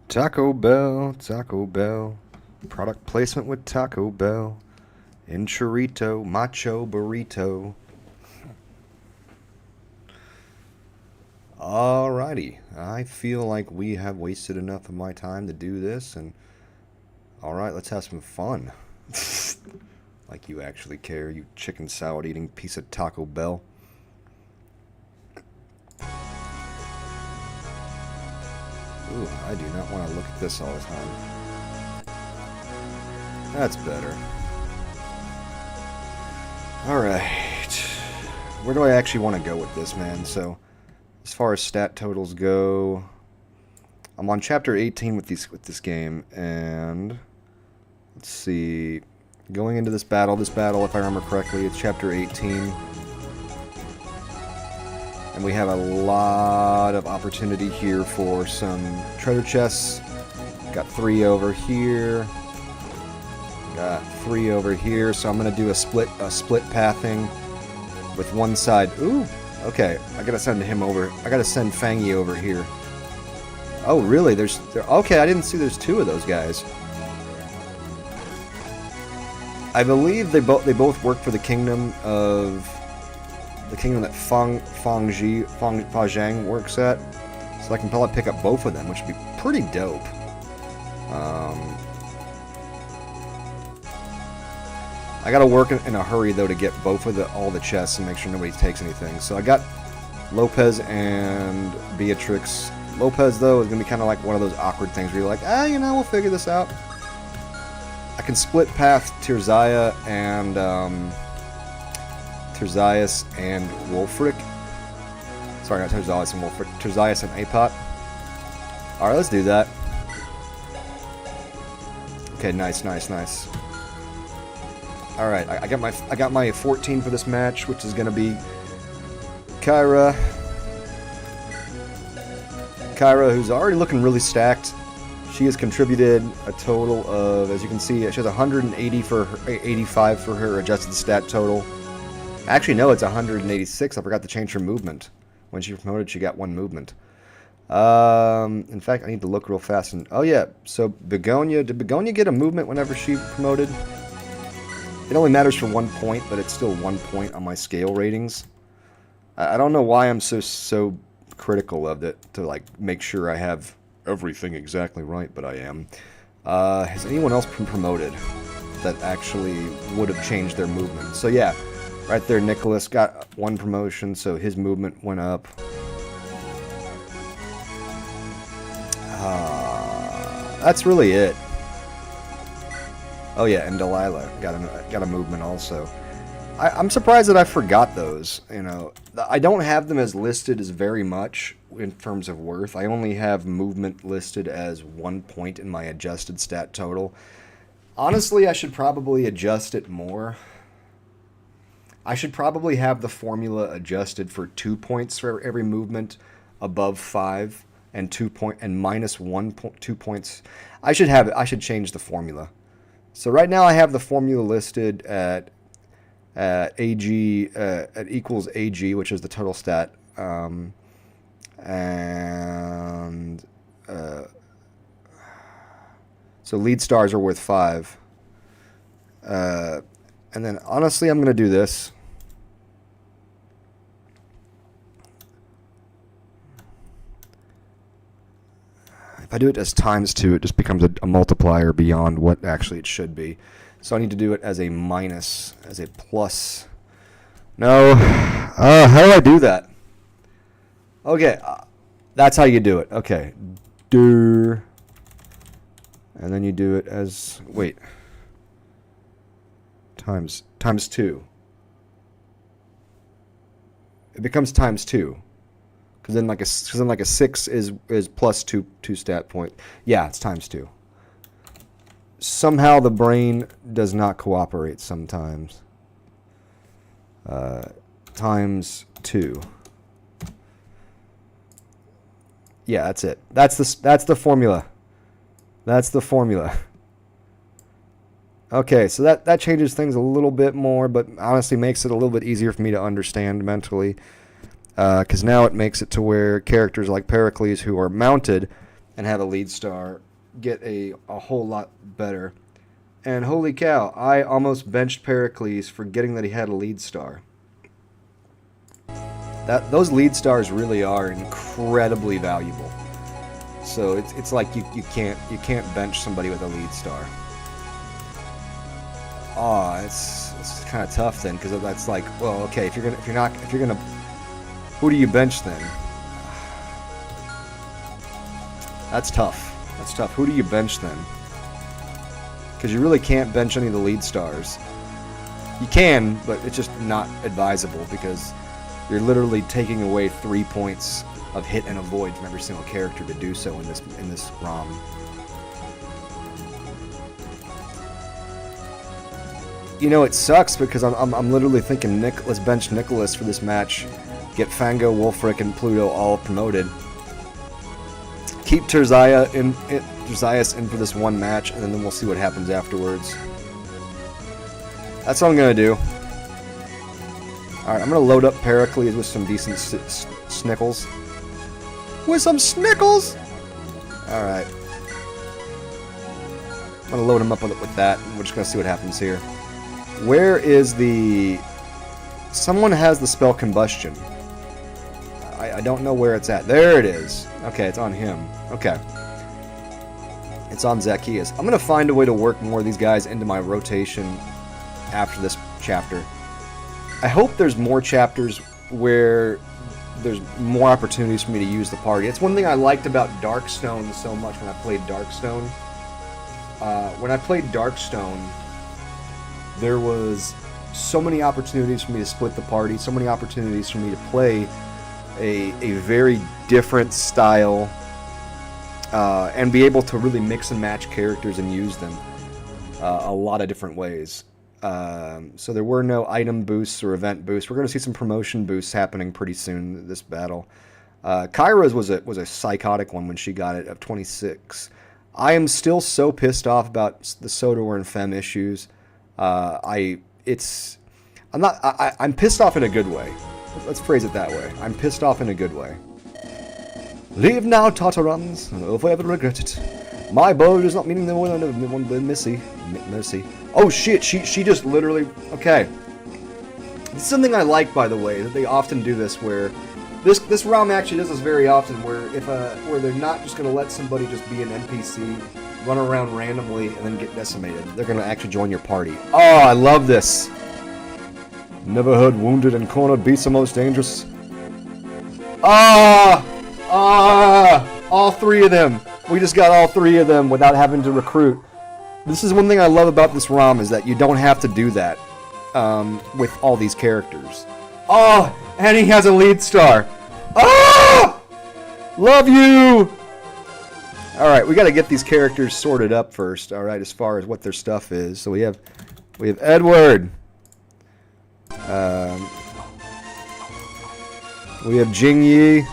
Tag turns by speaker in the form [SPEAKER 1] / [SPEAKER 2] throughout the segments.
[SPEAKER 1] Taco Bell, Taco Bell. Product placement with Taco Bell. In chorrito, macho burrito. Alrighty. I feel like we have wasted enough of my time to do this, and alright, let's have some fun. Like you actually care, you chicken salad eating piece of Taco Bell. Ooh, I do not want to look at this all the time. That's better. Alright. Where do I actually want to go with this, man? So, as far as stat totals go, I'm on chapter 18 with this game, and let's see. Going into this battle, if I remember correctly, it's chapter 18. And we have a lot of opportunity here for some treasure chests. Got 3 over here. Got 3 over here, so I'm gonna do a split pathing with one side. Ooh, okay. I gotta send him over. I gotta send Fangy over here. Oh, really? Okay, I didn't see there's 2 of those guys. I believe they both work for the kingdom that Fang works at, so I can probably pick up both of them, which would be pretty dope. I gotta work in a hurry though to get both of all the chests and make sure nobody takes anything. So I got Lopez and Beatrix. Lopez though is gonna be kind of like one of those awkward things where you're like, we'll figure this out. I can split path Tirzias and Wolfric. Sorry, not Tirzias and Wolfric. Tirzias and Apot. Alright, let's do that. Okay, nice. Alright, I got my 14 for this match, which is gonna be Kyra. Kyra, who's already looking really stacked. She has contributed a total of, as you can see, she has 180 for her, 85 for her adjusted stat total. Actually, no, it's 186. I forgot to change her movement. When she promoted, she got 1 movement. In fact, I need to look real fast. And oh yeah, so Begonia, did Begonia get a movement whenever she promoted? It only matters for 1 point, but it's still 1 point on my scale ratings. I don't know why I'm so critical of it to like make sure I have everything exactly right, but I am. Has anyone else been promoted that actually would have changed their movement? So yeah, right there, Nicholas got 1 promotion, so his movement went up. That's really it. Oh yeah, and Delilah got a movement also. I'm surprised that I forgot those. I don't have them as listed as very much in terms of worth. I only have movement listed as 1 point in my adjusted stat total. Honestly, I should probably adjust it more. I should probably have the formula adjusted for 2 points for every movement above 5 and minus 2 points. I should change the formula. So right now I have the formula listed at AG at equals AG, which is the total stat, and so lead stars are worth 5. And then honestly, I'm gonna do this. If I do it as ×2, it just becomes a multiplier beyond what actually it should be. So I need to do it as a minus, as a plus. No. How do I do that? Okay, that's how you do it. Okay. And then you do it as, wait. Times 2. It becomes ×2. Because then like a 6 is plus 2 stat point. Yeah, it's ×2. Somehow the brain does not cooperate sometimes. ×2. Yeah, that's it. That's the formula. That's the formula. Okay, so that changes things a little bit more, but honestly makes it a little bit easier for me to understand mentally. Because now it makes it to where characters like Pericles, who are mounted, and have a lead star get a whole lot better. And holy cow, I almost benched Pericles forgetting that he had a lead star. Those lead stars really are incredibly valuable. So it's like you can't bench somebody with a lead star. Oh, it's kind of tough then, because that's like, well, okay, if you're gonna, who do you bench then? That's tough. That's tough. Who do you bench then? Because you really can't bench any of the lead stars. You can, but it's just not advisable, because you're literally taking away 3 points of hit and avoid from every single character to do so in this ROM. You know, it sucks because I'm literally thinking let's bench Nicholas for this match, get Fango, Wolfric, and Pluto all promoted. Keep Terzias in for this one match, and then we'll see what happens afterwards. That's what I'm gonna do. Alright, I'm gonna load up Pericles with some decent snickles. With some snickles! Alright. I'm gonna load him up with that, and we're just gonna see what happens here. Where is the... Someone has the spell Combustion. I don't know where it's at. There it is. Okay, it's on him. Okay. It's on Zacchaeus. I'm going to find a way to work more of these guys into my rotation after this chapter. I hope there's more chapters where there's more opportunities for me to use the party. It's one thing I liked about Darkstone so much when I played Darkstone. When I played Darkstone, there was so many opportunities for me to split the party, so many opportunities for me to play a very different style and be able to really mix and match characters and use them a lot of different ways. So there were no item boosts or event boosts. We're going to see some promotion boosts happening pretty soon this battle. Kyra's was a psychotic one when she got it of 26. I am still so pissed off about the Sodor and Femme issues. I'm pissed off in a good way. Let's phrase it that way. I'm pissed off in a good way. Leave now, Tartarans, or forever regret it. My bow does not mean the one Mercy. Oh shit, she just literally... Okay. It's something I like, by the way, that they often do this, where... This ROM actually does this very often, where they're not just going to let somebody just be an NPC, run around randomly, and then get decimated. They're going to actually join your party. Oh, I love this! Never heard wounded and cornered beasts the most dangerous. All three of them. We just got all three of them without having to recruit. This is one thing I love about this ROM, is that you don't have to do that with all these characters. Oh, and he has a lead star. Oh! Love you! Alright, we got to get these characters sorted up first, alright, as far as what their stuff is. So we have Edward. We have Jing Yi.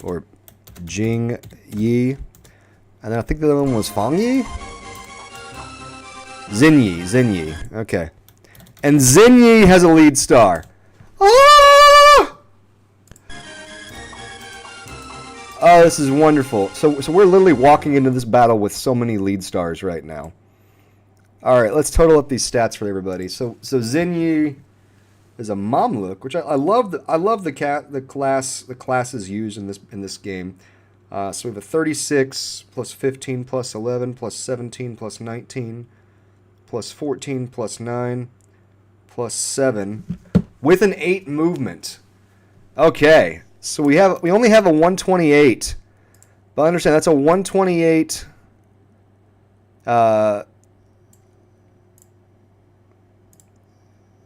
[SPEAKER 1] Or Jing Yi. And then I think the other one was Fang Yi? Xin Yi. Okay. And Xin Yi has a lead star. Ah! Oh, this is wonderful. So we're literally walking into this battle with so many lead stars right now. Alright, let's total up these stats for everybody. So Xin Yi is a Mamluk, which I love. The classes used in this game. So we have a 36 plus 15 plus 11 plus 17 plus 19 plus 14 plus 9 plus 7 with an 8 movement. Okay, so we only have a 128, but I understand that's a 128.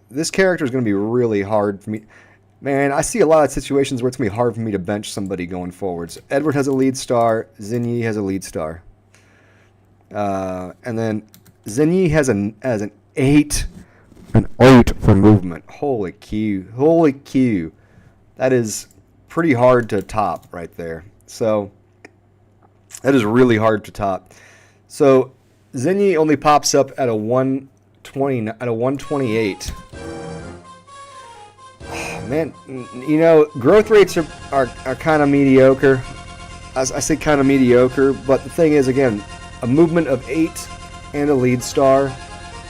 [SPEAKER 1] This character is going to be really hard for me. Man, I see a lot of situations where it's going to be hard for me to bench somebody going forward. So Edward has a lead star. Xin Yi has a lead star. And then Xin Yi has an 8. An 8 for movement. Holy Q. That is pretty hard to top right there. So, that is really hard to top. So, Xin Yi only pops up at a 128. Man, you know, growth rates are kind of mediocre. I say kind of mediocre, but the thing is, again, a movement of 8 and a lead star.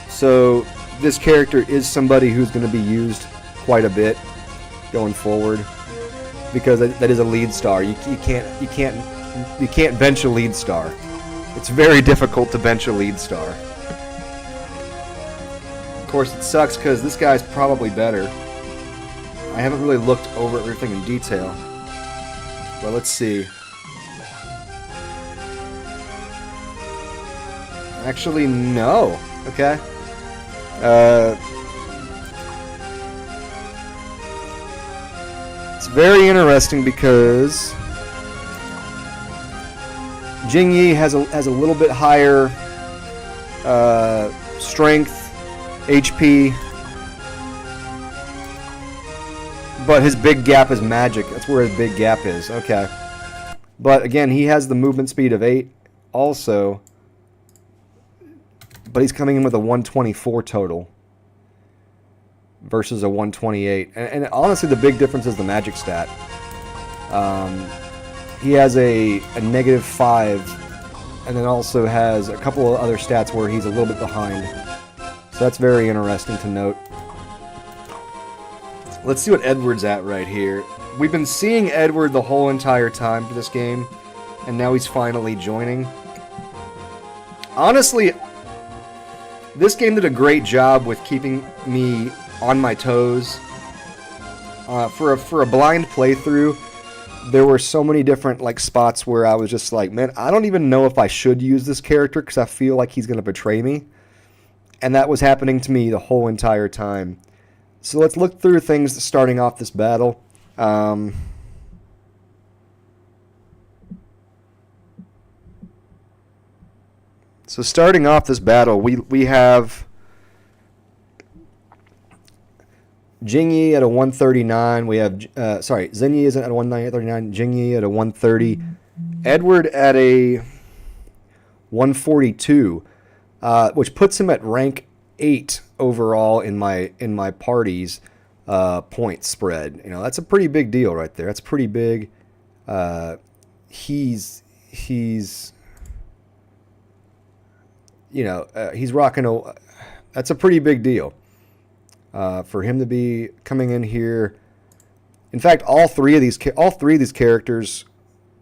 [SPEAKER 1] So this character is somebody who's going to be used quite a bit going forward, because that is a lead star. You can't bench a lead star. It's very difficult to bench a lead star. Of course, it sucks because this guy's probably better. I haven't really looked over everything in detail, but let's see. Actually, no. Okay. It's very interesting because Jingyi has a little bit higher strength, HP, but his big gap is magic. That's where his big gap is. Okay. But again, he has the movement speed of 8 also, but he's coming in with a 124 total versus a 128. And honestly, the big difference is the magic stat. He has a -5, and then also has a couple of other stats where he's a little bit behind. So that's very interesting to note. Let's see what Edward's at right here. We've been seeing Edward the whole entire time for this game, and now he's finally joining. Honestly, this game did a great job with keeping me on my toes. For a blind playthrough, there were so many different spots where I was just like, man, I don't even know if I should use this character because I feel like he's going to betray me. And that was happening to me the whole entire time. So let's look through things starting off this battle. So starting off this battle, we have Jingyi at a 139. We have Zenyi is at a 139. Jingyi at a 130. Edward at a 142, which puts him at rank 8 overall in my party's point spread. You know, that's a pretty big deal right there. That's pretty big. He's rocking that's a pretty big deal for him to be coming in here. In fact, all three of these characters,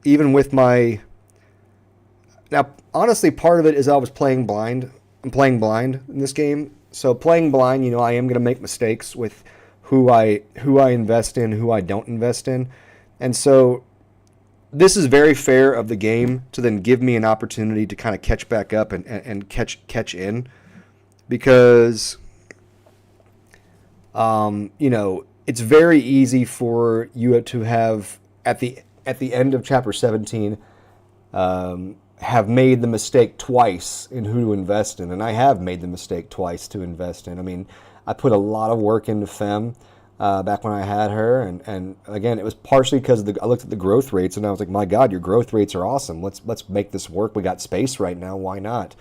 [SPEAKER 1] even with my now, honestly, part of it is I was playing blind. I'm playing blind in this game, so playing blind, I am going to make mistakes with who I invest in, who I don't invest in, and so this is very fair of the game to then give me an opportunity to kind of catch back up and catch in, because it's very easy for you to have at the end of chapter 17 have made the mistake twice in who to invest in, and I have made the mistake twice to invest in. I mean, I put a lot of work into Femme back when I had her, and again, it was partially because I looked at the growth rates and I was like, my God, your growth rates are awesome. Let's make this work. We got space right now. Why not?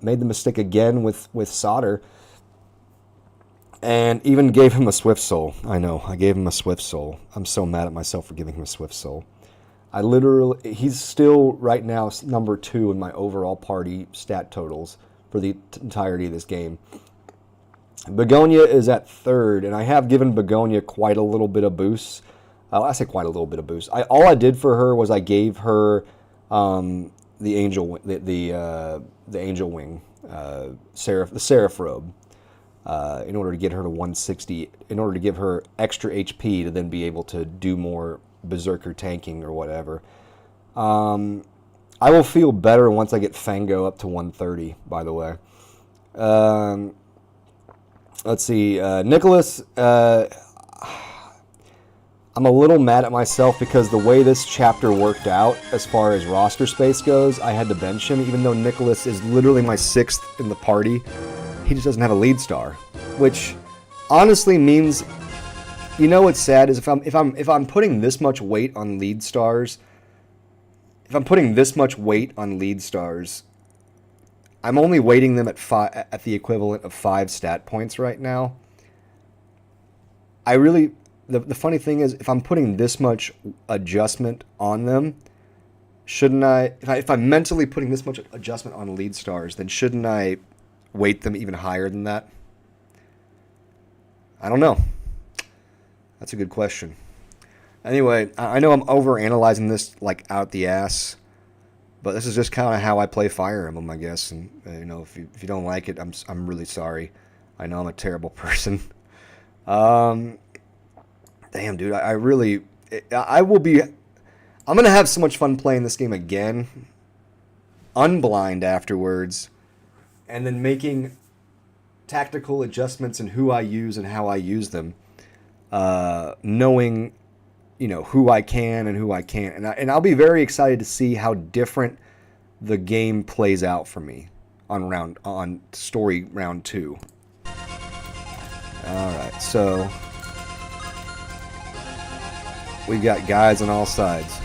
[SPEAKER 1] Made the mistake again with Solder, and even gave him a Swift Soul. I know, I gave him a Swift Soul. I'm so mad at myself for giving him a Swift Soul. He's still right now number 2 in my overall party stat totals for the entirety of this game. Begonia is at 3rd, and I have given Begonia quite a little bit of boost. I say quite a little bit of boost. All I did for her was I gave her the angel, the angel wing, the seraph robe, in order to get her to 160, in order to give her extra HP to then be able to do more berserker tanking or whatever. I will feel better once I get Fango up to 130, by the way. Let's see, Nicholas, I'm a little mad at myself because the way this chapter worked out as far as roster space goes, I had to bench him, even though Nicholas is literally my 6th in the party. He just doesn't have a lead star, which honestly means, what's sad is if I'm putting this much weight on lead stars, I'm only weighting them at the equivalent of 5 stat points right now. the funny thing is, if I'm putting this much adjustment on them, shouldn't I? If I'm mentally putting this much adjustment on lead stars, then shouldn't I weight them even higher than that? I don't know. That's a good question. Anyway, I know I'm overanalyzing this like out the ass, but this is just kind of how I play Fire Emblem, I guess. And you know, if you don't like it, I'm really sorry. I know I'm a terrible person. Damn, dude, I really, I will be. I'm gonna have so much fun playing this game again, unblind afterwards, and then making tactical adjustments in who I use and how I use them, knowing, you know, who I can and who I can't, and I'll be very excited to see how different the game plays out for me on story round 2. All right, so we've got guys on all sides.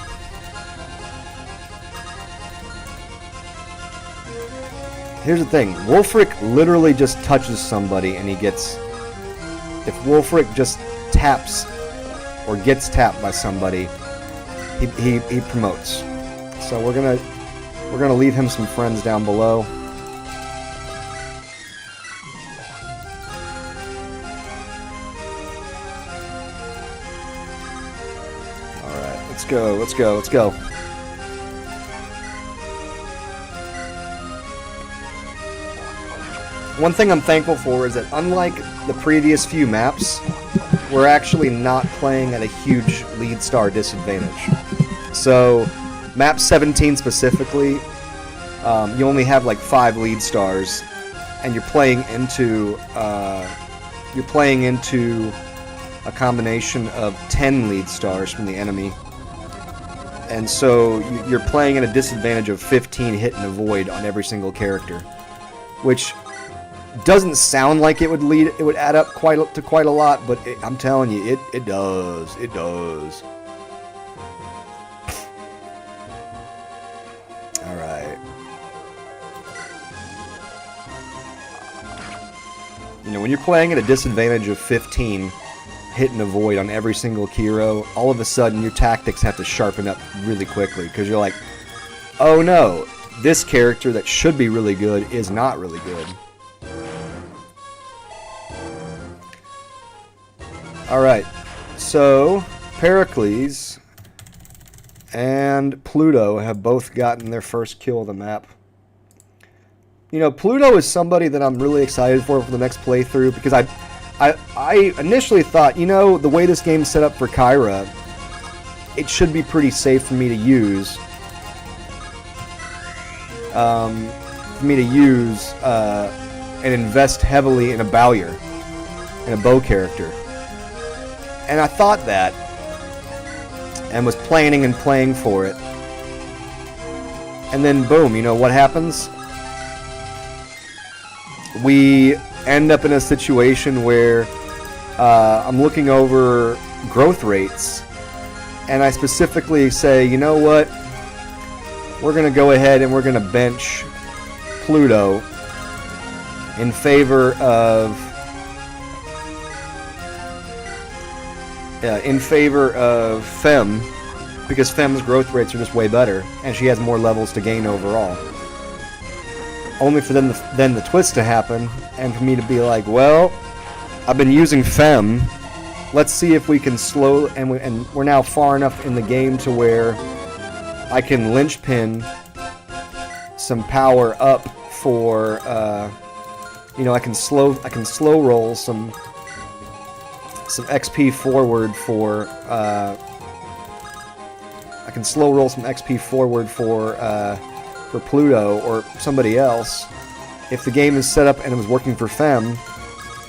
[SPEAKER 1] Here's the thing, Wulfric literally just touches somebody and he gets... If Wulfric just taps or gets tapped by somebody, he promotes. So we're gonna leave him some friends down below. All right, let's go, let's go, let's go. One thing I'm thankful for is that unlike the previous few maps, we're actually not playing at a huge lead star disadvantage. So, map 17 specifically, you only have like 5 lead stars, and you're playing into a combination of 10 lead stars from the enemy, and so you're playing at a disadvantage of 15 hit and avoid on every single character, which doesn't sound like it would add up quite a lot, but I'm telling you, it does. It does. All right. You know, when you're playing at a disadvantage of 15 hit and avoid on every single hero, all of a sudden your tactics have to sharpen up really quickly, because you're like, oh no, this character that should be really good is not really good. Alright, so Pericles and Pluto have both gotten their first kill of the map. You know, Pluto is somebody that I'm really excited for the next playthrough, because I initially thought, you know, the way this game's set up for Kyra, it should be pretty safe for me to use. And invest heavily in a Bowyer, in a bow character. And I thought that, and was planning and playing for it. And then boom, you know what happens? We end up in a situation where I'm looking over growth rates, and I specifically say, you know what? We're going to go ahead and we're going to bench Pluto in favor of Fem, because Fem's growth rates are just way better, and she has more levels to gain overall. Only for then the twist to happen, and for me to be like, well, I've been using Fem. Let's see if we can slow, and we're now far enough in the game to where I can linchpin some power up for, you know, I can slow roll some XP forward for, I can slow roll some XP forward for Pluto or somebody else. If the game is set up and it was working for Fem,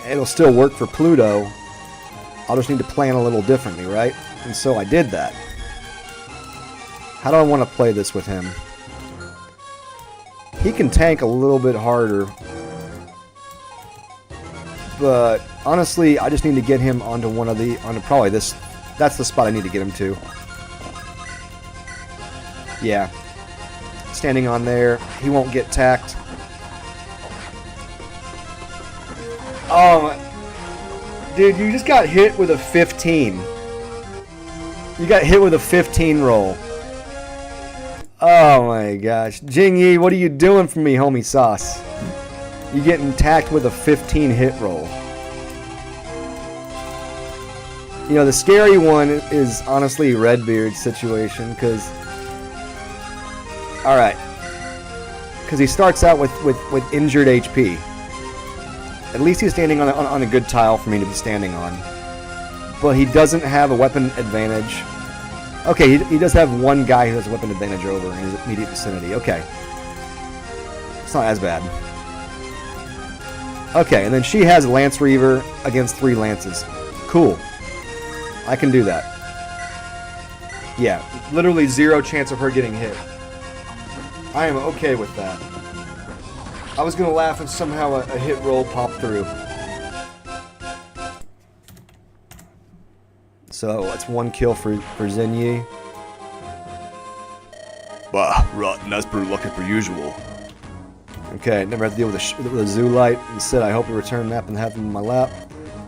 [SPEAKER 1] it'll still work for Pluto. I'll just need to plan a little differently, right? And so I did that. How do I want to play this with him? He can tank a little bit harder, but honestly, I just need to get him onto probably this. That's the spot I need to get him to. Yeah. Standing on there, he won't get tacked. Dude, you just got hit with a 15. You got hit with a 15 roll. Oh my gosh. Jingyi, what are you doing for me, homie sauce? You getting tacked with a 15 hit roll. You know, the scary one is honestly Redbeard's situation, because... Alright. Because he starts out with injured HP. At least he's standing on a good tile for me to be standing on. But he doesn't have a weapon advantage. Okay, he does have one guy who has a weapon advantage over in his immediate vicinity. Okay. It's not as bad. Okay, and then she has Lance Reaver against 3 lances. Cool. I can do that. Yeah, literally 0 chance of her getting hit. I am okay with that. I was going to laugh if somehow a hit roll popped through. So, that's 1 kill for Zenyi. Bah, rotten, that's pretty lucky per usual. Okay, never have to deal with a Zoolite. Instead, I hope to return map and have him in my lap.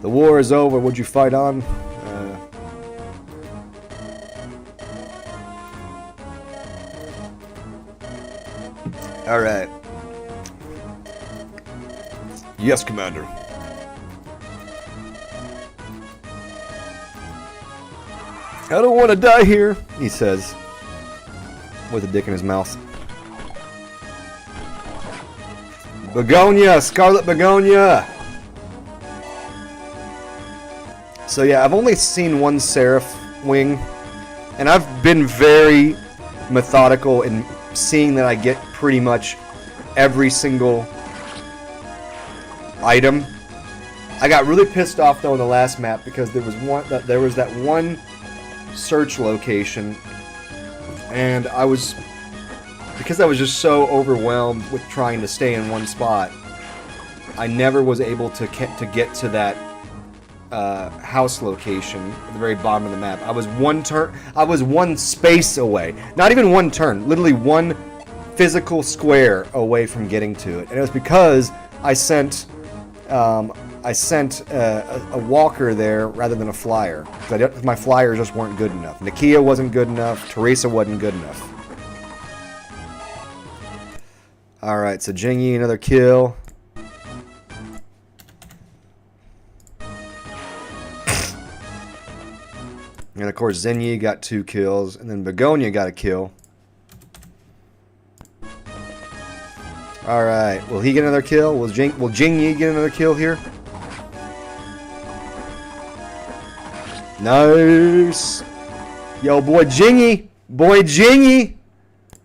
[SPEAKER 1] The war is over, what'd you fight on? Alright. Yes, Commander. I don't want to die here, he says, with a dick in his mouth. Begonia! Scarlet Begonia! So yeah, I've only seen 1 Seraph wing, and I've been very methodical in seeing that I get pretty much every single item. I got really pissed off though in the last map because there was that one search location, and because I was just so overwhelmed with trying to stay in one spot, I never was able to get to that house location at the very bottom of the map. I was 1 space away, not even 1 turn, literally 1 physical square away from getting to it, and it was because I sent a walker there rather than a flyer. My flyers just weren't good enough. Nakia wasn't good enough. Teresa wasn't good enough. Alright, so Jingyi, another kill. And of course Zenyi got 2 kills. And then Begonia got a kill. Alright, will he get another kill? Will Jingyi get another kill here? Nice! Yo, boy Jingyi! Boy Jingyi!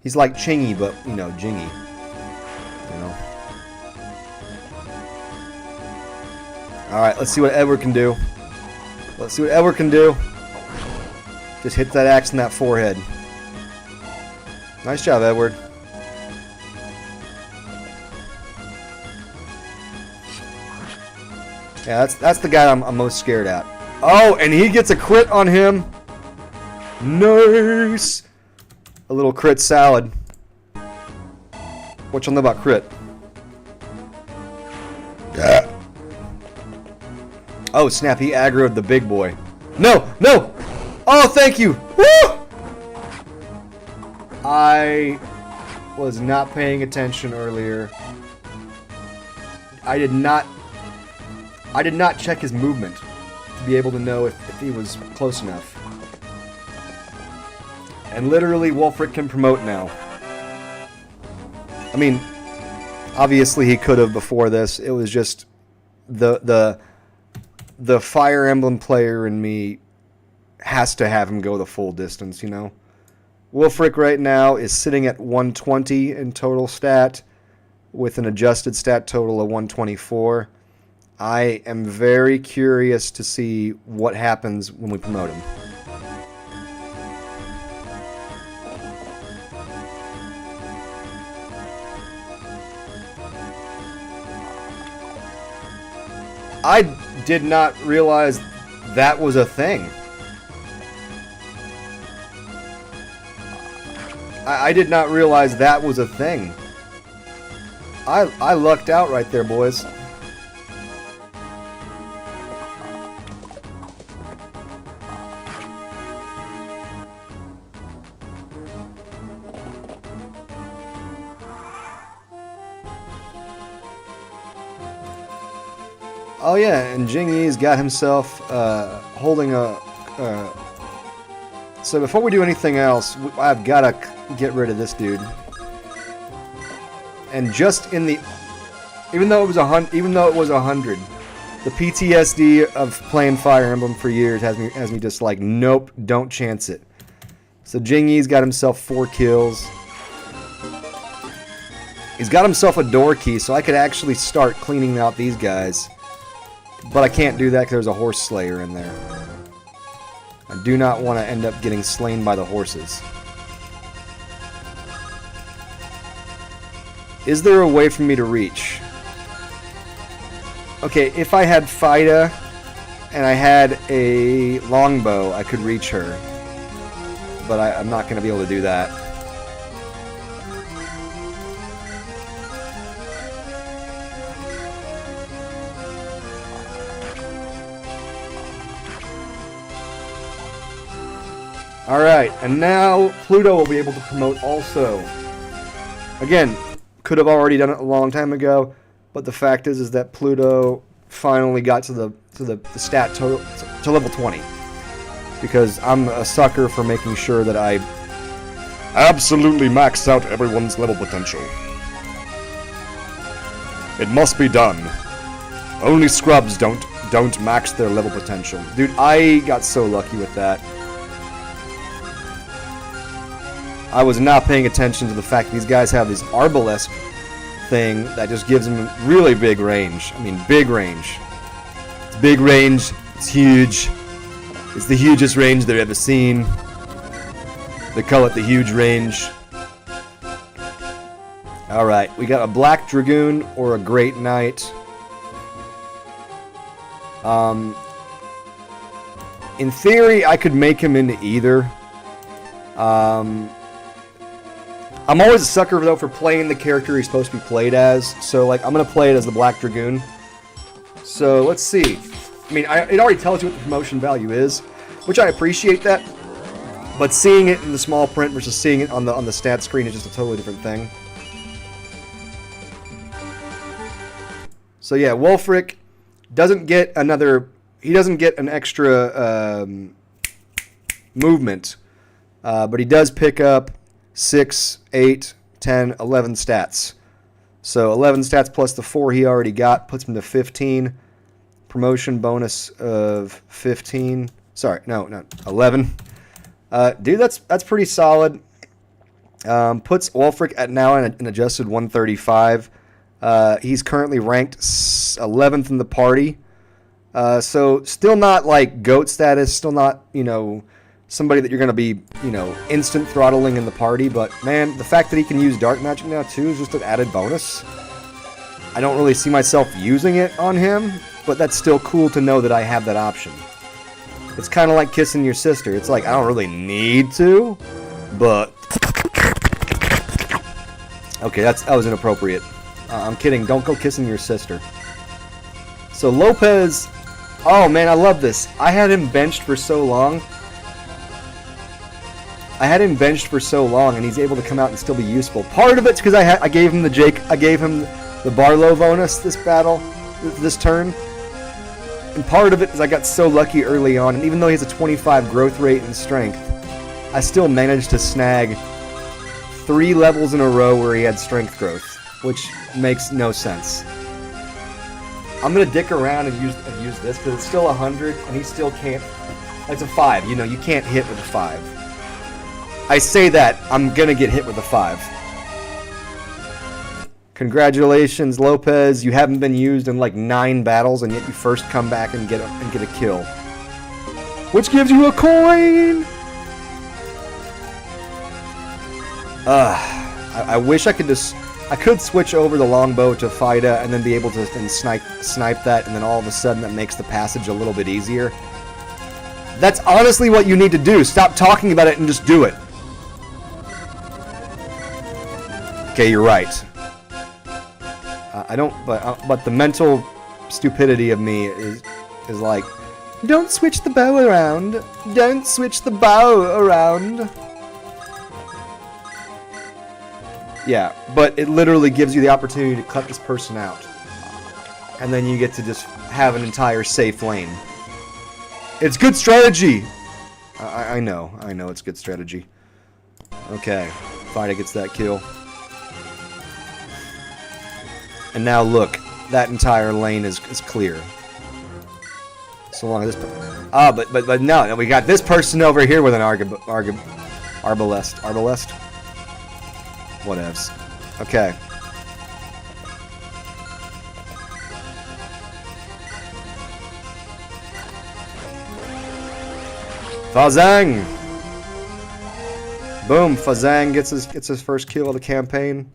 [SPEAKER 1] He's like Chingy, but, you know, Jingyi. You know? Alright, let's see what Edward can do. Let's see what Edward can do. Just hit that axe in that forehead. Nice job, Edward. Yeah, that's the guy I'm most scared at. Oh, and he gets a crit on him. Nice. A little crit salad. What you know about crit? Yeah. Oh, snap, he aggroed the big boy. No, no. Oh, thank you. Woo! I was not paying attention earlier. I did not check his movement to be able to know if he was close enough. And literally, Wolfric can promote now. I mean, obviously he could have before this. It was just the Fire Emblem player in me has to have him go the full distance, you know? Wolfric right now is sitting at 120 in total stat with an adjusted stat total of 124. I am very curious to see what happens when we promote him. I did not realize that was a thing. I did not realize that was a thing. I lucked out right there, boys. Oh yeah, and Jing Yi's got himself holding a... So before we do anything else, I've got to get rid of this dude. And just in the... Even though it was 100, the PTSD of playing Fire Emblem for years has me just like, nope, don't chance it. So Jing Yi's got himself 4 kills. He's got himself a door key, so I could actually start cleaning out these guys. But I can't do that because there's a horse slayer in there. I do not want to end up getting slain by the horses. Is there a way for me to reach? Okay, if I had Fida and I had a longbow, I could reach her. But I'm not going to be able to do that. Alright, and now Pluto will be able to promote also. Again, could have already done it a long time ago, but the fact is that Pluto finally got to the stat total to level 20. Because I'm a sucker for making sure that I absolutely max out everyone's level potential. It must be done. Only scrubs don't max their level potential. Dude, I got so lucky with that. I was not paying attention to the fact that these guys have this arbalest thing that just gives them really big range. I mean, big range. It's big range. It's huge. It's the hugest range they've ever seen. They call it the huge range. Alright, we got a Black Dragoon or a Great Knight. In theory, I could make him into either. I'm always a sucker, though, for playing the character he's supposed to be played as. So, like, I'm going to play it as the Black Dragoon. So, let's see. I mean, it already tells you what the promotion value is, which I appreciate that. But seeing it in the small print versus seeing it on the stat screen is just a totally different thing. So, yeah, Wulfric doesn't get another... He doesn't get an extra movement. But he does pick up 6, 8, 10, 11 stats. So 11 stats plus the 4 he already got puts him to 15. Promotion bonus of 15. Sorry, no, 11. Dude, that's pretty solid. Puts Wulfric at now an adjusted 135. He's currently ranked 11th in the party. So still not like GOAT status, still not, somebody that you're going to be, instant throttling in the party. But, man, the fact that he can use Dark Magic now, too, is just an added bonus. I don't really see myself using it on him, but that's still cool to know that I have that option. It's kind of like kissing your sister. It's like, I don't really need to, but... Okay, that was inappropriate. I'm kidding. Don't go kissing your sister. So, Lopez... Oh, man, I love this. I had him benched for so long... and he's able to come out and still be useful. Part of it's because I gave him the Barlow bonus this turn. And part of it is I got so lucky early on, and even though he has a 25 growth rate and strength, I still managed to snag 3 levels in a row where he had strength growth, which makes no sense. I'm gonna dick around and use this because it's still 100, and he still can't. It's a 5. You can't hit with a 5. I say that, I'm going to get hit with a 5. Congratulations, Lopez. You haven't been used in like 9 battles, and yet you first come back and get a kill. Which gives you a coin! I wish I could switch over the longbow to Fida and then be able to snipe that, and then all of a sudden that makes the passage a little bit easier. That's honestly what you need to do. Stop talking about it and just do it. Okay, you're right. But the mental stupidity of me is like, don't switch the bow around. Don't switch the bow around. Yeah, but it literally gives you the opportunity to cut this person out. and then you get to just have an entire safe lane. It's good strategy! I know it's good strategy. Okay, Fighter gets that kill. And now look, that entire lane is clear. So long as this... but no, we got this person over here with an arbalest. Arbalest? Whatevs. Okay. Fazang! Boom, Fazang gets his first kill of the campaign.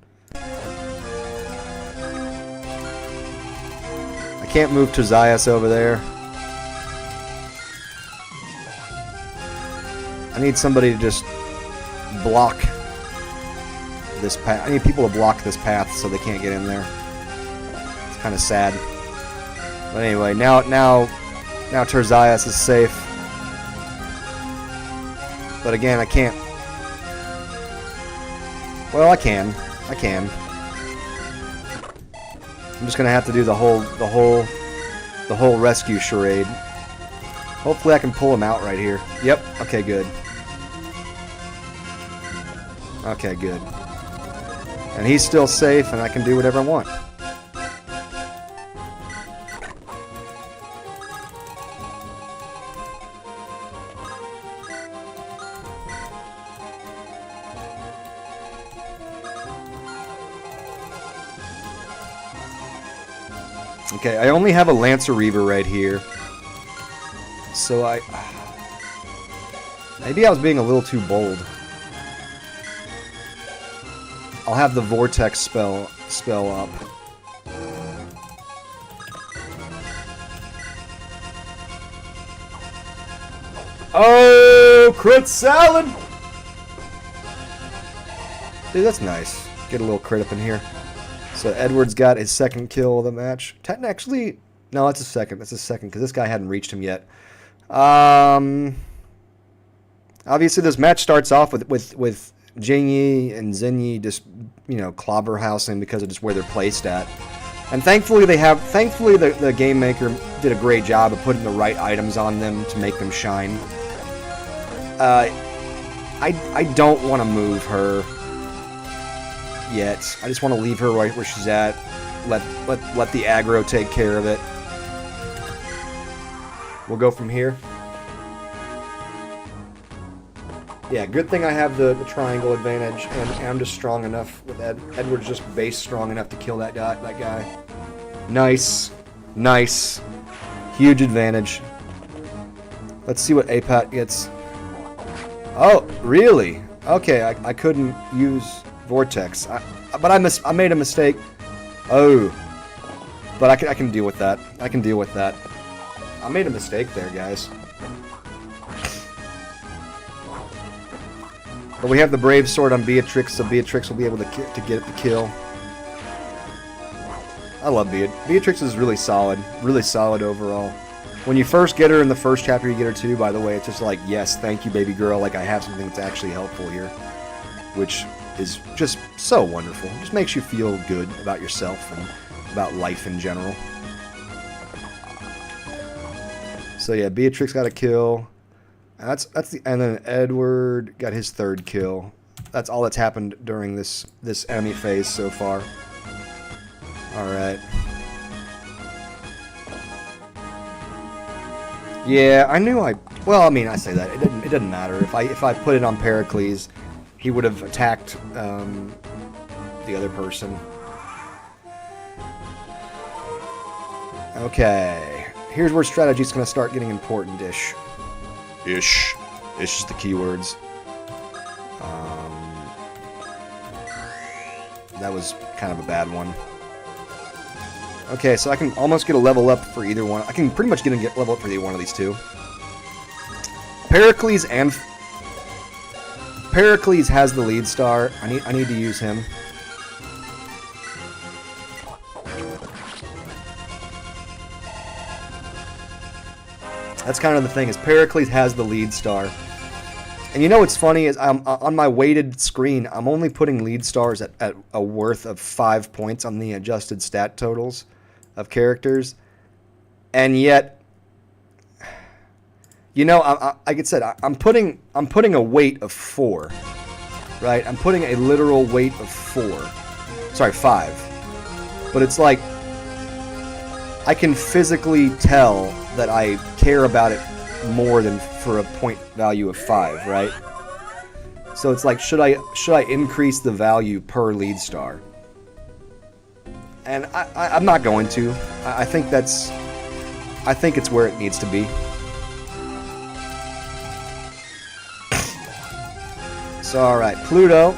[SPEAKER 1] I can't move Tozias over there. I need somebody to just block this path. I need people to block this path so they can't get in there. It's kind of sad. But anyway, now Tozias is safe. But again, I can't. Well, I can. I'm just gonna have to do the whole rescue charade. Hopefully, I can pull him out right here. Yep. Okay, good. Okay, good. And he's still safe, and I can do whatever I want. Okay, I only have a Lancer Reaver right here. So maybe I was being a little too bold. I'll have the Vortex spell up. Oh, crit salad! Dude, that's nice. Get a little crit up in here. So Edward's got his second kill of the match. Actually, no, that's his second. That's his second because this guy hadn't reached him yet. Obviously, this match starts off with Jingyi and Zenyi just, you know, clobberhousing because of just where they're placed at. And thankfully the game maker did a great job of putting the right items on them to make them shine. I don't want to move her yet. I just want to leave her right where she's at. Let the aggro take care of it. We'll go from here. Yeah, good thing I have the triangle advantage, and I'm just strong enough with Edward's just base strong enough to kill that guy. Nice. Nice. Huge advantage. Let's see what Apat gets. Oh, really? Okay, I couldn't use Vortex. But I made a mistake. Oh. But I can deal with that. I can deal with that. I made a mistake there, guys. But we have the Brave Sword on Beatrix, so Beatrix will be able to get the kill. I love Beatrix is really solid overall. When you first get her in the first chapter, you get her too, by the way, it's just like, yes, thank you, baby girl, like I have something that's actually helpful here. Which is just so wonderful. It just makes you feel good about yourself and about life in general. So yeah, Beatrix got a kill. And then Edward got his third kill. That's all that's happened during this enemy phase so far. Alright. Yeah, I knew well, I mean, I say that. It didn't matter. If I put it on Pericles, he would have attacked the other person. Okay. Here's where strategy's going to start getting important-ish. Ish is the keywords. That was kind of a bad one. Okay, so I can almost get a level up for either one. I can pretty much get a level up for either one of these two. Pericles has the lead star. I need to use him. That's kind of the thing, is Pericles has the lead star. And you know what's funny is I'm on my weighted screen, I'm only putting lead stars at a worth of 5 points on the adjusted stat totals. of characters, and yet, you know, like I said, I'm putting a weight of 4, right? I'm putting a literal weight of 4. Sorry, 5. But it's like I can physically tell that I care about it more than for a point value of 5, right? So it's like, should I increase the value per lead star? And I'm not going to. I think it's where it needs to be. So, alright, Pluto.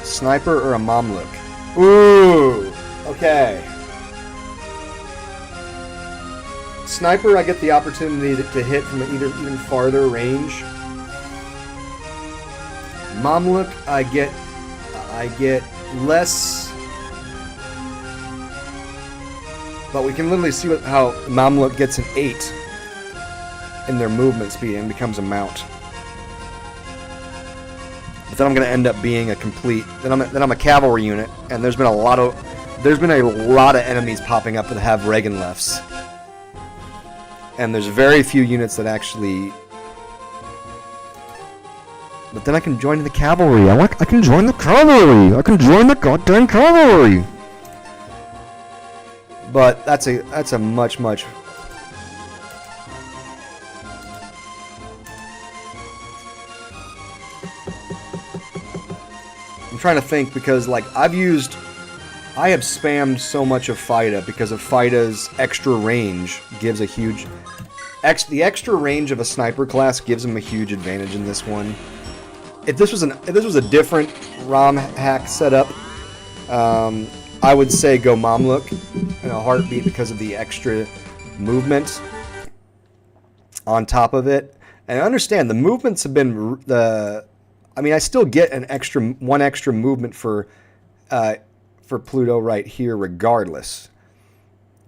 [SPEAKER 1] Sniper or a Mamluk? Ooh! Okay. Sniper, I get the opportunity to hit from an even farther range. Mamluk, I get less. But we can literally see how Mamluk gets an 8 in their movement speed and becomes a mount. But then I'm going to end up being a complete. Then I'm a cavalry unit, and there's been a lot of enemies popping up that have Regenlefs, and there's very few units that actually. But then I can join the cavalry. I can join the cavalry. I can join the goddamn cavalry. But that's a much. I'm trying to think because like I have spammed so much of FIDA because of FIDA's extra range gives a huge. The extra range of a sniper class gives him a huge advantage in this one. If this was a different ROM hack setup, I would say go Mamluk in a heartbeat because of the extra movement on top of it. And I understand the movements have been I still get one extra movement for Pluto right here regardless.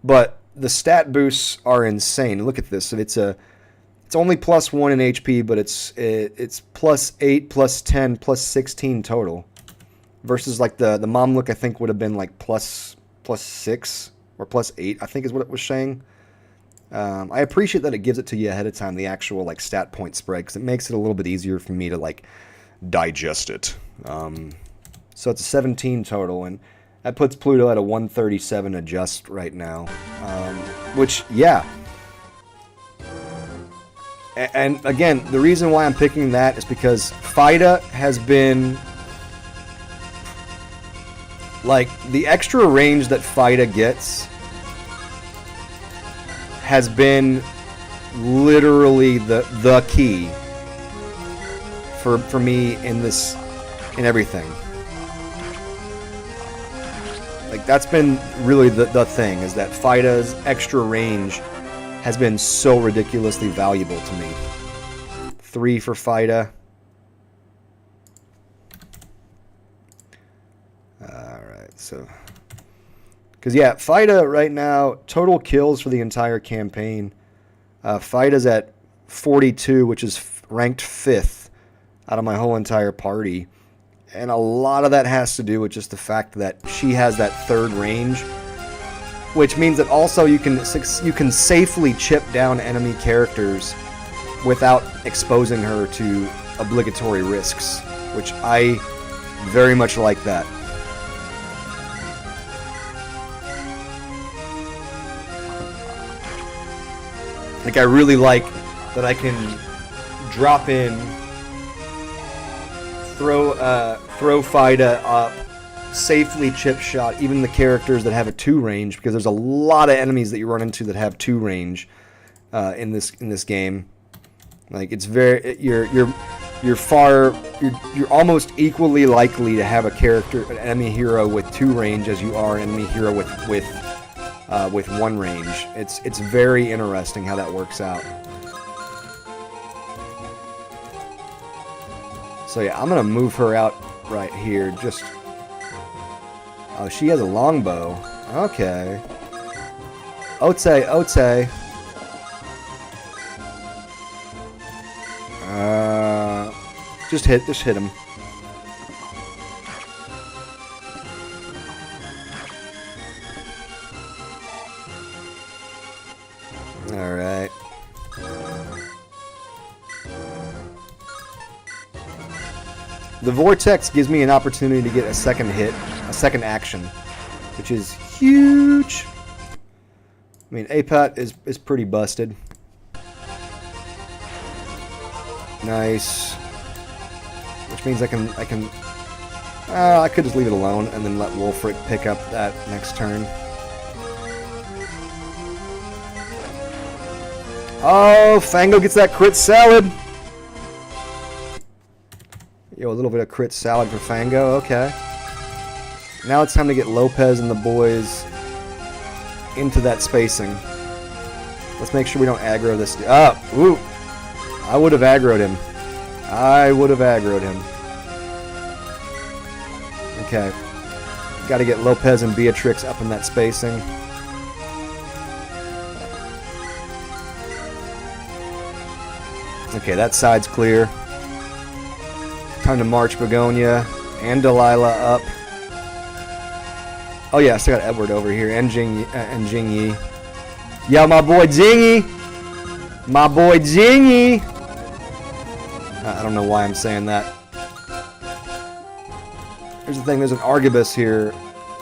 [SPEAKER 1] But the stat boosts are insane. Look at this. It's only +1 in HP, but it's +8, +10, +16 total. Versus like the Mamluk, I think would have been like +6 or +8, I think is what it was saying. I appreciate that it gives it to you ahead of time, the actual like stat point spread, because it makes it a little bit easier for me to like digest it. So it's a 17 total, and that puts Pluto at a 137 adjust right now. Which, yeah. And again, the reason why I'm picking that is because FIDA has been like the extra range that FIDA gets has been literally the key for me in everything. Like that's been really the thing, is that FIDA's extra range has been so ridiculously valuable to me. 3 for FIDA. Alright, so. Because, yeah, FIDA right now, total kills for the entire campaign. FIDA's at 42, which is ranked 5th out of my whole entire party. And a lot of that has to do with just the fact that she has that third range, which means that also you can safely chip down enemy characters without exposing her to obligatory risks, which I very much like that. Like, I really like that I can drop in, throw FIDA up, safely chip shot even the characters that have a 2 range, because there's a lot of enemies that you run into that have 2 range in this game. Like, it's very you're almost equally likely to have an enemy hero with 2 range as you are an enemy hero with 1 range. It's very interesting how that works out. So yeah, I'm gonna move her out right here. Just oh, she has a longbow. Okay. Ote. Just hit him. Alright. The Vortex gives me an opportunity to get a second hit, a second action, which is huge. I mean, APAT is pretty busted. Nice. Which means I could just leave it alone and then let Wolfric pick up that next turn. Oh, Fango gets that crit salad. Yo, a little bit of crit salad for Fango. Okay. Now it's time to get Lopez and the boys into that spacing. Let's make sure we don't aggro this. Ooh. I would have aggroed him. Okay. Got to get Lopez and Beatrix up in that spacing. Okay, that side's clear. Time to march Begonia and Delilah up. Oh yeah, I still got Edward over here and Jingyi. Yeah, my boy Jingyi. My boy Jingyi. I don't know why I'm saying that. Here's the thing, there's an Arquebus here,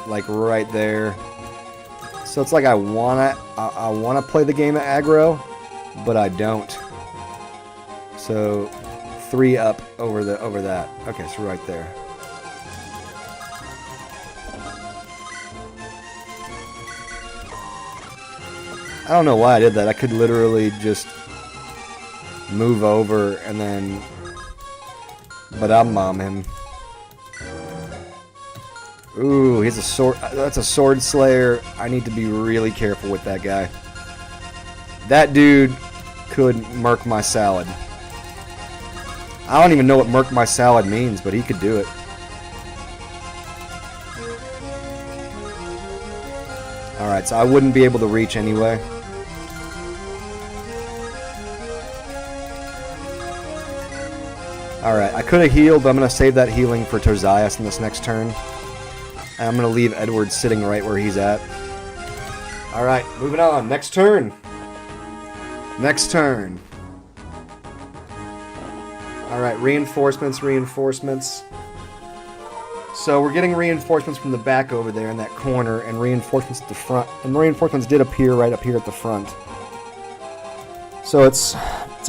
[SPEAKER 1] like right there. So it's like I wanna play the game at aggro, but I don't. So 3 up over that. Okay, so right there. I don't know why I did that. I could literally just move over and then Badam-bomb him. Ooh, he's a sword. That's a sword slayer. I need to be really careful with that guy. That dude could murk my salad. I don't even know what murk my salad means, but he could do it. Alright, so I wouldn't be able to reach anyway. Alright, I could have healed, but I'm going to save that healing for Terzias in this next turn. And I'm going to leave Edward sitting right where he's at. Alright, moving on. Next turn. Next turn. Alright, reinforcements. So we're getting reinforcements from the back over there in that corner, and reinforcements at the front. And reinforcements did appear right up here at the front. So it's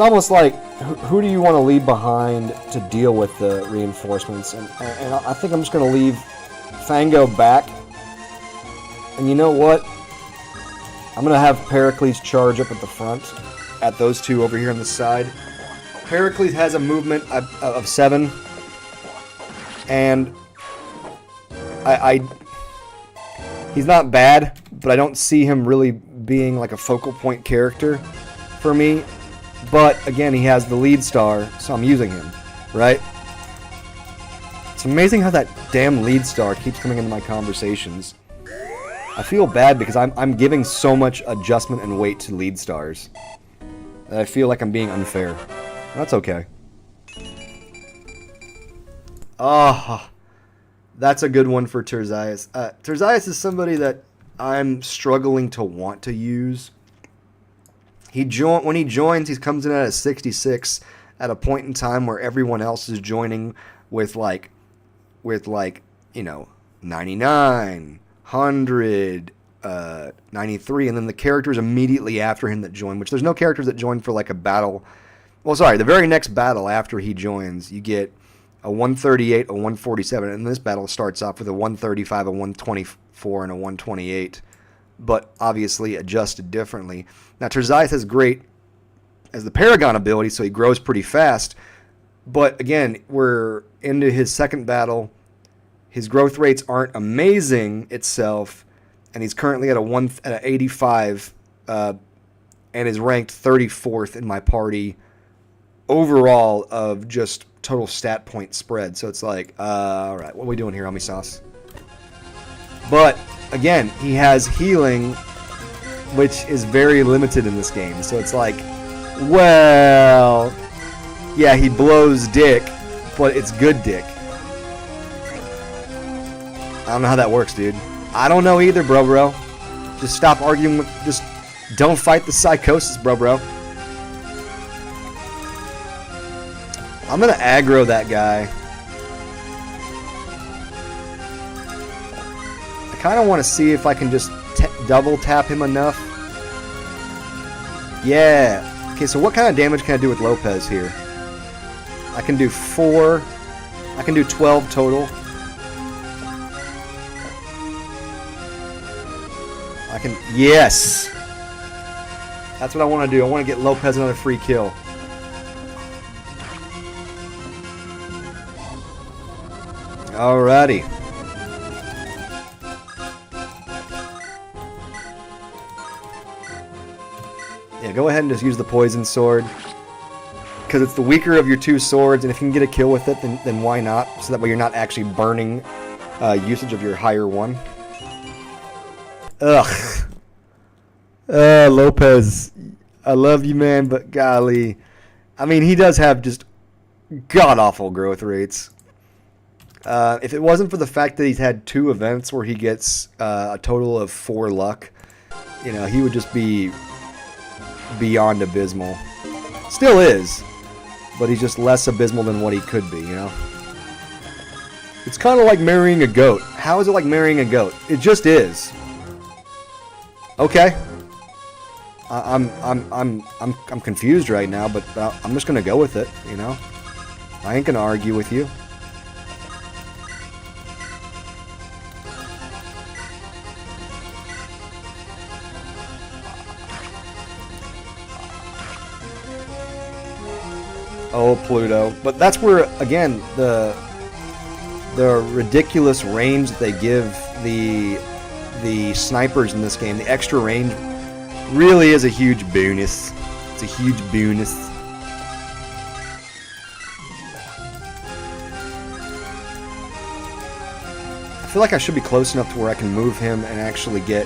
[SPEAKER 1] almost like, who do you want to leave behind to deal with the reinforcements? And I think I'm just going to leave Fango back. And you know what? I'm going to have Pericles charge up at the front, at those two over here on the side. Pericles has a movement of 7, and he's not bad, but I don't see him really being like a focal point character for me. But again, he has the lead star, so I'm using him, right? It's amazing how that damn lead star keeps coming into my conversations. I feel bad because I'm giving so much adjustment and weight to lead stars that I feel like I'm being unfair. That's okay. Oh, that's a good one for Terzias. Terzias is somebody that I'm struggling to want to use. When he joins, he comes in at a 66 at a point in time where everyone else is joining with like, 99, 100, 93, and then the characters immediately after him that join, which there's no characters that join for like a battle. Well, sorry, the very next battle after he joins, you get a 138, a 147, and this battle starts off with a 135, a 124, and a 128, but obviously adjusted differently. Now, Terzias has great as the Paragon ability, so he grows pretty fast, but again, we're into his second battle. His growth rates aren't amazing itself, and he's currently at an 85, and is ranked 34th in my party overall of just total stat point spread. So it's like, alright, what are we doing here, homie sauce? But, again, he has healing, which is very limited in this game. So it's like, well, yeah, he blows dick, but it's good dick. I don't know how that works, dude. I don't know either, bro. Just stop arguing with, just Don't fight the psychosis, bro. I'm gonna aggro that guy. I kind of want to see if I can just double tap him enough. Yeah. Okay, so what kind of damage can I do with Lopez here? I can do 4. I can do 12 total. I can... Yes! That's what I want to do. I want to get Lopez another free kill. Alrighty. Yeah, go ahead and just use the poison sword. Because it's the weaker of your 2 swords, and if you can get a kill with it, then why not? So that way you're not actually burning usage of your higher one. Ugh. Lopez. I love you, man, but golly. I mean, he does have just god-awful growth rates. If it wasn't for the fact that he's had 2 events where he gets a total of 4 luck, you know, he would just be beyond abysmal. Still is, but he's just less abysmal than what he could be, you know? It's kind of like marrying a goat. How is it like marrying a goat? It just is. Okay. I'm confused right now, but I'm just gonna go with it, you know? I ain't gonna argue with you. Oh, Pluto. But that's where, again, the ridiculous range that they give the snipers in this game, the extra range, really is a huge bonus. It's a huge bonus. I feel like I should be close enough to where I can move him and actually get...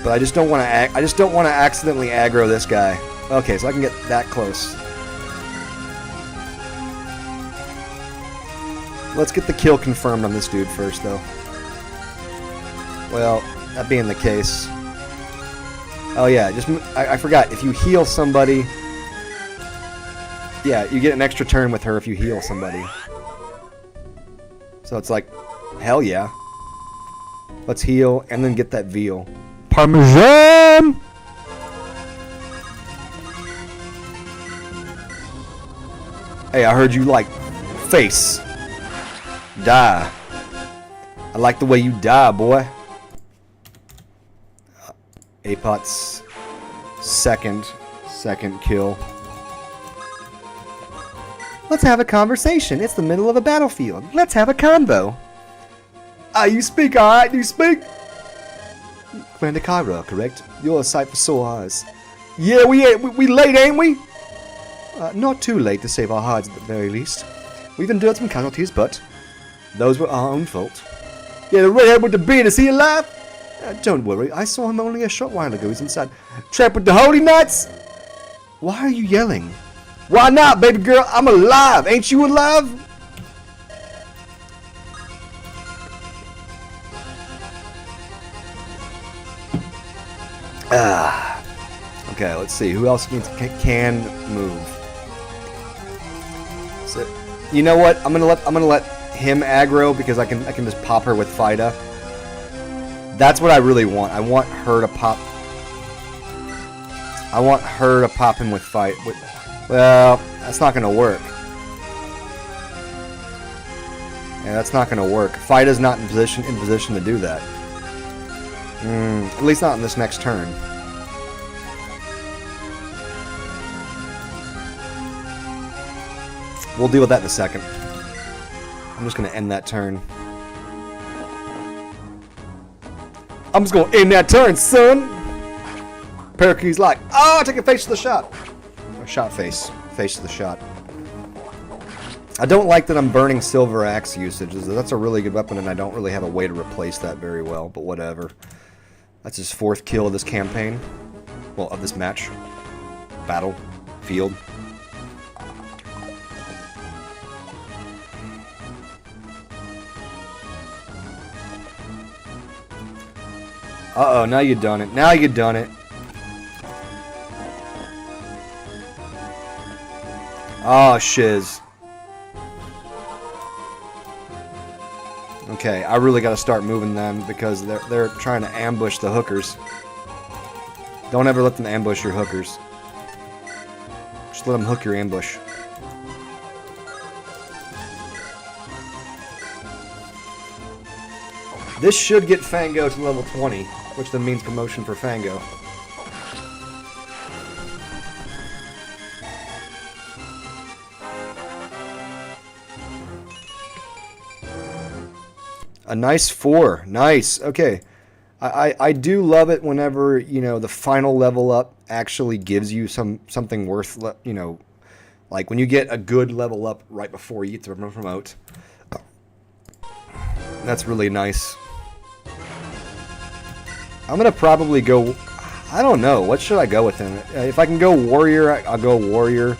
[SPEAKER 1] But I just don't want to accidentally aggro this guy. Okay, so I can get that close. Let's get the kill confirmed on this dude first, though. Well, that being the case... Oh yeah, I forgot. If you heal somebody... Yeah, you get an extra turn with her if you heal somebody. So it's like, hell yeah. Let's heal and then get that veal. Parmesan! Hey, I heard you like face. Die. I like the way you die, boy. Apot's second kill. Let's have a conversation. It's the middle of a battlefield. Let's have a convo. You speak, alright? You speak? Commander Kyra, correct? You're a sight for sore eyes. Yeah, we late, ain't we? Not too late to save our hides at the very least. We've endured some casualties, but those were our own fault. Yeah, the redhead with the beard, is he alive? Don't worry, I saw him only a short while ago. He's inside. Trap with the holy nuts? Why are you yelling? Why not, baby girl? I'm alive. Ain't you alive? Okay, let's see. Who else can move? So, you know what? I'm gonna let him aggro because I can just pop her with Fida. That's what I really want. I want her to pop. I want her to pop him with fight. Well, that's not gonna work. Yeah, that's not gonna work. Fida's not in position to do that. At least not in this next turn. We'll deal with that in a second. I'm just gonna end that turn. I'm just gonna end that turn, son! Parakeet's like, oh, take a face to the shot. Or shot face. Face to the shot. I don't like that I'm burning Silver Axe usage. That's a really good weapon, and I don't really have a way to replace that very well, but whatever. That's his 4th kill of this campaign. Well, of this match. Battle. Field. Uh-oh, now you done it. Now you done it. Oh, shiz. Okay, I really gotta start moving them because they're trying to ambush the hookers. Don't ever let them ambush your hookers. Just let them hook your ambush. This should get Fango to level 20, which then means promotion for Fango. A nice 4. Nice. Okay. I do love it whenever, you know, the final level up actually gives you something worth, you know, like when you get a good level up right before you get to promote. That's really nice. I'm going to probably go, I don't know, what should I go with him? If I can go warrior, I'll go warrior.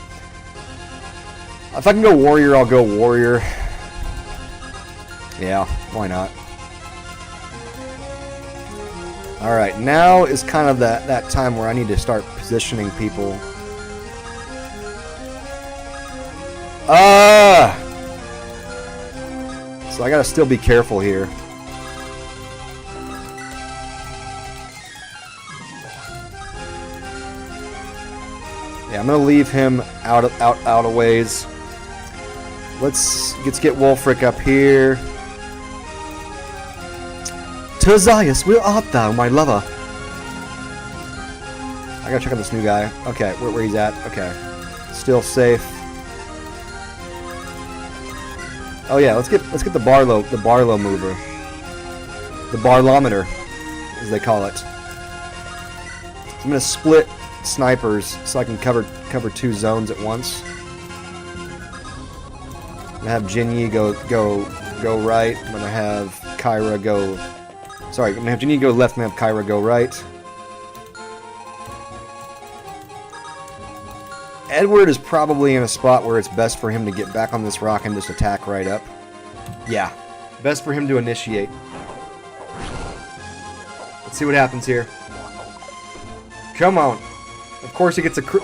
[SPEAKER 1] If I can go warrior, I'll go warrior. Yeah, why not? Alright, now is kind of that time where I need to start positioning people. So I gotta still be careful here. Yeah, I'm gonna leave him out of ways. Let's get Wulfric up here. Terzias, where art thou, my lover? I gotta check on this new guy. Okay, where he's at. Okay, still safe. Oh yeah, let's get the Barlow mover, the Barlometer, as they call it. I'm gonna split snipers so I can cover 2 zones at once. I'm gonna have Jinyi go right. I'm gonna have Kyra go. Sorry, I'm gonna have Jinyi go left and have Kyra go right. Edward is probably in a spot where it's best for him to get back on this rock and just attack right up. Yeah, best for him to initiate. Let's see what happens here. Come on. Of course he gets a crit.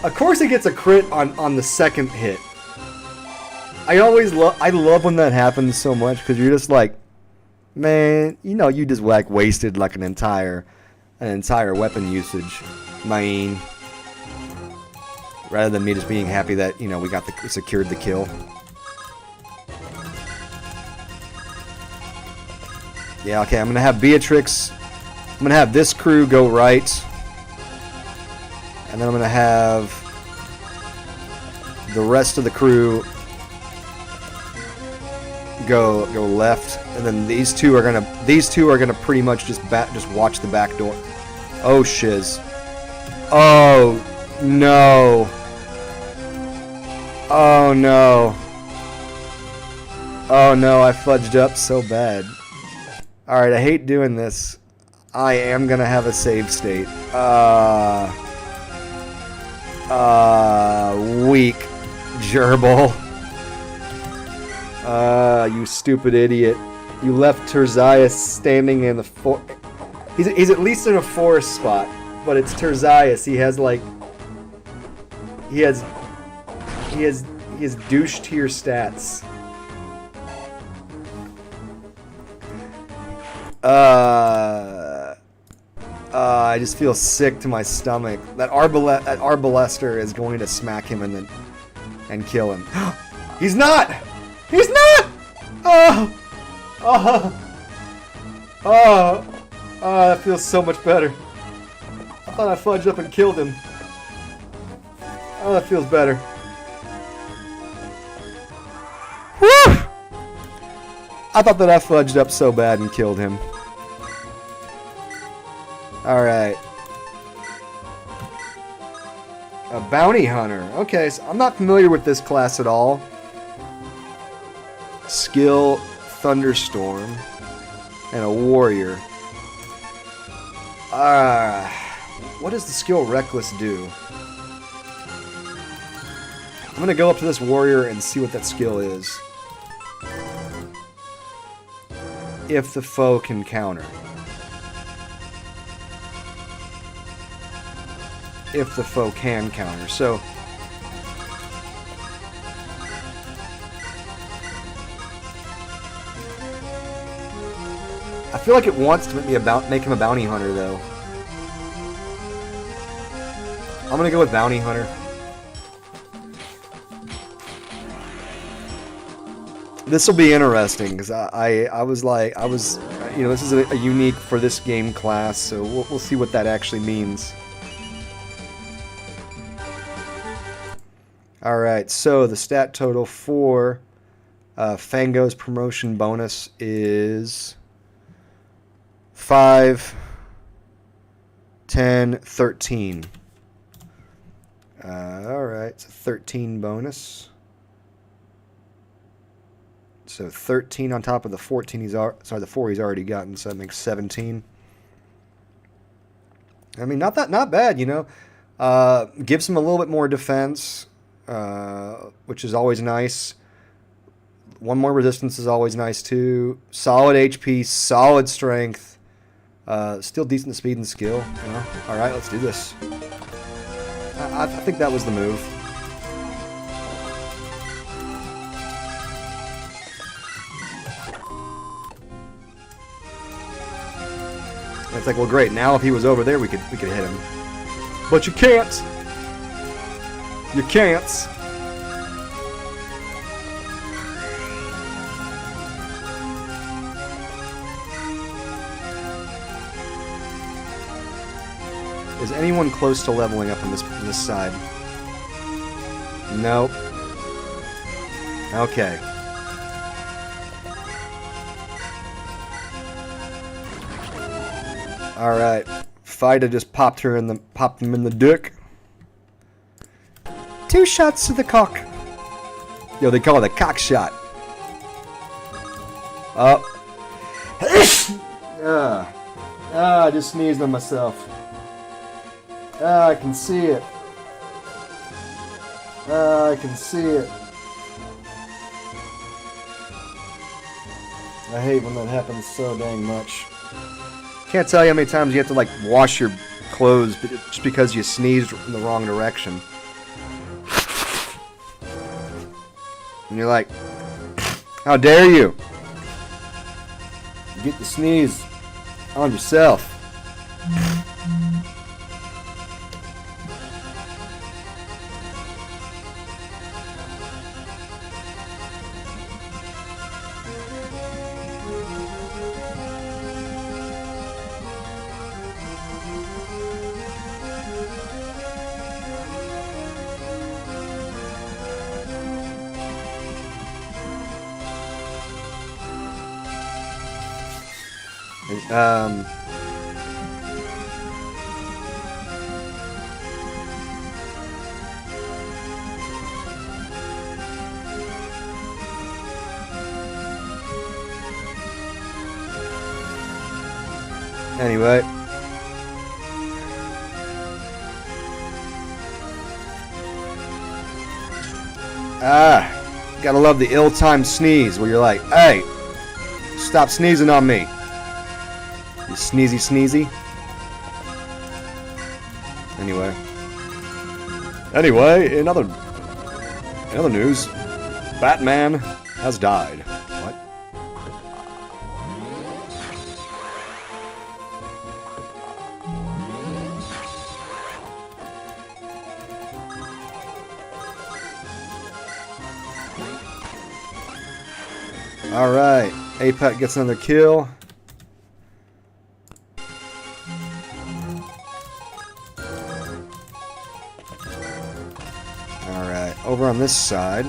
[SPEAKER 1] Of course he gets a crit on the second hit. I love when that happens so much because you're just like, man, you know, you just wasted like an entire weapon usage, man. Rather than me just being happy that, you know, we secured the kill. Yeah, okay, I'm gonna have Beatrix. I'm gonna have this crew go right. And then I'm gonna have the rest of the crew go left, and then these two are gonna pretty much just watch the back door. Oh shiz. Oh no. Oh no. Oh no, I fudged up so bad. Alright, I hate doing this. I am gonna have a save state. Weak gerbil. You stupid idiot. You left Terzias standing in the He's at least in a forest spot, but it's Terzias. He has like he has douche tier stats. I just feel sick to my stomach. That Arbalester is going to smack him and kill him. He's not! He's not! That feels so much better. I thought I fudged up and killed him. Oh, that feels better. Whew! I thought that I fudged up so bad and killed him. Alright. A bounty hunter. Okay, so I'm not familiar with this class at all. Skill, Thunderstorm, and a warrior. What does the skill Reckless do? I'm gonna go up to this warrior and see what that skill is. If the foe can counter. if the foe can counter. So I feel like it wants to make him a bounty hunter, though. I'm gonna go with bounty hunter. This will be interesting because I was you know, this is a unique for this game class, so we'll see what that actually means. All right, so the stat total for Fango's promotion bonus is 5, 10, 13. All right, it's a 13 bonus. So 13 on top of the 14 the 4 he's already gotten, so that makes 17. I mean, not bad, you know. Gives him a little bit more defense, which is always nice. One more resistance is always nice too. Solid HP, solid strength. Still decent speed and skill. You know? All right, let's do this. I think that was the move. It's like, well, great. Now, if he was over there, we could hit him. But you can't. You can't. Is anyone close to leveling up on this side? Nope. Okay. All right. Fida just popped him in the dick. 2 shots to the cock. Yo, they call it a cock shot. Up. I just sneezed on myself. I can see it. I can see it. I hate when that happens so dang much. Can't tell you how many times you have to like wash your clothes just because you sneezed in the wrong direction. And you're like, how dare you? Get the sneeze on yourself. Anyway. Gotta love the ill-timed sneeze where you're like, hey, stop sneezing on me. You sneezy. Anyway, in other news, Batman has died. What? All right, Apex gets another kill. Over on this side.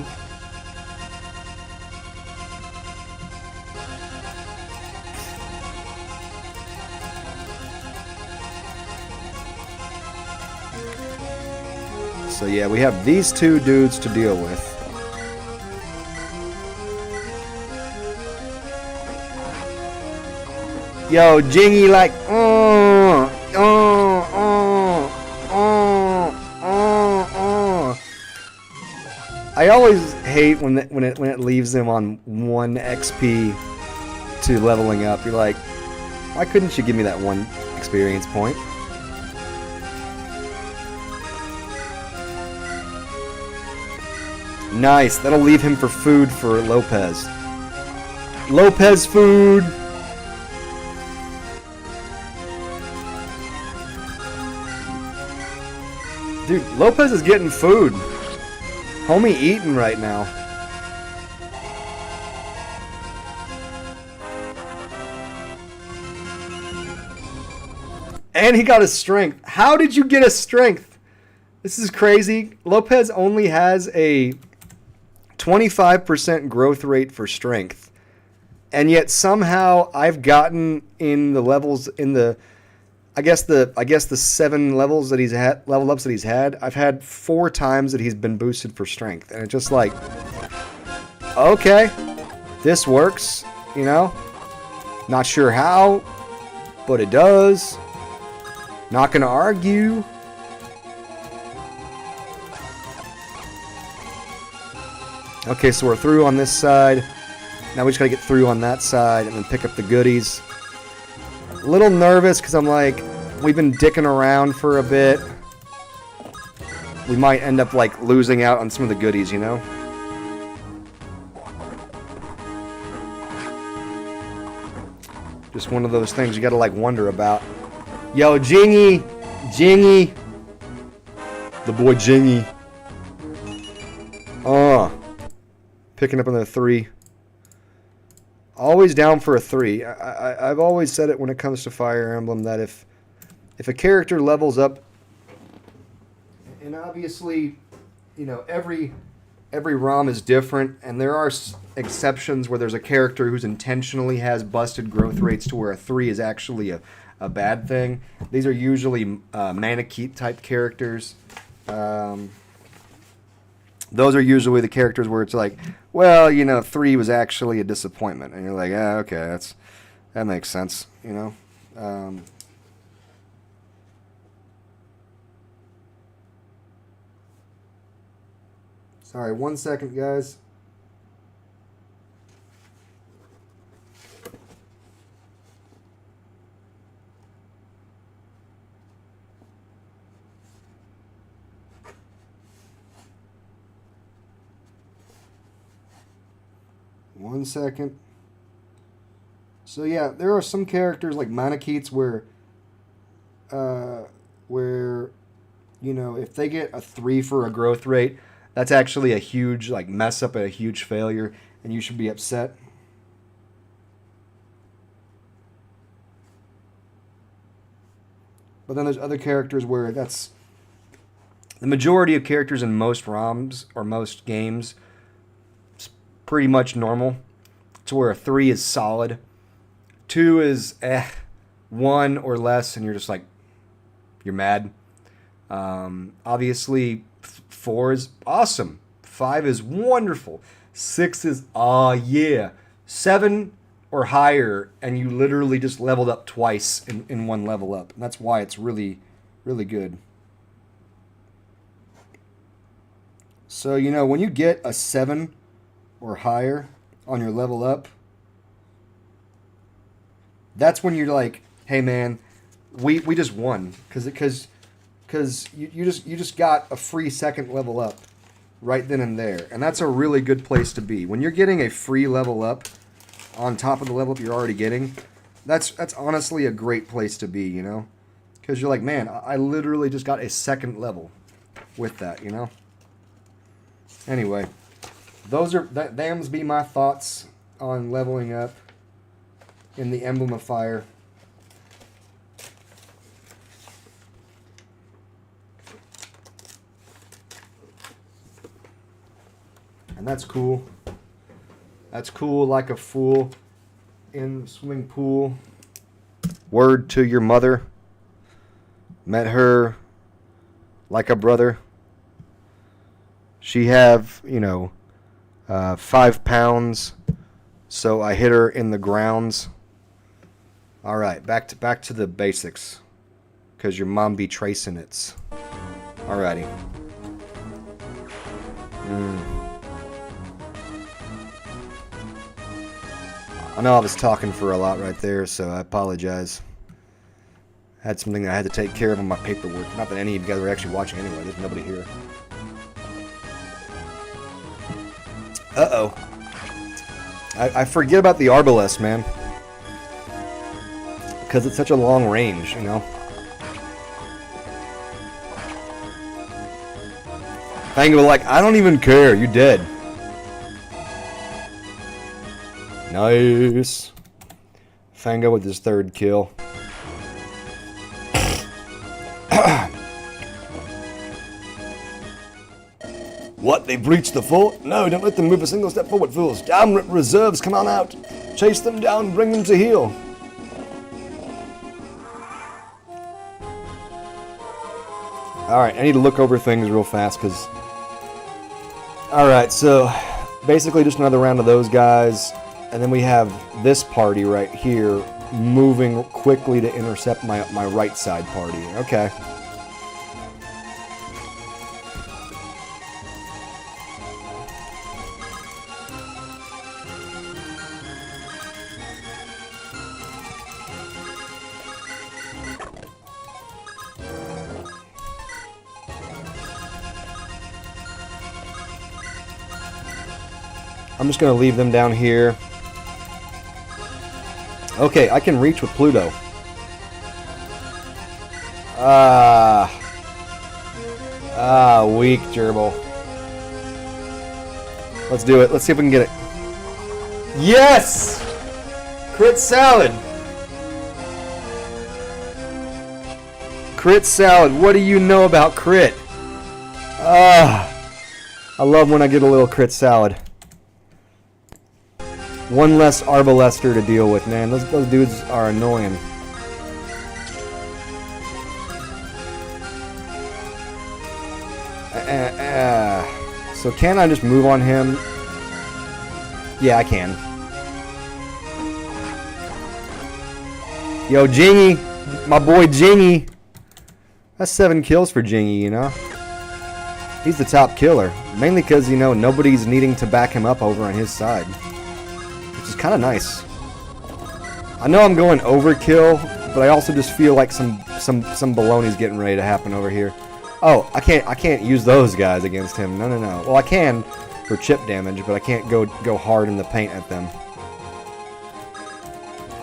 [SPEAKER 1] So yeah, we have these 2 dudes to deal with. Yo, Jingy like, I always hate when it leaves them on 1 XP to leveling up. You're like, why couldn't you give me that 1 experience point? Nice. That'll leave him for food for Lopez. Lopez food! Dude, Lopez is getting food. Homie eating right now. And he got a strength. How did you get a strength? This is crazy. Lopez only has a 25% growth rate for strength. And yet somehow I've gotten in the levels in the I guess the 7 levels that he's had, level ups that he's had, I've had 4 times that he's been boosted for strength. And it's just like, okay, this works, you know? Not sure how, but it does. Not gonna argue. Okay, so we're through on this side. Now we just gotta get through on that side and then pick up the goodies. A little nervous because I'm like, we've been dicking around for a bit. We might end up like losing out on some of the goodies, you know? Just one of those things you gotta like wonder about. Yo, Jingy! Jingy! The boy Jingy. Picking up another 3. Always down for a 3. I've always said it when it comes to Fire Emblem that if a character levels up, and obviously, you know, every ROM is different, and there are exceptions where there's a character who's intentionally has busted growth rates to where a 3 is actually a bad thing. These are usually Manakete type characters. Those are usually the characters where it's like, well, you know, 3 was actually a disappointment. And you're like, ah, okay, that makes sense, you know? Sorry, 1 second, guys. One second. So yeah, there are some characters like Manaketes where you know, if they get a 3 for a growth rate, that's actually a huge like mess up, a huge failure, and you should be upset. But then there's other characters where that's the majority of characters in most ROMs or most games. Pretty much normal, to where a 3 is solid, 2 is 1 or less, and you're just like, you're mad. Obviously, 4 is awesome, 5 is wonderful, 6 is yeah, 7 or higher, and you literally just leveled up twice in one level up, and that's why it's really, really good. So, you know, when you get a 7 or higher on your level up, that's when you're like, hey man, we just won, because you just got a free second level up right then and there, and that's a really good place to be. When you're getting a free level up on top of the level up you're already getting, that's honestly a great place to be, you know, because you're like, man, I literally just got a second level with that, you know. Anyway, them's be my thoughts on leveling up in the Emblem of Fire. And that's cool. That's cool like a fool in the swimming pool. Word to your mother. Met her like a brother. She have, you know, 5 pounds, so I hit her in the grounds. All right, back to the basics, because your mom be tracing it. Alrighty. I know I was talking for a lot right there, so I apologize. I had something I had to take care of on my paperwork. Not that any of you guys are actually watching anyway. There's nobody here. Uh-oh. I forget about the Arbalest, man. Because it's such a long range, you know? Fango like, I don't even care, you dead. Nice. Fango with his third kill. What? They breached the fort? No, don't let them move a single step forward, fools. Damn reserves, come on out. Chase them down, bring them to heel. Alright, I need to look over things real fast, because... Alright, so... Basically just another round of those guys. And then we have this party right here moving quickly to intercept my right side party. Okay. I'm just going to leave them down here. Okay, I can reach with Pluto. Weak gerbil. Let's do it. Let's see if we can get it. Yes! Crit salad! Crit salad. What do you know about crit? I love when I get a little crit salad. One less Arbalester to deal with, man. Those dudes are annoying. So can I just move on him? Yeah, I can. Yo, Jingy! My boy Jingy! That's 7 kills for Jingy, you know? He's the top killer. Mainly because, you know, nobody's needing to back him up over on his side. Which is kind of nice. I know I'm going overkill, but I also just feel like some baloney's getting ready to happen over here. Oh, I can't use those guys against him. No. Well, I can for chip damage, but I can't go hard in the paint at them.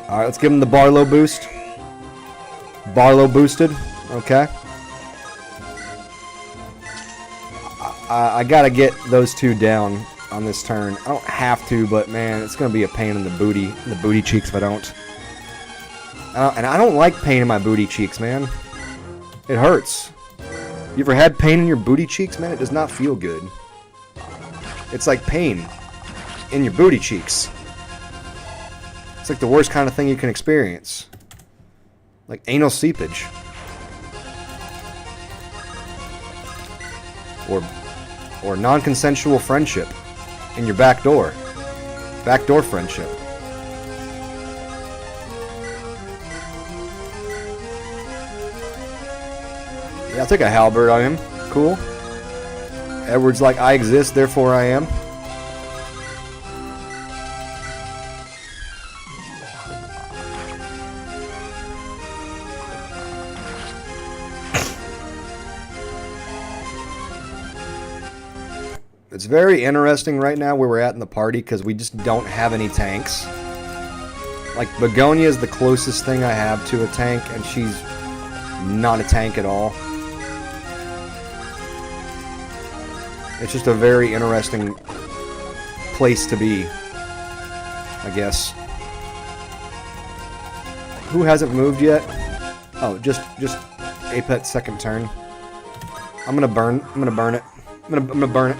[SPEAKER 1] All right, let's give him the Barlow boost. Barlow boosted. Okay. I gotta get those two down on this turn. I don't have to, but man, it's gonna be a pain in the booty cheeks if I don't. And I don't like pain in my booty cheeks, man. It hurts. You ever had pain in your booty cheeks, man? It does not feel good. It's like pain in your booty cheeks. It's like the worst kind of thing you can experience. Like anal seepage. Or non-consensual friendship in your back door. Backdoor friendship. Yeah, I'll take a halberd on him. Cool. Edward's like, I exist, therefore I am. It's very interesting right now where we're at in the party because we just don't have any tanks. Like, Begonia is the closest thing I have to a tank, and she's not a tank at all. It's just a very interesting place to be, I guess. Who hasn't moved yet? Oh, just Apex second turn. I'm gonna burn it. I'm gonna burn it.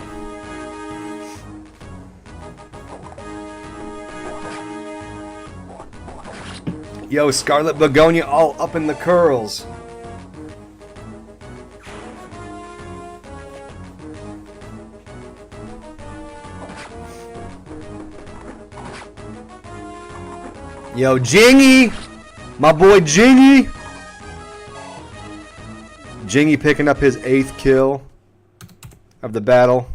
[SPEAKER 1] Yo, Scarlet Begonia all up in the curls. Yo, Jingy! My boy Jingy! Jingy picking up his 8th kill of the battle.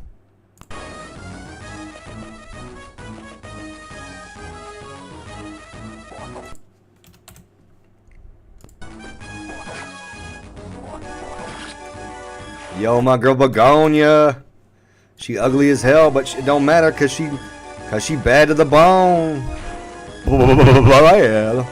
[SPEAKER 1] Yo, my girl Begonia. She ugly as hell, but it don't matter cause she bad to the bone. Bad.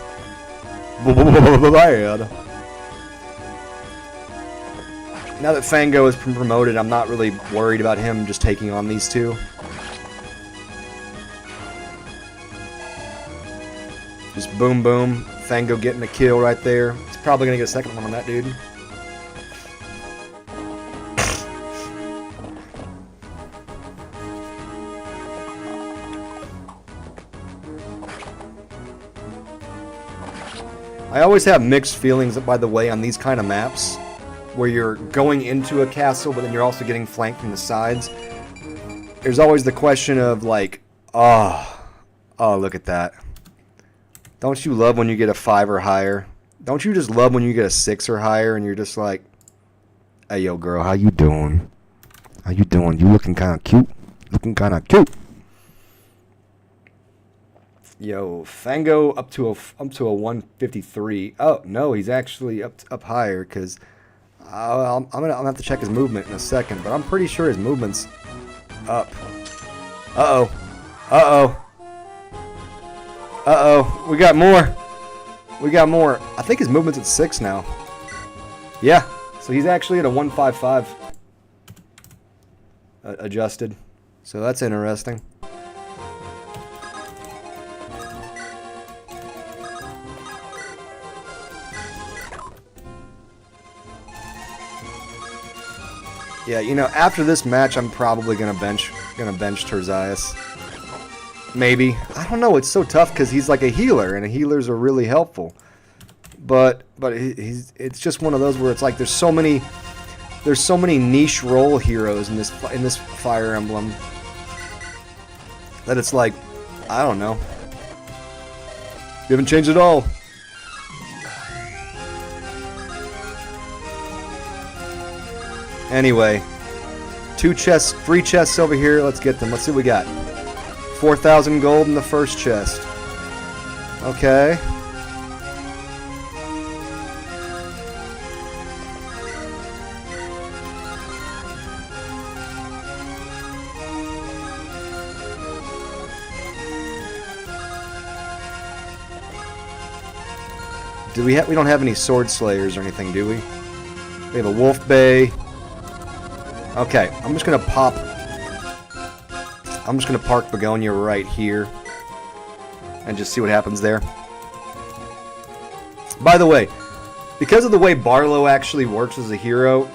[SPEAKER 1] Now that Fango is promoted, I'm not really worried about him just taking on these two. Just boom boom. Fango getting a kill right there. He's probably gonna get a second one on that dude. I always have mixed feelings, by the way, on these kind of maps where you're going into a castle, but then you're also getting flanked from the sides. There's always the question of like, oh, look at that. Don't you love when you get a 5 or higher? Don't you just love when you get a 6 or higher and you're just like, hey, yo, girl, how you doing? How you doing? You looking kind of cute. Looking kind of cute. Yo, Fango up to a 153. Oh no, he's actually up higher because I'm gonna have to check his movement in a second, but I'm pretty sure his movement's up. We got more. I think his movement's at 6 now. Yeah, so he's actually at a 155 adjusted. So that's interesting. Yeah, you know, after this match, I'm probably gonna bench Terzias. Maybe. I don't know. It's so tough because he's like a healer, and healers are really helpful. But it's just one of those where it's like there's so many niche role heroes in this Fire Emblem that it's like, I don't know. You haven't changed at all. Anyway, 2 chests, 3 chests over here. Let's get them. Let's see what we got. 4,000 gold in the first chest. Okay. We don't have any sword slayers or anything, do we? We have a wolf bay. Okay, I'm just gonna park Begonia right here and just see what happens there. By the way, because of the way Barlow actually works as a hero,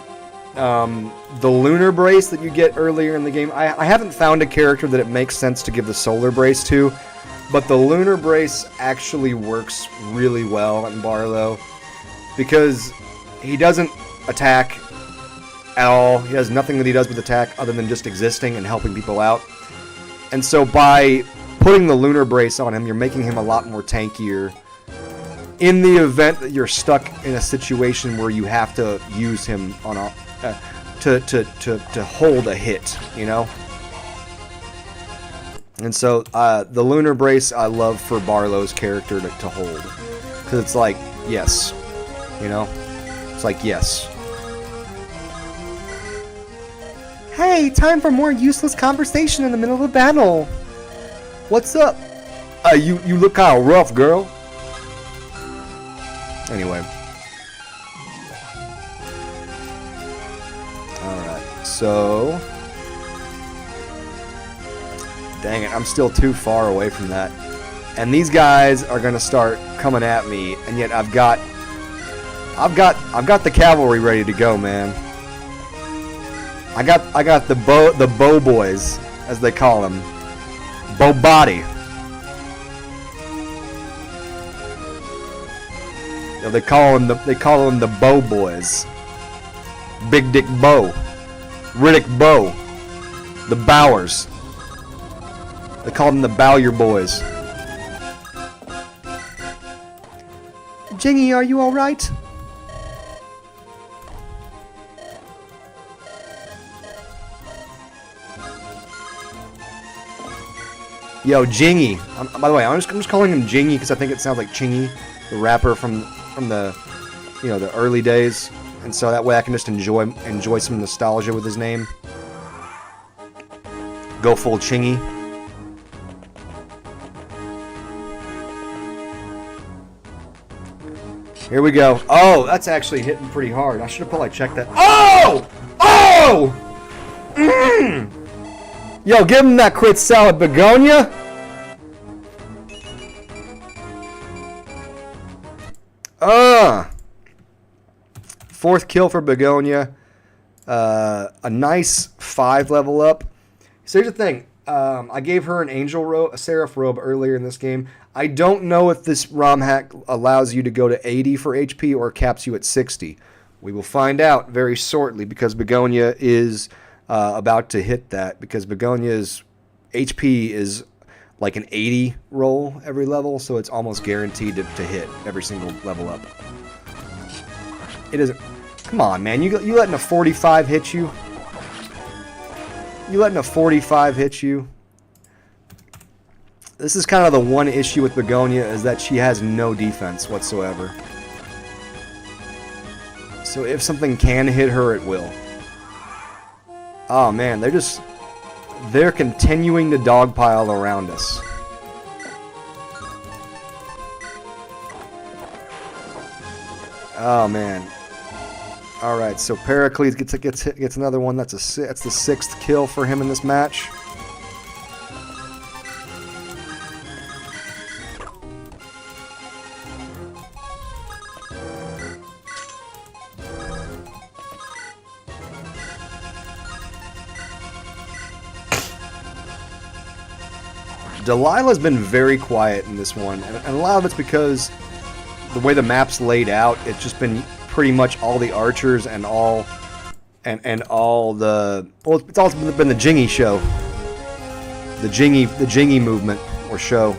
[SPEAKER 1] the lunar brace that you get earlier in the game, I haven't found a character that it makes sense to give the solar brace to, but the lunar brace actually works really well in Barlow because he doesn't attack at all. He has nothing that he does with attack other than just existing and helping people out. And so by putting the lunar brace on him, you're making him a lot more tankier in the event that you're stuck in a situation where you have to use him on a to hold a hit, you know? And so the lunar brace I love for Barlow's character to hold, because it's like, yes, you know? It's like, yes. Hey, time for more useless conversation in the middle of a battle. What's up? You look kind of rough, girl. Anyway. Alright, so... Dang it, I'm still too far away from that. And these guys are gonna start coming at me, and yet I've got the cavalry ready to go, man. I got the bow boys, as they call them. Bow body. You know, they call them the bow boys. Big Dick Bow. Riddick Bow. The Bowers. They call them the Bowyer boys. Jingy, are you alright? Yo, Jingy. By the way, I'm just calling him Jingy because I think it sounds like Chingy, the rapper from the, you know, the early days, and so that way I can just enjoy some nostalgia with his name. go full chingy. Here we go. Oh, that's actually hitting pretty hard. I should have probably checked that. Oh! Oh! Mm. Yo, give him that crit salad, Begonia. Fourth kill for Begonia. A nice 5 level up. So here's the thing. I gave her an angel robe, a seraph robe earlier in this game. I don't know if this ROM hack allows you to go to 80 for HP or caps you at 60. We will find out very shortly because Begonia is about to hit that, because Begonia's HP is like an 80 roll every level, so it's almost guaranteed to hit every single level up. It isn't. Come on, man. You letting a 45 hit you? You letting a 45 hit you? This is kind of the one issue with Begonia, is that she has no defense whatsoever. So if something can hit her, it will. Oh man, they're continuing to dogpile around us. Oh man. All right, so Pericles gets another one. That's the 6th kill for him in this match. Delilah's been very quiet in this one, and a lot of it's because the way the map's laid out, it's just been pretty much all the archers and all the, well, it's also been the Jingy show, the Jingy movement or show,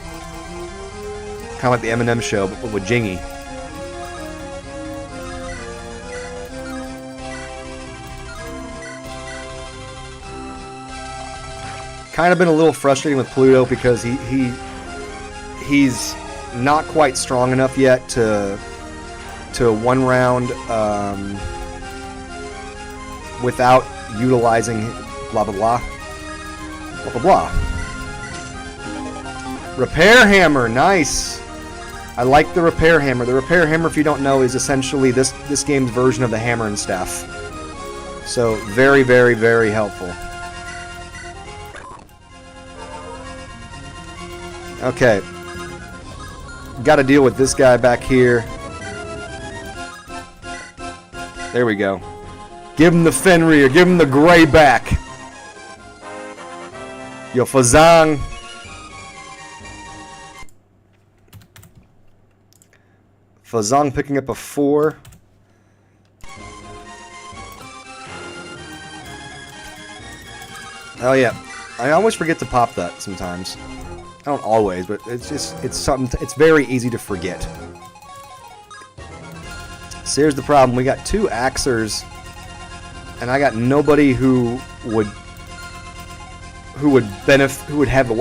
[SPEAKER 1] kind of like the Eminem show, but with Jingy. Kind of been a little frustrating with Pluto because he's not quite strong enough yet to one round without utilizing blah blah blah blah blah blah. Repair hammer, nice. I like the repair hammer. The repair hammer, if you don't know, is essentially this game's version of the hammer and staff. So very, very, very helpful. Okay. Got to deal with this guy back here. There we go. Give him the Fenrir. Give him the gray back. Yo, Fazang. Fazang picking up a 4. Oh yeah. I always forget to pop that sometimes. I don't always, but it's something. It's very easy to forget. So here's the problem: we got 2 Axers, and I got nobody who would have a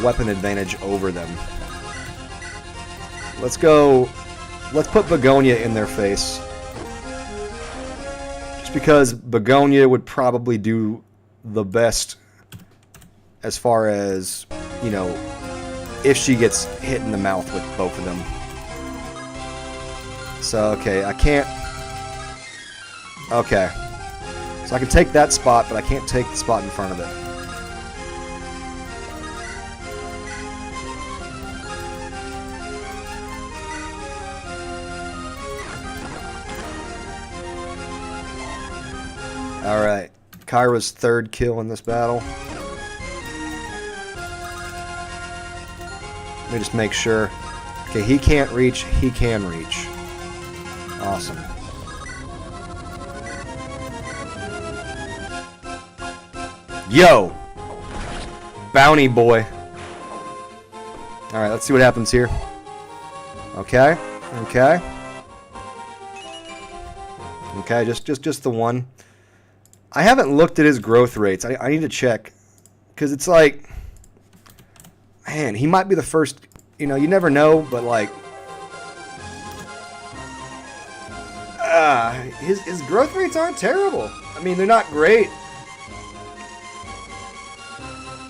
[SPEAKER 1] weapon advantage over them. Let's go. Let's put Begonia in their face, just because Begonia would probably do the best as far as, you know, if she gets hit in the mouth with both of them. So, okay, I can't... Okay. So I can take that spot, but I can't take the spot in front of it. Alright. Kyra's 3rd kill in this battle. Let me just make sure. Okay, he can't reach. He can reach. Awesome. Yo! Bounty boy. Alright, let's see what happens here. Okay. Okay. Okay, just the one. I haven't looked at his growth rates. I need to check. Because it's like... Man, he might be the first, you know, you never know, but like, his growth rates aren't terrible. I mean, they're not great.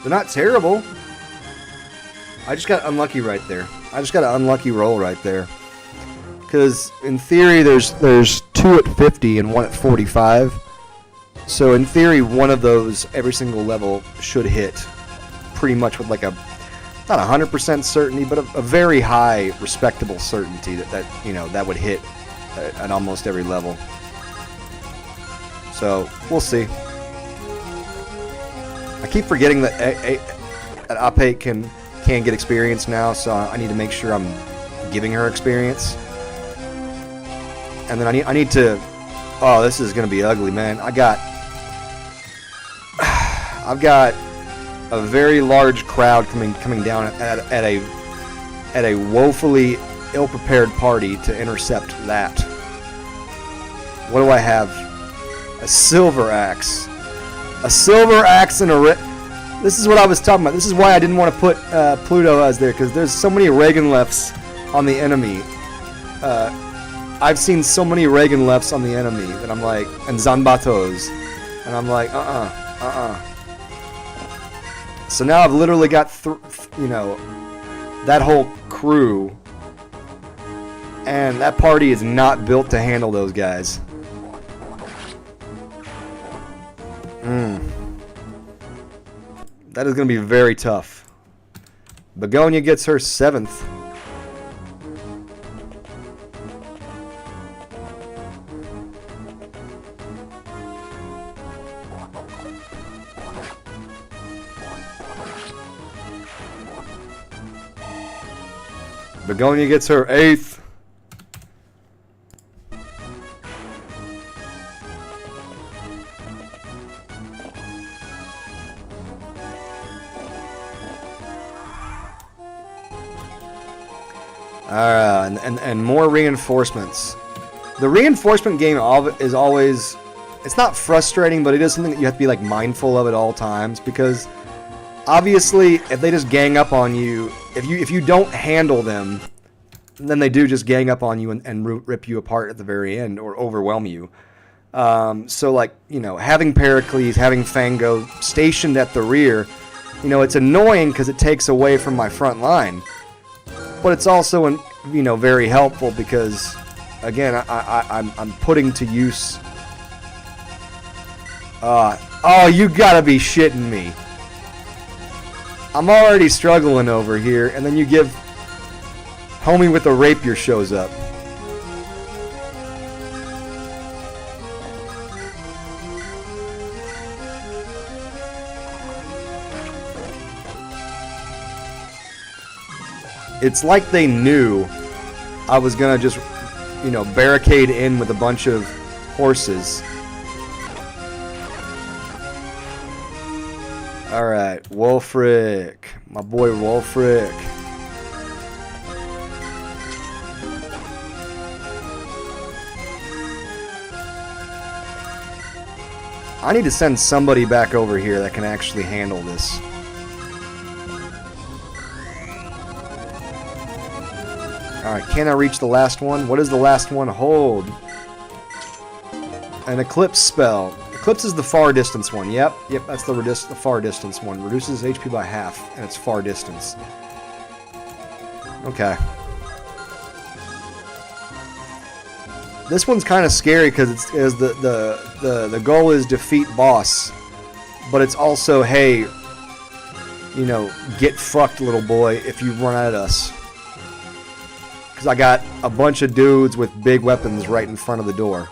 [SPEAKER 1] They're not terrible. I just got unlucky right there. I just got an unlucky roll right there. Because in theory, there's 2 at 50 and 1 at 45. So in theory, one of those every single level should hit pretty much with like a, not 100% certainty, but a very high, respectable certainty that you know, that would hit at almost every level. So we'll see. I keep forgetting that Ape can get experience now, so I need to make sure I'm giving her experience. And then I need to. Oh, this is gonna be ugly, man. I've got a very large crowd coming down at a woefully ill-prepared party to intercept that. What do I have? A silver axe. A silver axe and a This is what I was talking about. This is why I didn't want to put Pluto as there, because there's so many Reagan lefts on the enemy. I've seen so many Reagan lefts on the enemy that I'm like, and Zanbatos, and I'm like, So now I've literally got, you know, that whole crew, and that party is not built to handle those guys. That is going to be very tough. Begonia gets her 7th. Begonia gets her 8th. And more reinforcements. The reinforcement game is always, it's not frustrating, but it is something that you have to be like mindful of at all times, because obviously if they just gang up on you, if you don't handle them, then they do just gang up on you and rip you apart at the very end or overwhelm you. So like, you know, having Pericles, having Fango stationed at the rear, you know, it's annoying because it takes away from my front line. But it's also, you know, very helpful because, again, I'm putting to use. Oh, you gotta be shitting me! I'm already struggling over here, and then you give homie with the rapier shows up. It's like they knew I was gonna just, you know, barricade in with a bunch of horses. Alright, Wolfric. My boy Wolfric. I need to send somebody back over here that can actually handle this. Alright, can I reach the last one? What does the last one hold? An Eclipse spell. Eclipse is the far distance one. Yep, that's the far distance one. Reduces HP by half, and it's far distance. Okay. This one's kind of scary because the goal is defeat boss, but it's also, hey, you know, get fucked, little boy, if you run at us. Because I got a bunch of dudes with big weapons right in front of the door.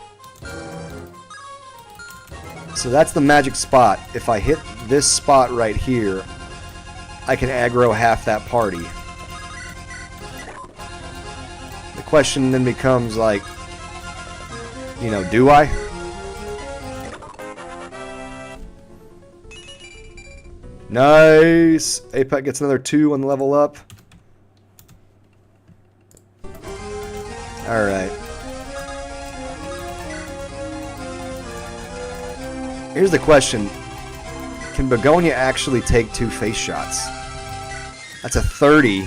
[SPEAKER 1] So that's the magic spot. If I hit this spot right here, I can aggro half that party. The question then becomes like, you know, do I? Nice! Apex gets another 2 on the level up. Alright. Here's the question. Can Begonia actually take 2 face shots? That's a 30.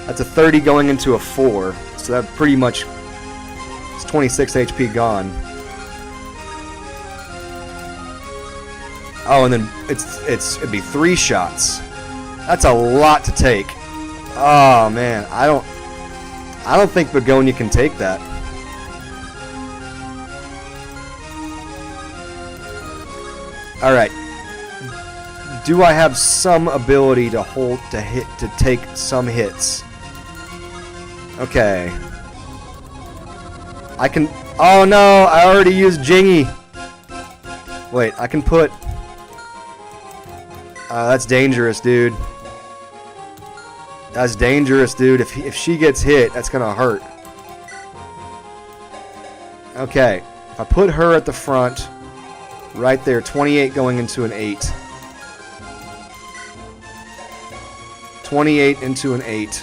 [SPEAKER 1] That's a 30 going into a 4. So that pretty much is 26 HP gone. Oh, and then it'd be 3 shots. That's a lot to take. Oh man, I don't think Begonia can take that. All right. Do I have some ability to take some hits? Okay. I can. Oh no! I already used Jingy. Wait, I can put. That's dangerous, dude. That's dangerous, dude. If she gets hit, that's gonna hurt. Okay, if I put her at the front, right there, 28 going into an 8. 28 into an 8.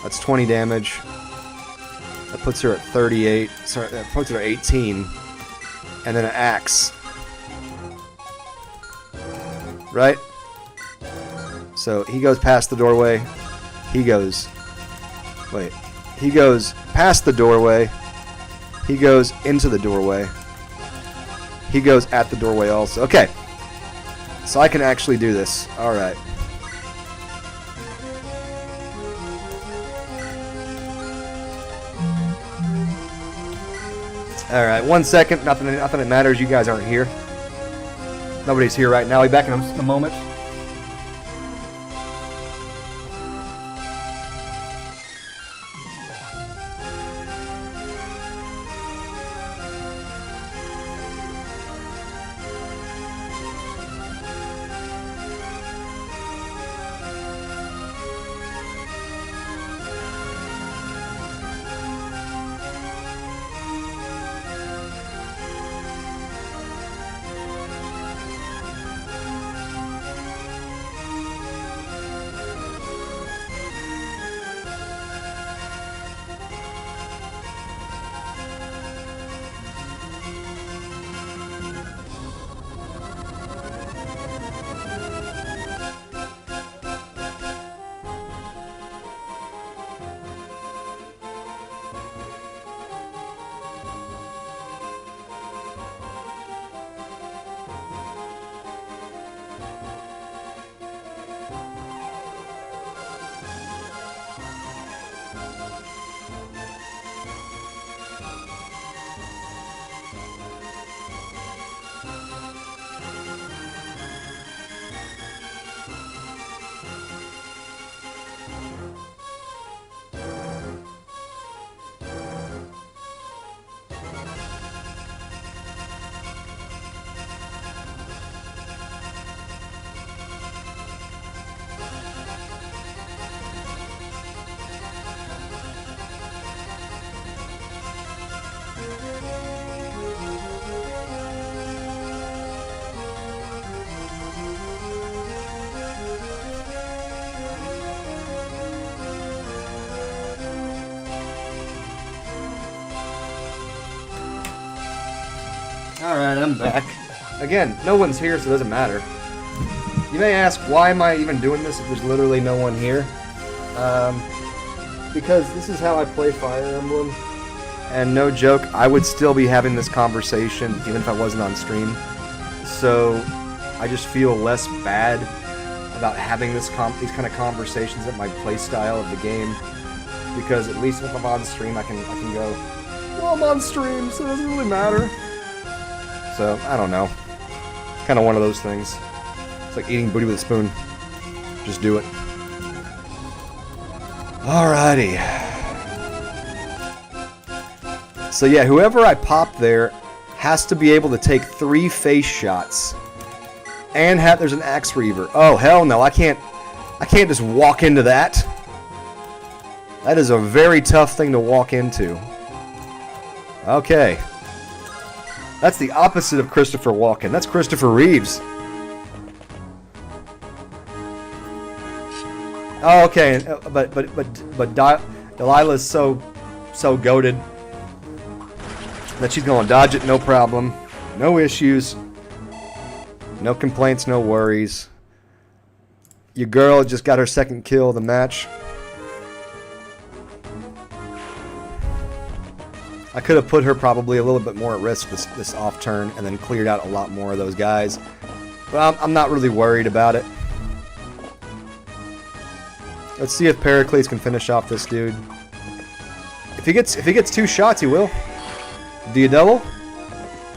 [SPEAKER 1] That's 20 damage. That puts her at 38. Sorry, that puts her at 18. And then an axe. Right? So he goes past the doorway. He goes past the doorway. He goes into the doorway. He goes at the doorway also. Okay. So I can actually do this. Alright. Alright, 1 second. Nothing that matters. You guys aren't here. Nobody's here right now. I'll be back in a moment. Alright, I'm back. Again, no one's here, so it doesn't matter. You may ask, why am I even doing this if there's literally no one here? Because this is how I play Fire Emblem. And no joke, I would still be having this conversation even if I wasn't on stream. So, I just feel less bad about having these kind of conversations at my playstyle of the game. Because at least if I'm on stream, I can go, well, I'm on stream, so it doesn't really matter. So, I don't know. Kind of one of those things. It's like eating booty with a spoon. Just do it. Alrighty. So yeah, whoever I pop there has to be able to take 3 face shots. And there's an Axe Reaver. Oh, hell no, I can't just walk into that. That is a very tough thing to walk into. Okay. That's the opposite of Christopher Walken. That's Christopher Reeves. Oh, okay. But Delilah's so goated that she's gonna dodge it, no problem, no issues, no complaints, no worries. Your girl just got her 2nd kill of the match. I could have put her probably a little bit more at risk this off turn and then cleared out a lot more of those guys. But I'm not really worried about it. Let's see if Pericles can finish off this dude. If he gets 2 shots, he will. Do you double?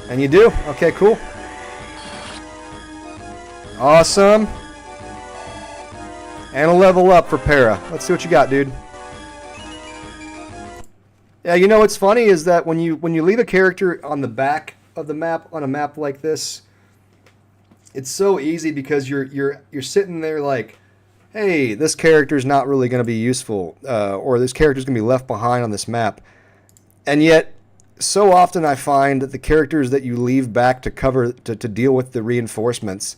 [SPEAKER 1] And you do. Okay, cool. Awesome. And a level up for Para. Let's see what you got, dude. Yeah, you know what's funny is that when you leave a character on the back of the map on a map like this, it's so easy because you're sitting there like, hey, this character's not really going to be useful, or this character's going to be left behind on this map. And yet, so often I find that the characters that you leave back to cover to deal with the reinforcements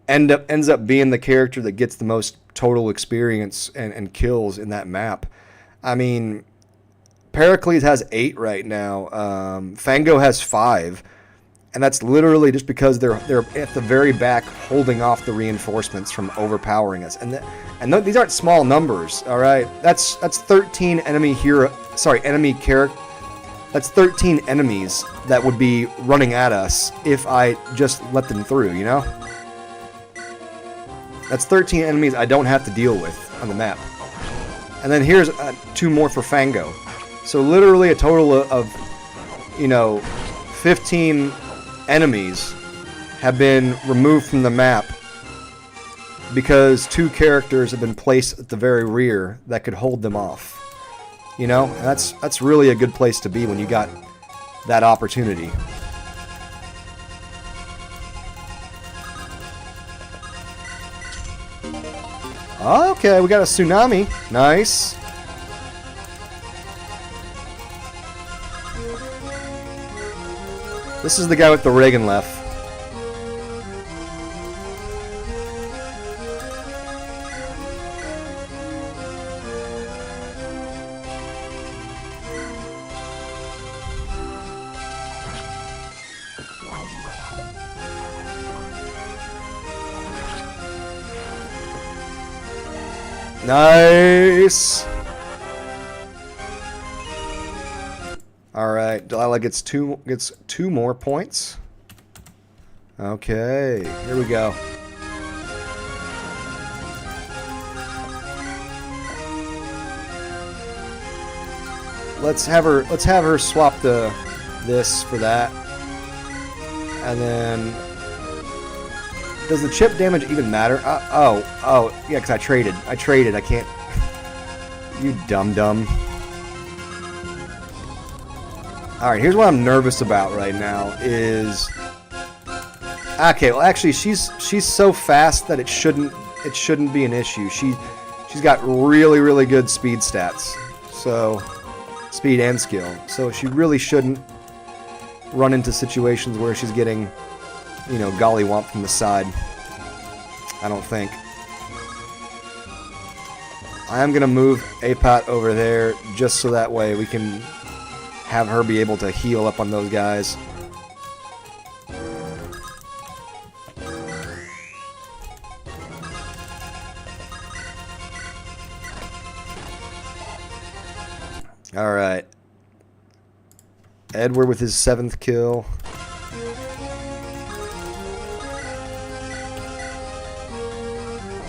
[SPEAKER 1] ends up being the character that gets the most total experience and kills in that map. I mean, Pericles has 8 right now. Fango has 5. And that's literally just because they're at the very back holding off the reinforcements from overpowering us. And these aren't small numbers, all right? That's 13 enemy character. That's 13 enemies that would be running at us if I just let them through, you know? That's 13 enemies I don't have to deal with on the map. And then here's 2 more for Fango. So literally a total of 15 enemies have been removed from the map because 2 characters have been placed at the very rear that could hold them off. You know, and that's really a good place to be when you got that opportunity. Okay, we got a tsunami. Nice. This is the guy with the Reagan left. Nice. All right, Delilah gets two more points. Okay, here we go. Let's have her swap this for that, and then does the chip damage even matter? Oh, yeah, because I traded. I can't. You dum-dum. Alright, here's what I'm nervous about right now is... Okay, well actually she's so fast that it shouldn't be an issue. She's got really good speed stats. So speed and skill. So she really shouldn't run into situations where she's getting, gollywomp from the side. I don't think. I am gonna move Apat over there just so that way we can have her be able to heal up on those guys. Alright. Edward with his 7th kill.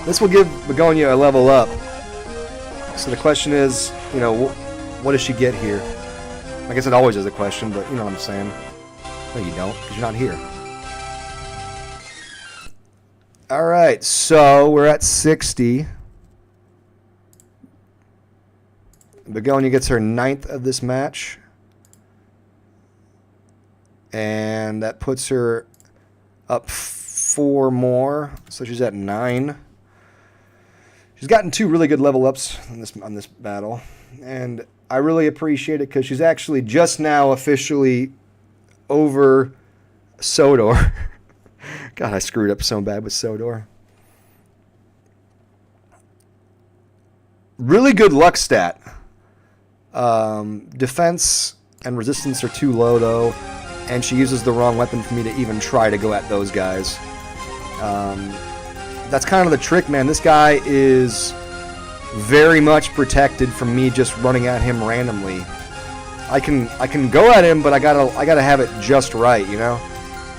[SPEAKER 1] This will give Begonia a level up. So the question is, what does she get here? I guess it always is a question, but you know what I'm saying. No, you don't, because you're not here. Alright, so we're at 60. Begonia gets her 9th of this match. And that puts her up 4 more. So she's at 9. She's gotten 2 really good level ups on this battle. And I really appreciate it because she's actually just now officially over Sodor. God, I screwed up so bad with Sodor. Really good luck stat. Defense and resistance are too low, though. And she uses the wrong weapon for me to even try to go at those guys. That's kind of the trick, man. This guy is very much protected from me just running at him randomly. I can go at him, but I gotta have it just right, you know?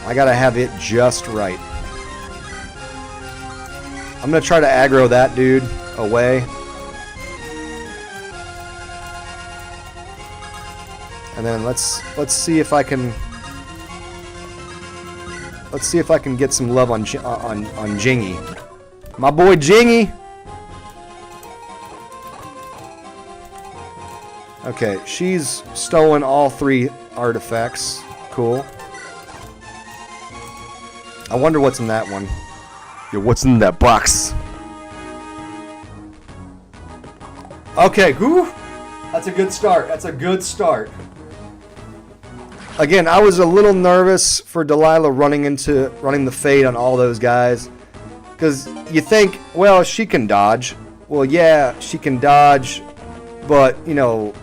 [SPEAKER 1] I gotta have it just right. I'm gonna try to aggro that dude away. And then let's see if I can get some love on Jingy. My boy Jingy. Okay, she's stolen all 3 artifacts. Cool. I wonder what's in that one. Yo, what's in that box? Okay, whew. That's a good start. That's a good start. Again, I was a little nervous for Delilah running the fade on all those guys. Because you think, well, she can dodge. Well, yeah, she can dodge. But, you know,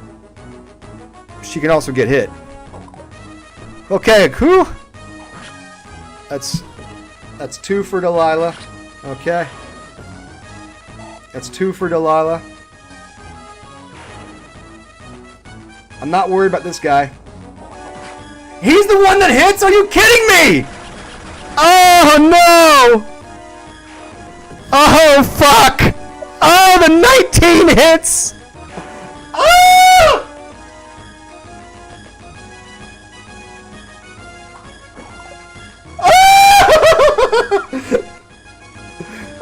[SPEAKER 1] she can also get hit. Okay, whew. That's 2 for Delilah. Okay. That's 2 for Delilah. I'm not worried about this guy. He's the one that hits? Are you kidding me? Oh, no! Oh, fuck! Oh, the 19 hits! Oh!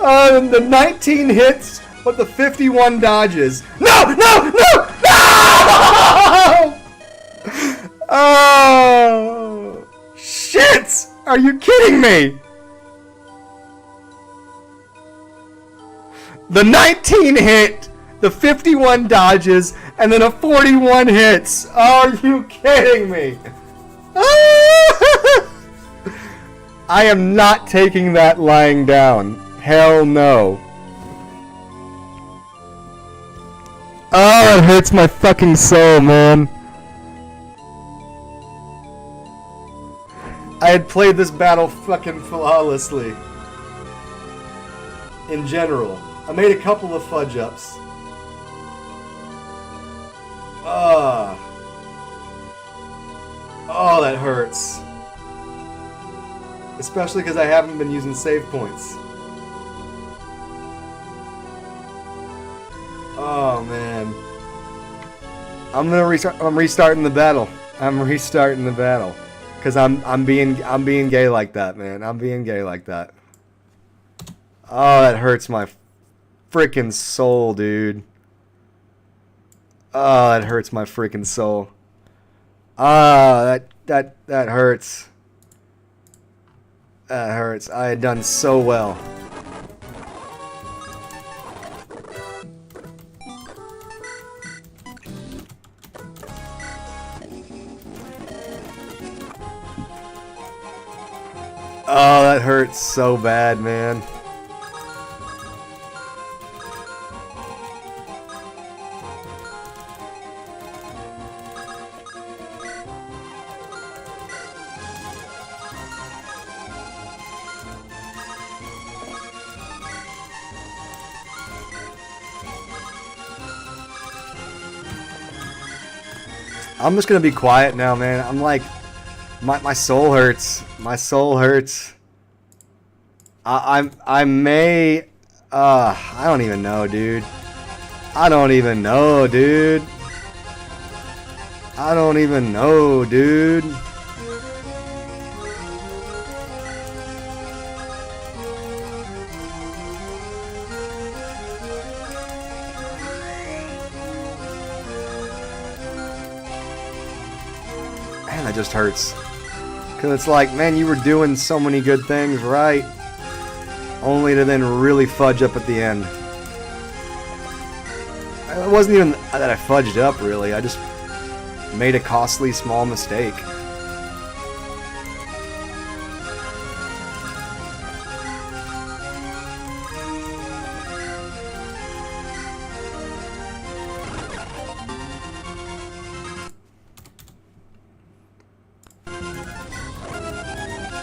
[SPEAKER 1] Oh! The 19 hits, but the 51 dodges. No! No! No! No! Oh! Shit! Are you kidding me? The 19 hit, the 51 dodges, and then a 41 hits. Are you kidding me? I am not taking that lying down. Hell no. Oh, it hurts my fucking soul, man. I had played this battle fucking flawlessly. In general. I made a couple of fudge ups. Oh, that hurts. Especially because I haven't been using save points. Oh man. I'm restarting the battle. I'm restarting the battle. Cause I'm being gay like that, man. I'm being gay like that. Oh, that hurts my freaking soul, dude. Oh, that hurts my freaking soul. Ah, that hurts. That hurts. I had done so well. Oh, that hurts so bad, man. I'm just gonna be quiet now, man. I'm like, my soul hurts. My soul hurts. I may, I don't even know, dude. I don't even know, dude. I don't even know, dude. Man, that just hurts. Because it's like, man, you were doing so many good things right. Only to then really fudge up at the end. It wasn't even that I fudged up, really. I just made a costly small mistake.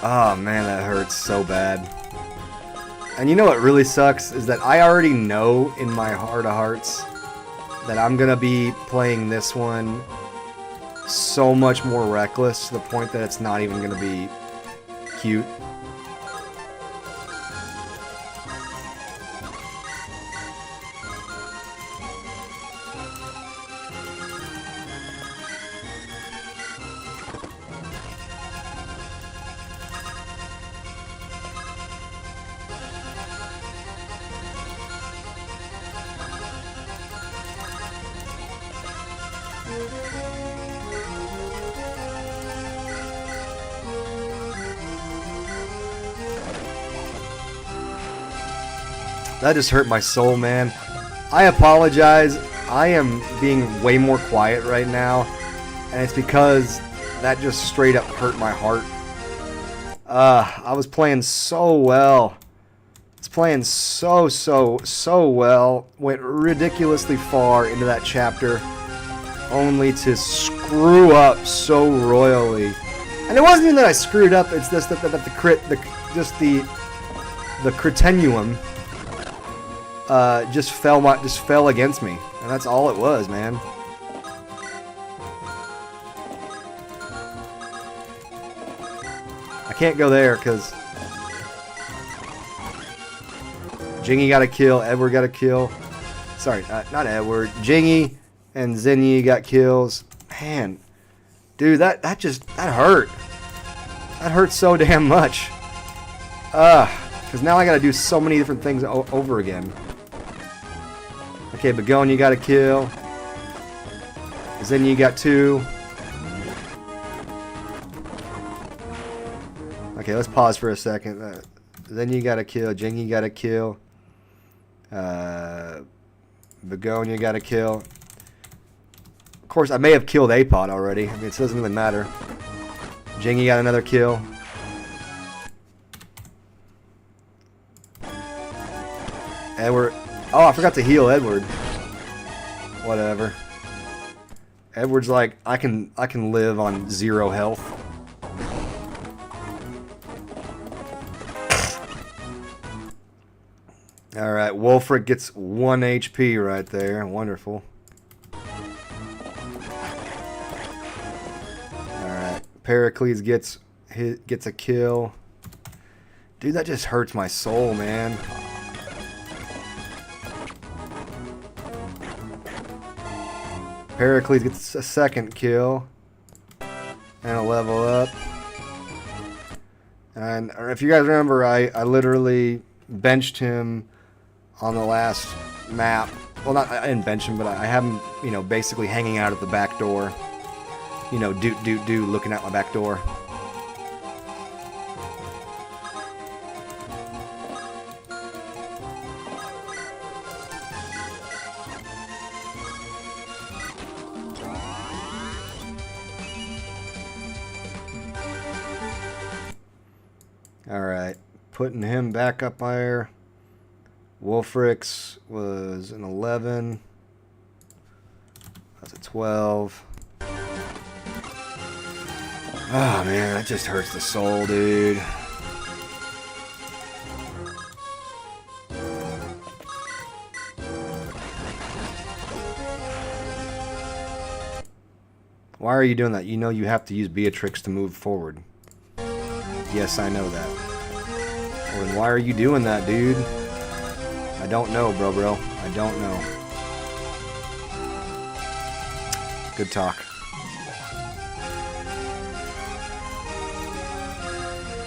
[SPEAKER 1] Oh man, that hurts so bad. And you know what really sucks is that I already know in my heart of hearts that I'm gonna be playing this one so much more reckless to the point that it's not even going to be cute. That just hurt my soul, man. I apologize. I am being way more quiet right now, and it's because that just straight up hurt my heart. I was playing so well. It's playing so well. Went ridiculously far into that chapter, only to screw up so royally. And it wasn't even that I screwed up. It's just that the critenuum just fell against me, and that's all it was, man. I can't go there because Jingy got a kill, Edward got a kill. Sorry, not Edward. Jingy and Zinyi got kills. Man, dude, that hurt. That hurt so damn much. Because now I gotta do so many different things over again. Okay, Begonia got a kill. Zinyi got 2. Okay, let's pause for a second. Zinyi got a kill. Jingy got a kill. Begonia got a kill. Of course, I may have killed Apod already. I mean, it doesn't really matter. Jingy got another kill. Edward. Oh, I forgot to heal Edward. Whatever. Edward's like, I can live on 0 health. Alright, Wolfric gets 1 HP right there. Wonderful. Alright, Pericles gets a kill. Dude, that just hurts my soul, man. Pericles gets a 2nd kill. And a level up. And if you guys remember, I literally benched him on the last map. Well, I didn't bench him, but I have him, you know, basically hanging out at the back door. You know, looking at my back door. Alright, putting him back up there. Wolfric's was an 11. That's a 12. Oh man, that just hurts the soul, dude. Why are you doing that? You know you have to use Beatrix to move forward. Yes, I know that. Well, then why are you doing that, dude? I don't know, bro. I don't know. Good talk.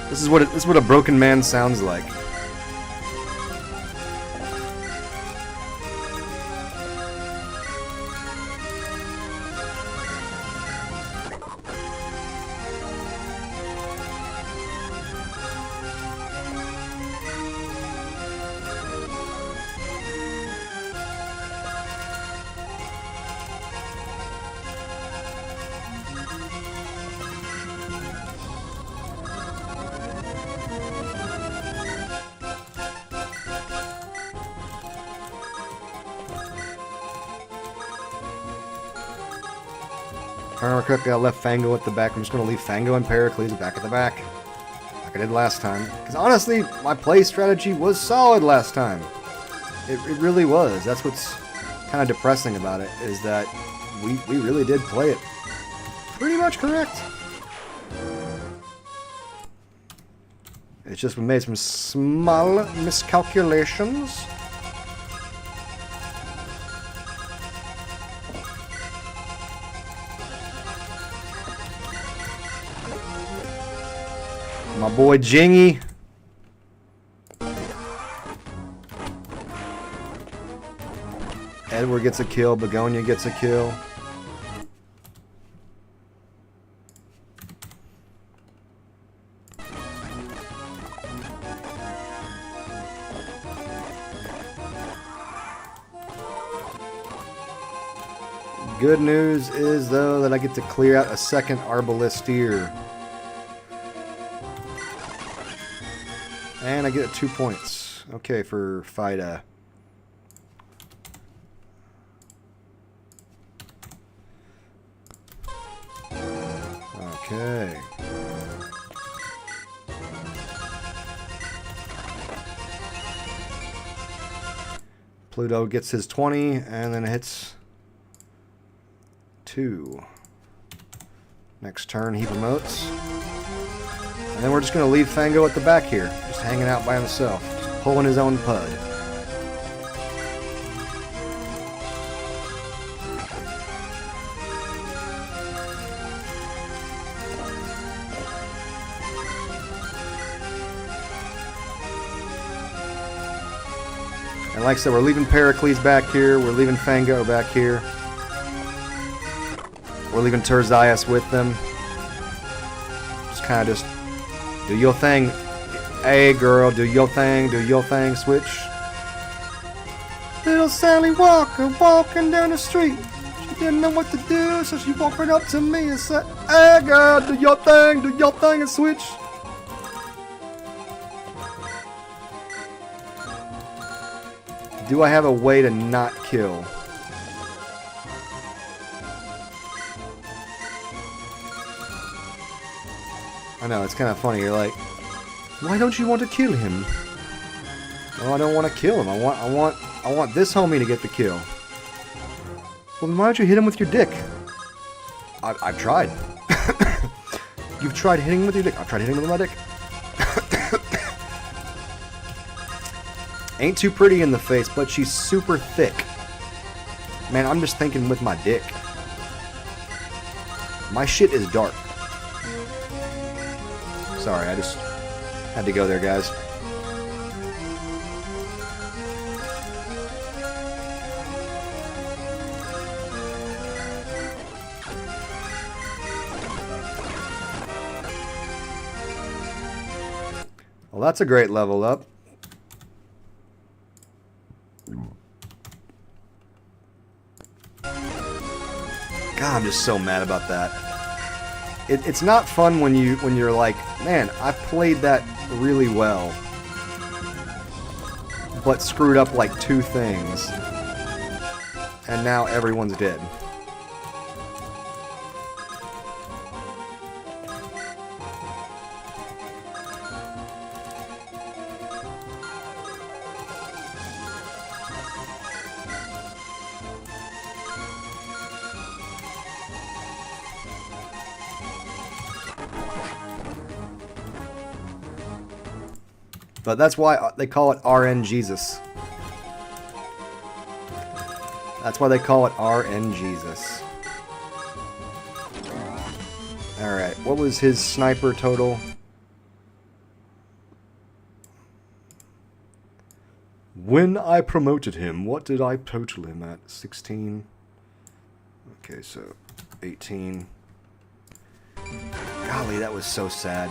[SPEAKER 1] This is what a broken man sounds like. I left Fango at the back. I'm just going to leave Fango and Pericles back at the back. Like I did last time. Because honestly, my play strategy was solid last time. It really was. That's what's kind of depressing about it, is that we really did play it pretty much correct. It's just we made some small miscalculations. My boy Jingy. Edward gets a kill. Begonia gets a kill. Good news is, though, that I get to clear out a second Arbalisteer. And I get 2 points. Okay, for Fida. Okay. Pluto gets his 20, and then hits 2. Next turn, he promotes. And then we're just going to leave Fango at the back here, just hanging out by himself, just pulling his own pud. And like I said, we're leaving Pericles back here, we're leaving Fango back here. We're leaving Terzias with them. Just kind of do your thing. Hey girl, do your thing, switch. Little Sally Walker walking down the street. She didn't know what to do, so she walked right up to me and said, hey girl, do your thing and switch. Do I have a way to not kill? I know, it's kind of funny. You're like, why don't you want to kill him? Well, I don't want to kill him. I want this homie to get the kill. Well, then why don't you hit him with your dick? I've tried. You've tried hitting him with your dick. I've tried hitting him with my dick. Ain't too pretty in the face, but she's super thick. Man, I'm just thinking with my dick. My shit is dark. Sorry, I just had to go there, guys. Well, that's a great level up. God, I'm just so mad about that. It's not fun when you're like, man, I played that really well, but screwed up like 2 things, and now everyone's dead. But that's why they call it RN Jesus. That's why they call it RN Jesus. Alright, what was his sniper total? When I promoted him, what did I total him at? 16. Okay, so 18. Golly, that was so sad.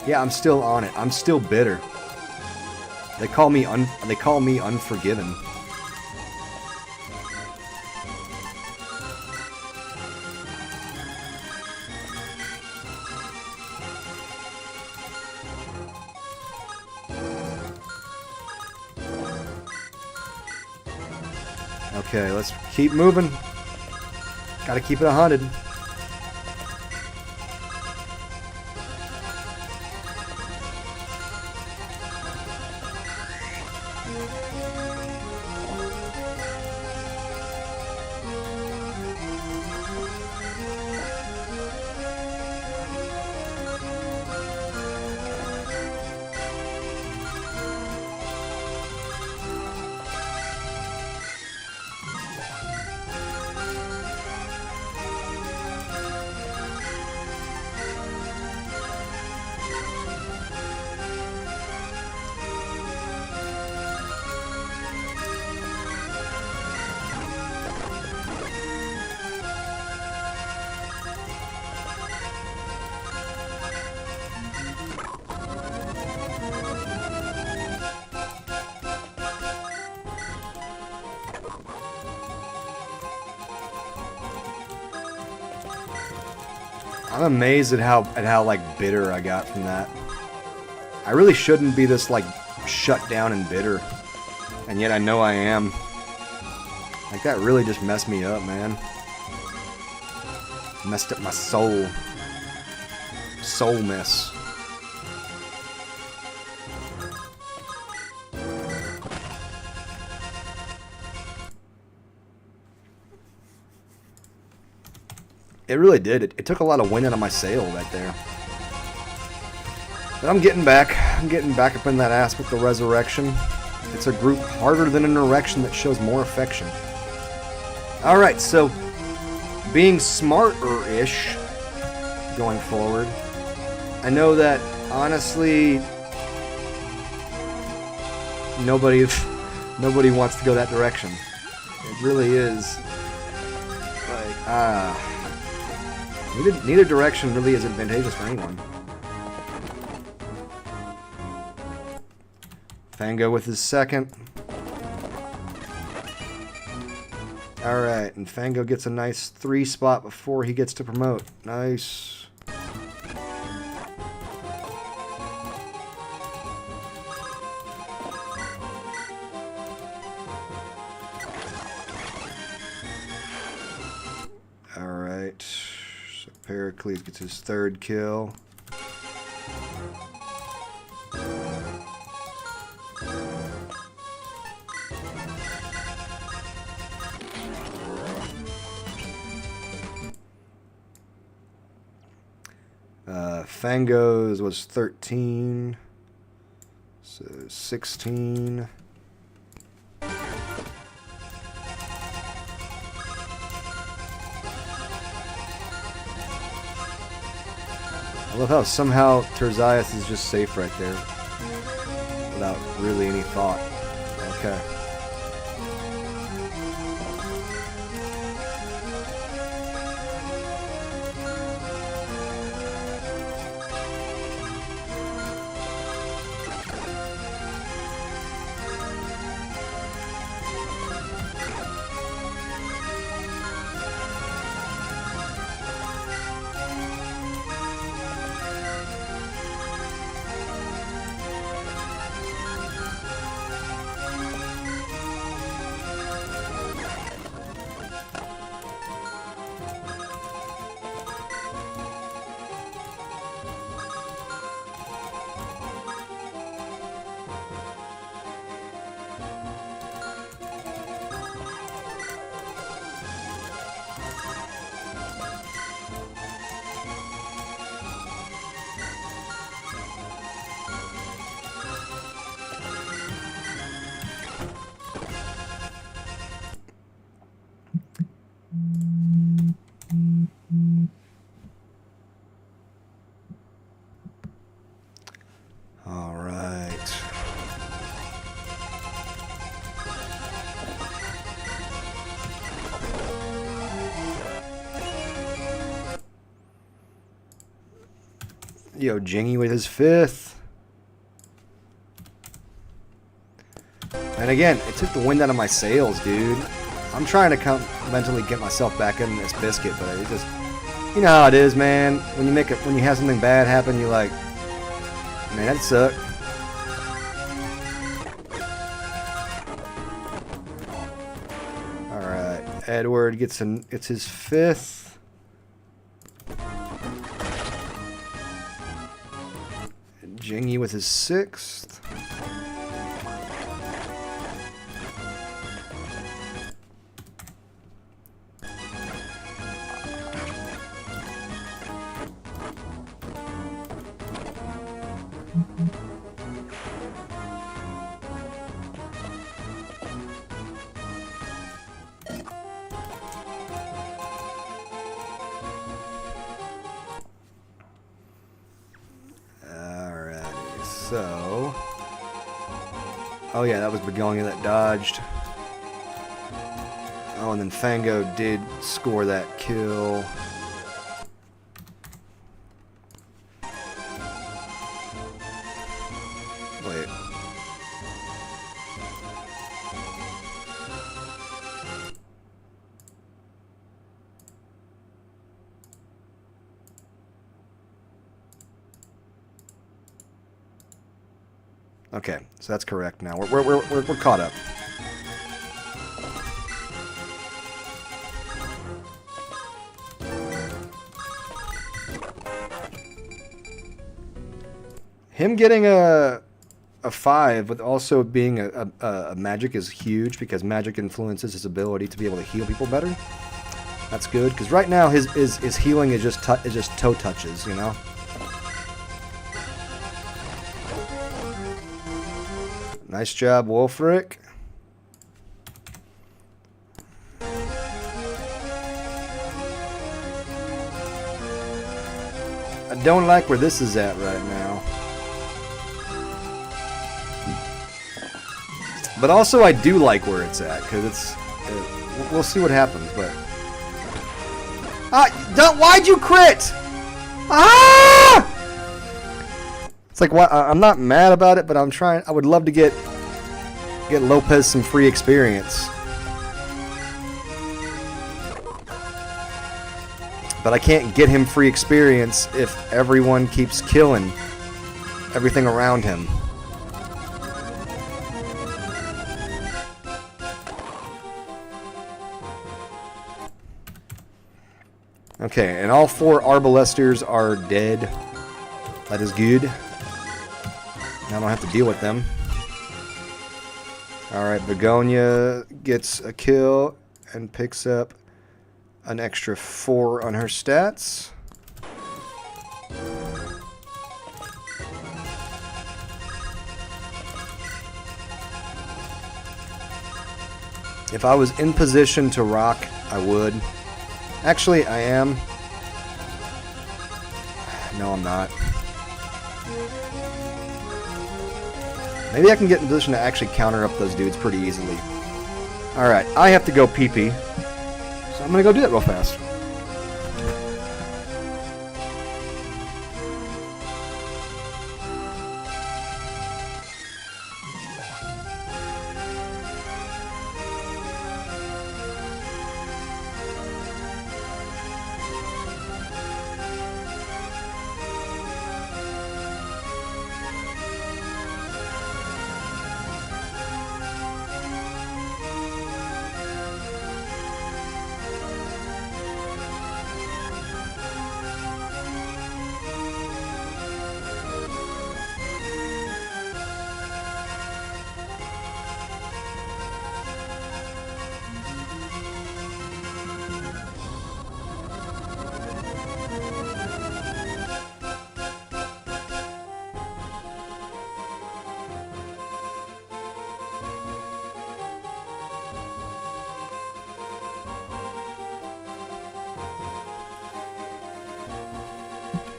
[SPEAKER 1] Yeah, I'm still on it. I'm still bitter. They call me unforgiven. Okay, let's keep moving. Gotta keep it 100. I'm amazed at how like bitter I got from that. I really shouldn't be this like shut down and bitter, and yet I know I am. Like that really just messed me up, man. Messed up my soul. Soul mess. It really did. It took a lot of wind out of my sail right there. But I'm getting back. I'm getting back up in that ass with the resurrection. It's a group harder than an erection that shows more affection. Alright, so being smarter-ish going forward. I know that, honestly, nobody wants to go that direction. It really is. Like, neither direction really is advantageous for anyone. Fango with his second. Alright, and Fango gets a nice 3 spot before he gets to promote. Nice. Alright. So Pericles gets his 3rd kill. Fango's was 13, so 16. I love how somehow Terzias is just safe right there, without really any thought. Okay. All right. Yo, Jingy with his 5th. And again, it took the wind out of my sails, dude. I'm trying to mentally get myself back in this biscuit, but it just, you know how it is, man. When you have something bad happen, you're like, man, that sucked. All right, Edward gets his 5th. Jingy with his 6th. So, oh yeah, that was Begonia that dodged. Oh, and then Fango did score that kill. Wait. Okay, so that's correct now. We're caught up. Him getting a 5 with also being a magic is huge because magic influences his ability to be able to heal people better. That's good because right now his healing is just toe touches, you know. Nice job, Wolfric. I don't like where this is at right now. But also I do like where it's at, because it's... we'll see what happens, but... why'd you crit? Ah! It's like, I'm not mad about it, but I'm trying... I would love to get Lopez some free experience. But I can't get him free experience if everyone keeps killing everything around him. Okay, and all 4 Arbalesters are dead. That is good. Now I don't have to deal with them. Alright, Begonia gets a kill and picks up an extra 4 on her stats. If I was in position to rock, I would. Actually, I am. No, I'm not. Maybe I can get in position to actually counter up those dudes pretty easily. Alright, I have to go pee-pee. So I'm gonna go do that real fast.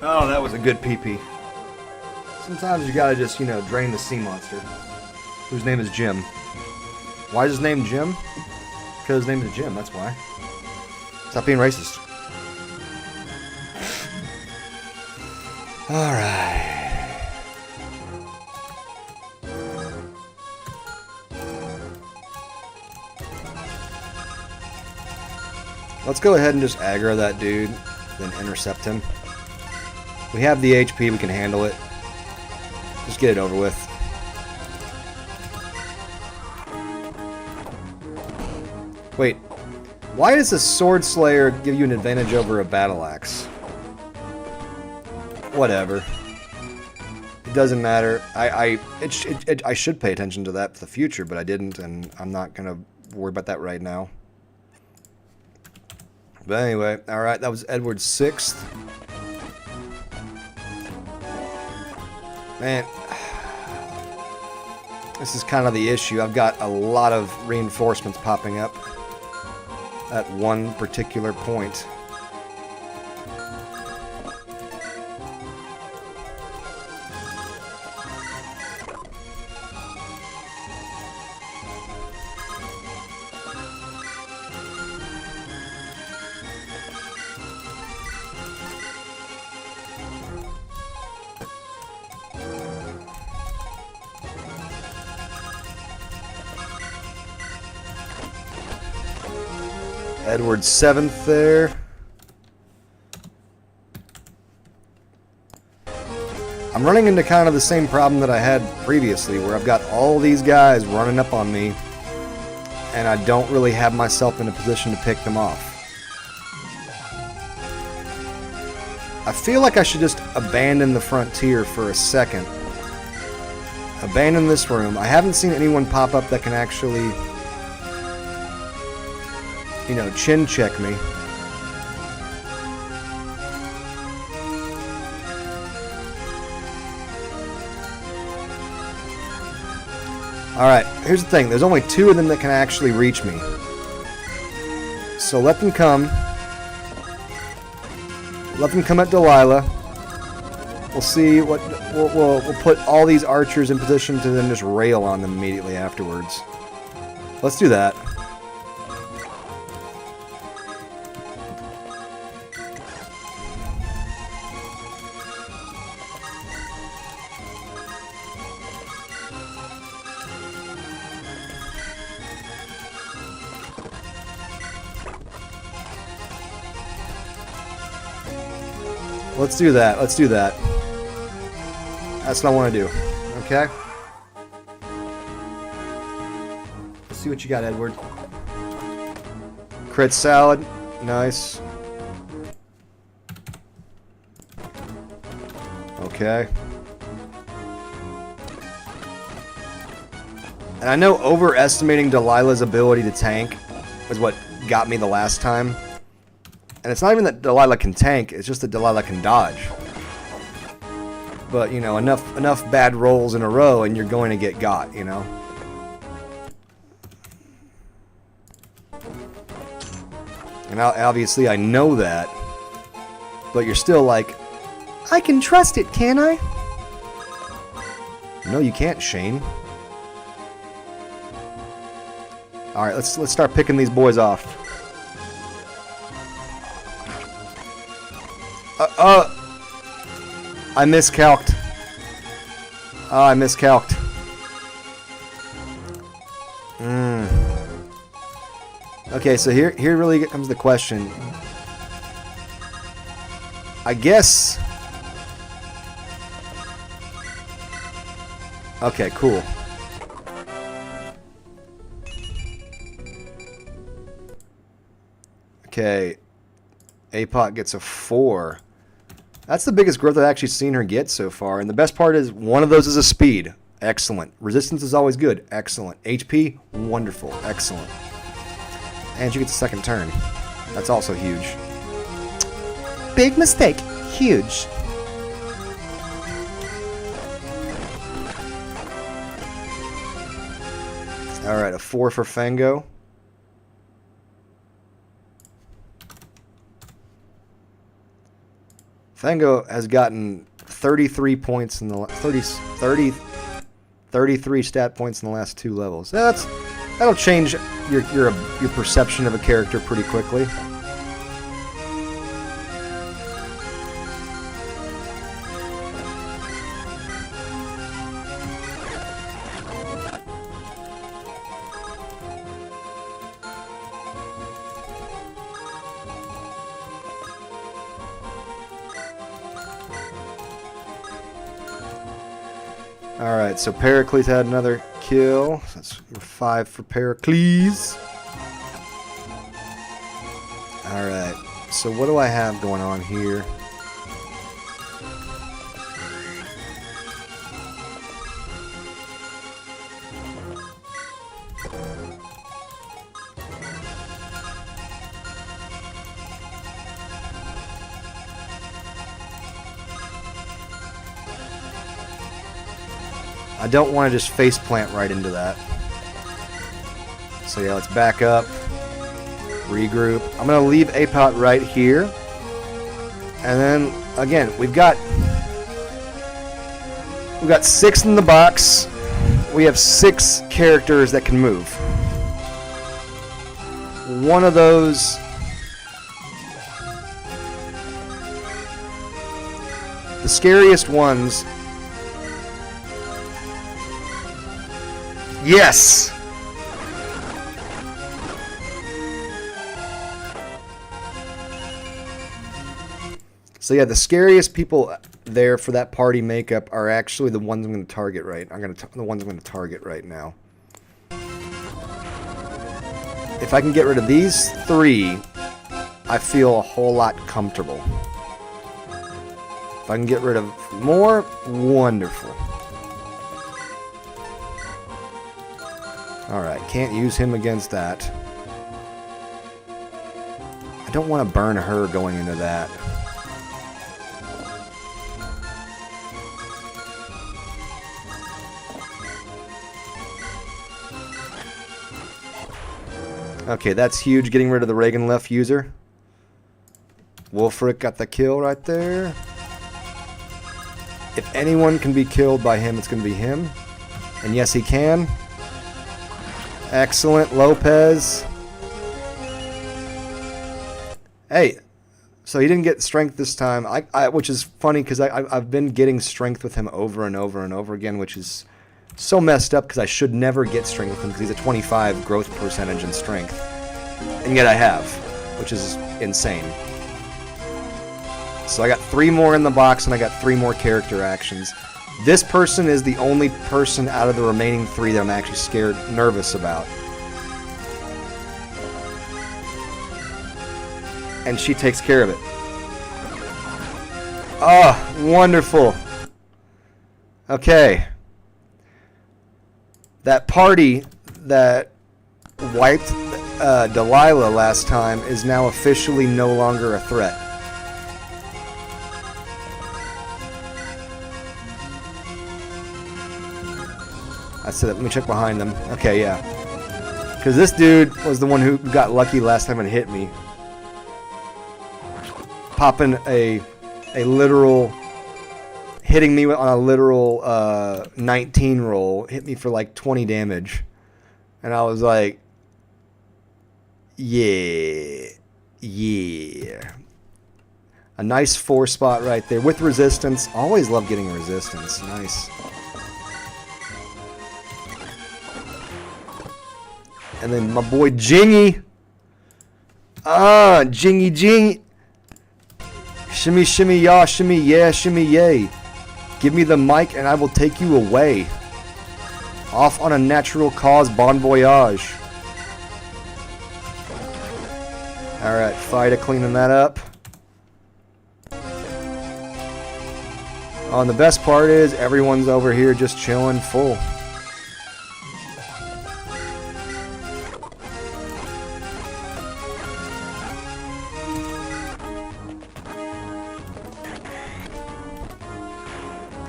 [SPEAKER 1] Oh, that was a good pee-pee. Sometimes you gotta just, drain the sea monster. Whose name is Jim. Why is his name Jim? Because his name is Jim, that's why. Stop being racist. Alright. Let's go ahead and just aggro that dude, then intercept him. We have the HP, we can handle it. Just get it over with. Wait, why does a Sword Slayer give you an advantage over a Battle Axe? Whatever. It doesn't matter. I should pay attention to that for the future, but I didn't, and I'm not gonna worry about that right now. But anyway, alright, that was Edward's 6th. Man, this is kind of the issue. I've got a lot of reinforcements popping up at one particular point. Edward's 7th there. I'm running into kind of the same problem that I had previously, where I've got all these guys running up on me, and I don't really have myself in a position to pick them off. I feel like I should just abandon the frontier for a second. Abandon this room. I haven't seen anyone pop up that can actually, you know, chin check me. Alright, here's the thing. There's only 2 of them that can actually reach me. So let them come. Let them come at Delilah. We'll see what... We'll put all these archers in position to then just rail on them immediately afterwards. Let's do that. Let's do that. Let's do that. That's what I want to do. Okay? Let's see what you got, Edward. Crit salad. Nice. Okay. And I know overestimating Delilah's ability to tank is what got me the last time. And it's not even that Delilah can tank, it's just that Delilah can dodge. But, you know, enough bad rolls in a row and you're going to get got, you know? And obviously I know that. But you're still like, I can trust it, can I? No, you can't, Shane. Alright, let's start picking these boys off. I miscalced. I miscalced. Okay, so here really comes the question. I guess... Okay, cool. Okay. Apot gets a 4. That's the biggest growth I've actually seen her get so far. And the best part is one of those is a speed. Excellent. Resistance is always good. Excellent. HP, wonderful. Excellent. And she gets a second turn. That's also huge. Big mistake. Huge. Alright, a 4 for Fango. Fango has gotten 33 points in the 33 stat points in the last 2 levels. That'll change your perception of a character pretty quickly. Alright, so Pericles had another kill. So that's 5 for Pericles. Alright, so what do I have going on here? I don't want to just face plant right into that. So yeah, let's back up. Regroup. I'm going to leave Apot right here. And then, again, we've got 6 in the box. We have 6 characters that can move. One of those... The scariest ones... Yes! So yeah, the scariest people there for that party makeup are actually the ones I'm going to target right. The ones I'm going to target right now. If I can get rid of these 3, I feel a whole lot comfortable. If I can get rid of more, wonderful. Alright, can't use him against that. I don't want to burn her going into that. Okay, that's huge, getting rid of the Reagan left user. Wolfric got the kill right there. If anyone can be killed by him, it's going to be him. And yes, he can. Excellent, Lopez. Hey, so he didn't get strength this time, which is funny because I've been getting strength with him over and over and over again, which is so messed up because I should never get strength with him because he's a 25 growth percentage in strength. And yet I have, which is insane. So I got 3 more in the box and I got 3 more character actions. This person is the only person out of the remaining 3 that I'm actually nervous about. And she takes care of it. Oh, wonderful. Okay. That party that wiped Delilah last time is now officially no longer a threat. I said, let me check behind them. Okay, yeah. Because this dude was the one who got lucky last time and hit me. Popping a literal... Hitting me on a literal 19 roll. Hit me for like 20 damage. And I was like... Yeah. Yeah. A nice 4 spot right there. With resistance. Always love getting resistance. Nice. And then my boy Jingy. Jingy Jingy. Shimmy shimmy ya, shimmy yeah, shimmy yay. Give me the mic and I will take you away. Off on a natural cause, bon voyage. Alright, Fida cleaning that up. Oh, and the best part is everyone's over here just chilling full.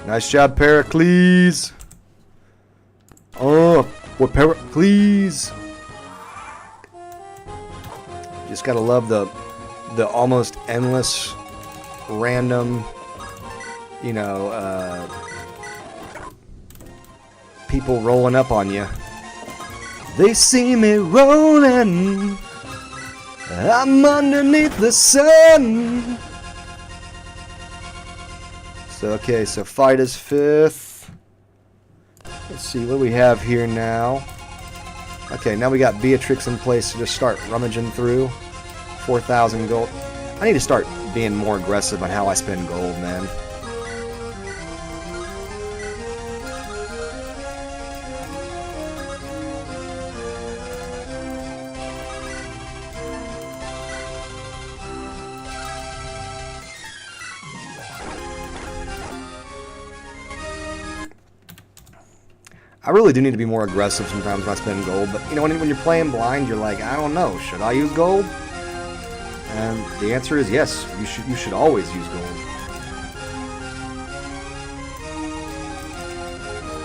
[SPEAKER 1] Nice job, Pericles. Oh, what Pericles? Just gotta love the almost endless, random, you know, people rolling up on you. They see me rolling. I'm underneath the sun. So, okay, so Fida's 5th. Let's see what we have here now. Okay, now we got Beatrix in place to just start rummaging through. 4,000 gold. I need to start being more aggressive on how I spend gold, man. I really do need to be more aggressive sometimes when I spend gold, but you know, when you're playing blind, you're like, I don't know, should I use gold? And the answer is yes, you should always use gold.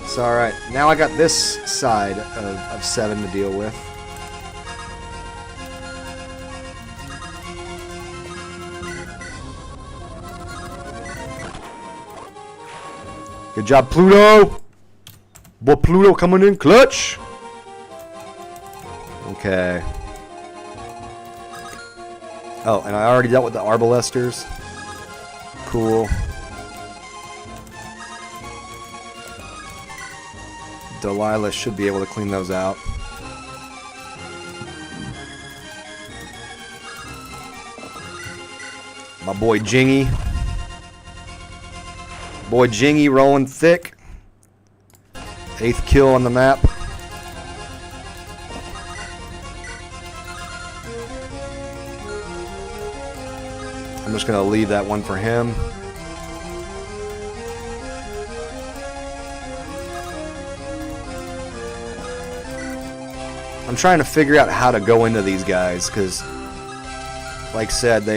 [SPEAKER 1] So alright, now I got this side of 7 to deal with. Good job, Pluto! Boy, Pluto coming in clutch. Okay. Oh, and I already dealt with the Arbalesters. Cool. Delilah should be able to clean those out. My boy Jingy. Boy Jingy rolling thick. 8th kill on the map. I'm just going to leave that one for him. I'm trying to figure out how to go into these guys because, like I said,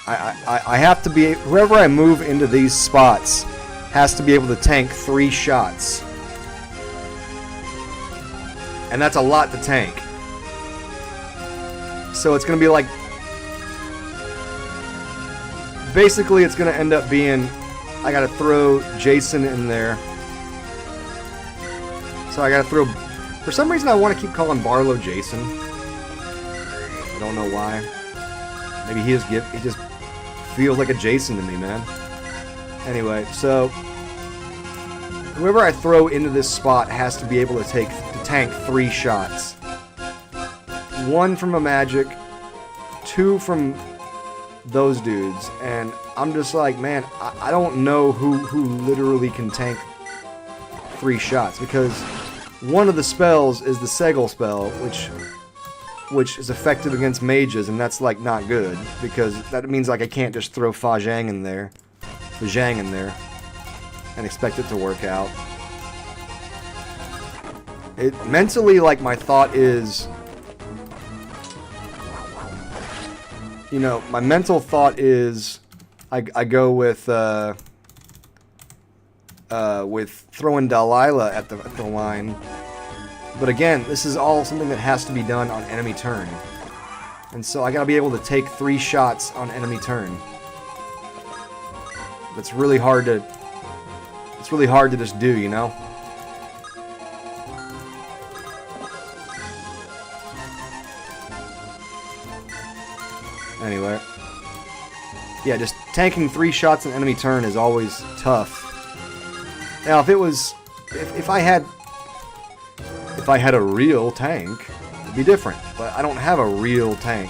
[SPEAKER 1] I have to be, whoever I move into these spots has to be able to tank 3 shots. And that's a lot to tank. So it's going to be like, basically it's going to end up being, I got to throw Jason in there. So I got to throw, for some reason I want to keep calling Barlow Jason. I don't know why. Maybe he just feels like a Jason to me, man. Anyway, so whoever I throw into this spot has to be able to tank 3 shots. 1 from a magic, 2 from those dudes, and I'm just like, man, I don't know who literally can tank 3 shots, because one of the spells is the Segel spell, which is effective against mages, and that's like not good, because that means like I can't just throw Fajang in there, and expect it to work out. It mentally, like, my thought is, you know, my mental thought is I go with throwing Delilah at the line. But again, this is all something that has to be done on enemy turn. And so I gotta be able to take 3 shots on enemy turn. It's really hard to just do, you know? Anyway. Yeah, just tanking 3 shots on enemy turn is always tough. Now, if I had a real tank, it'd be different. But I don't have a real tank.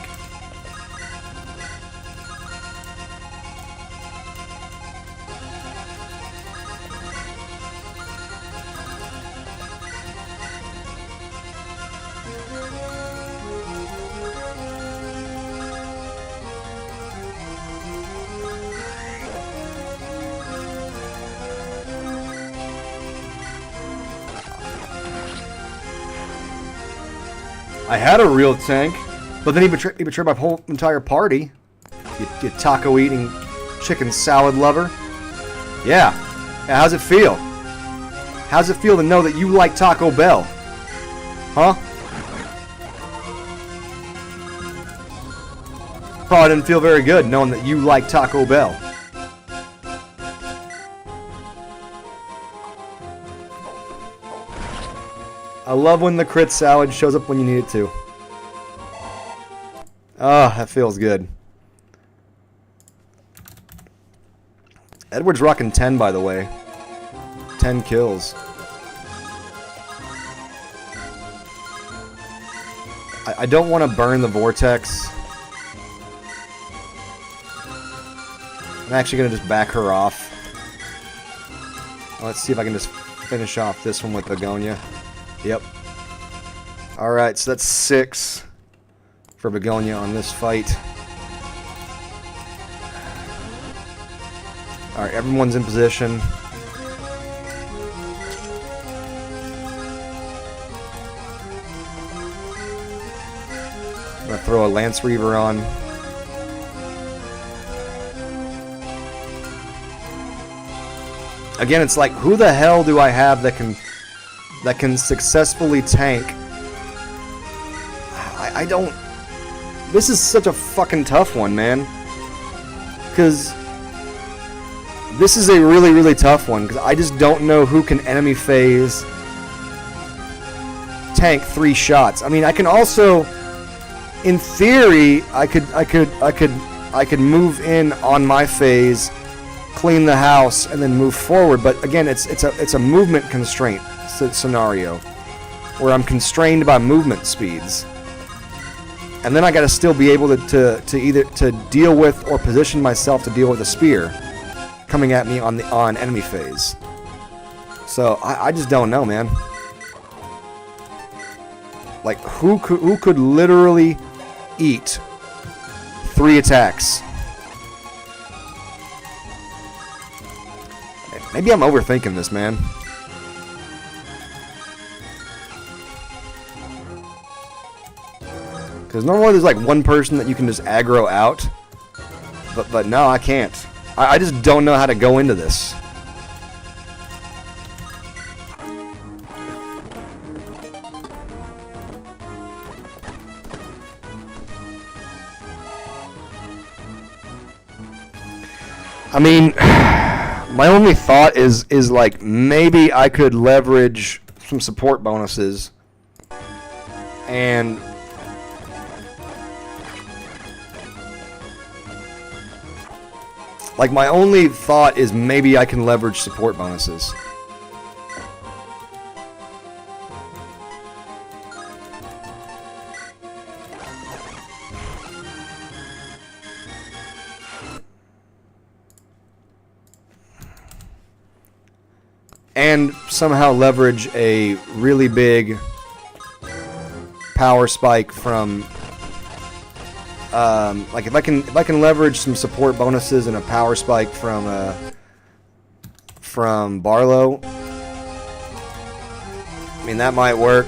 [SPEAKER 1] I had a real tank, but then he betrayed my whole entire party. You taco-eating chicken salad lover. Yeah. How's it feel? How's it feel to know that you like Taco Bell? Huh? Probably didn't feel very good knowing that you like Taco Bell. I love when the crit salad shows up when you need it to. Ah, that feels good. Edward's rocking 10, by the way. 10 kills. I don't want to burn the vortex. I'm actually going to just back her off. Let's see if I can just finish off this one with Begonia. Yep. Alright, so that's 6 for Begonia on this fight. Alright, everyone's in position. I'm going to throw a Lance Reaver on. Again, it's like, who the hell do I have that can successfully tank? I don't... This is such a fucking tough one, man. Because this is a really, really tough one. Because I just don't know who can enemy phase tank 3 shots. I mean, I can also, in theory, I could move in on my phase, clean the house, and then move forward. But again, it's a movement constraint scenario where I'm constrained by movement speeds, and then I got to still be able to either deal with or position myself to deal with a spear. coming at me on enemy phase. So I just don't know, man. Like, who could literally eat 3 attacks? Maybe I'm overthinking this, man. Because normally there's like one person that you can just aggro out. But no, I can't. I just don't know how to go into this. I mean, my only thought is like maybe I could leverage some support bonuses and like my only thought is maybe I can leverage support bonuses. And somehow leverage a really big power spike from like if I can leverage some support bonuses and a power spike from Barlow, I mean that might work.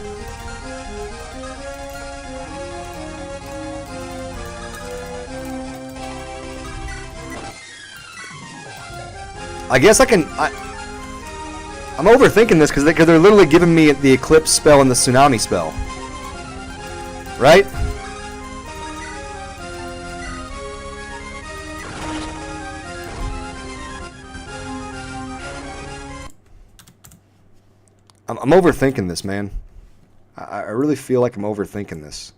[SPEAKER 1] I guess I'm overthinking this because they're literally giving me the Eclipse spell and the Tsunami spell. Right? I'm overthinking this, man. I really feel like I'm overthinking this.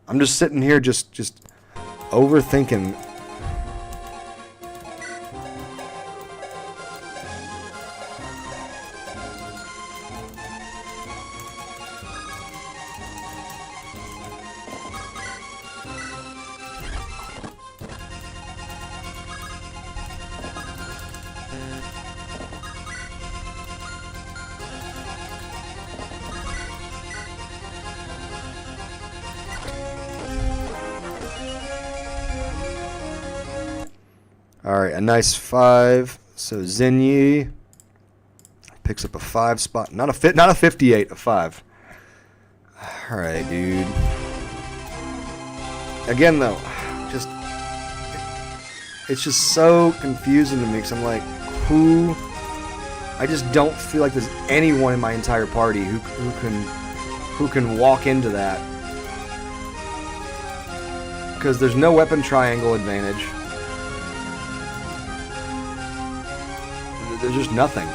[SPEAKER 1] I'm just sitting here just overthinking. Alright, a nice 5. So Zinyi picks up a 5 spot. Not a 58, a 5. Alright, dude. Again, though, it's just so confusing to me because I'm like, who? I just don't feel like there's anyone in my entire party who can walk into that. Because there's no weapon triangle advantage. There's just nothing.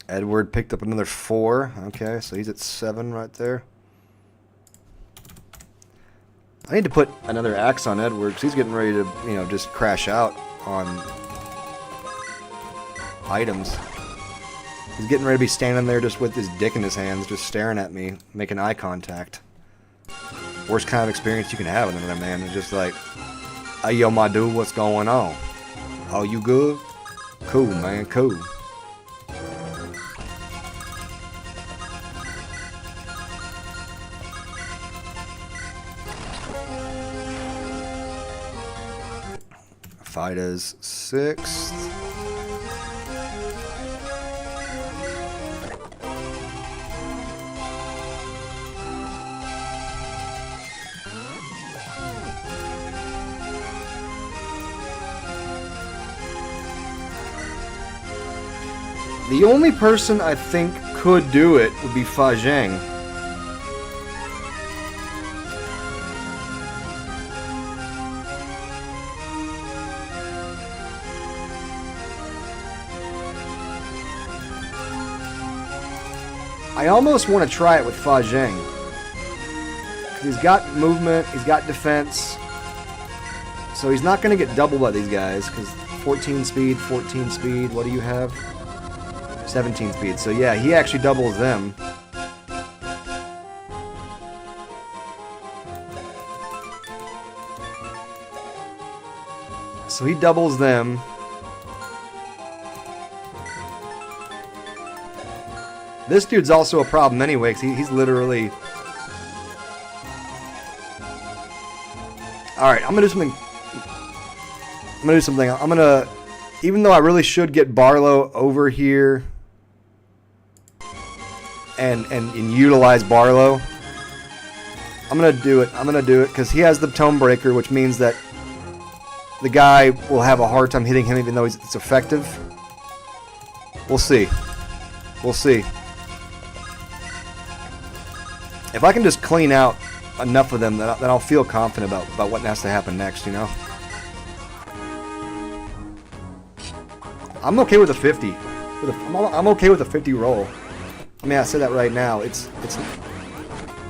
[SPEAKER 1] Edward picked up another 4. Okay, so he's at 7 right there. I need to put another axe on Edward because he's getting ready to, just crash out on items. He's getting ready to be standing there just with his dick in his hands, just staring at me, making eye contact. Worst kind of experience you can have with another man. It's just like, hey, yo, my dude, what's going on? Oh, you good? Cool, man, cool. Fida's 6th. The only person I think could do it would be Fa Zheng. I almost want to try it with Fa Zheng. He's got movement, he's got defense. So he's not going to get doubled by these guys, because 14 speed, what do you have? 17 speed. So yeah, he actually doubles them. So he doubles them. This dude's also a problem anyway, because he's literally... Alright, I'm going to do something... I'm going to... Even though I really should get Barlow over here and utilize Barlow, I'm going to do it. I'm going to do it because he has the Tome Breaker, which means that the guy will have a hard time hitting him even though it's effective. We'll see. We'll see. If I can just clean out enough of them, then I'll feel confident about what has to happen next, you know? I'm okay with a 50. I'm okay with a 50 roll. I mean, I say that right now. It's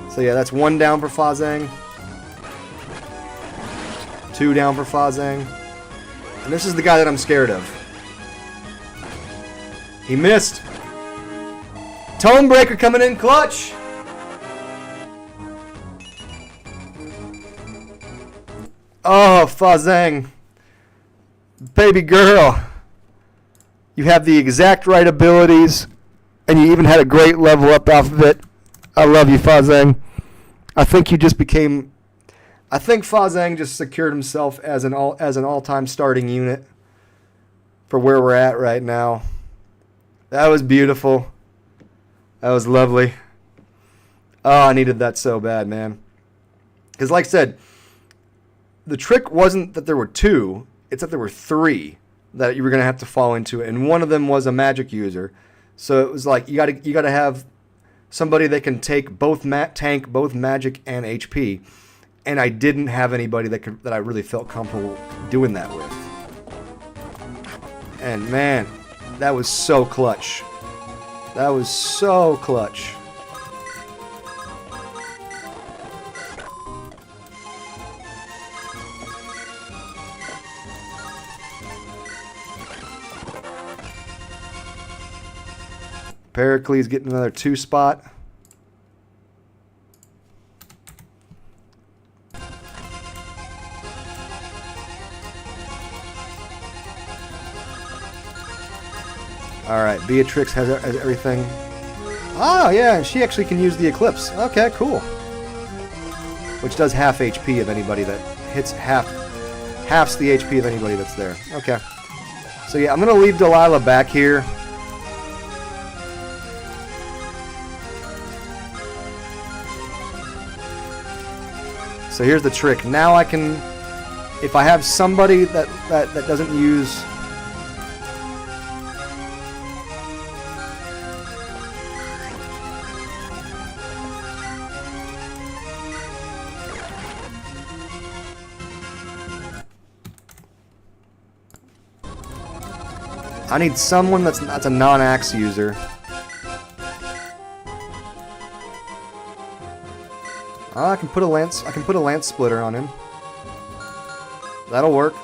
[SPEAKER 1] so yeah, that's 1 down for Fa Zheng. 2 down for Fa Zheng. And this is the guy that I'm scared of. He missed. Tome Breaker coming in clutch. Oh, Fa Zheng. Baby girl. You have the exact right abilities, and you even had a great level up off of it. I love you, Fa Zheng. I think you just became... I think Fa Zheng just secured himself as an all-time starting unit for where we're at right now. That was beautiful. That was lovely. Oh, I needed that so bad, man. Because like I said, the trick wasn't that there were 2, it's that there were 3 that you were going to have to fall into it. And one of them was a magic user. So it was like you got to have somebody that can take both tank both magic and HP. And I didn't have anybody that I really felt comfortable doing that with. And man, that was so clutch. That was so clutch. Pericles getting another 2 spot. Alright, Beatrix has everything. Oh, yeah, she actually can use the Eclipse. Okay, cool. Which does half HP of anybody that hits halves the HP of anybody that's there. Okay. So yeah, I'm going to leave Delilah back here. So here's the trick. Now I can, if I have somebody that doesn't use... I need someone that's a non-axe user. I can put a lance splitter on him. That'll work.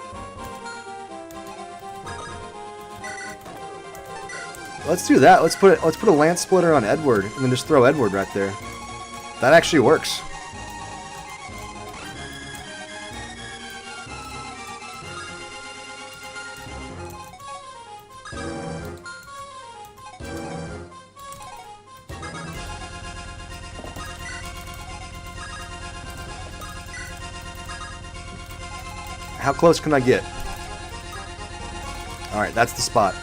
[SPEAKER 1] Let's do that. Let's put a lance splitter on Edward and then just throw Edward right there. That actually works. How close can I get? Alright, that's the spot.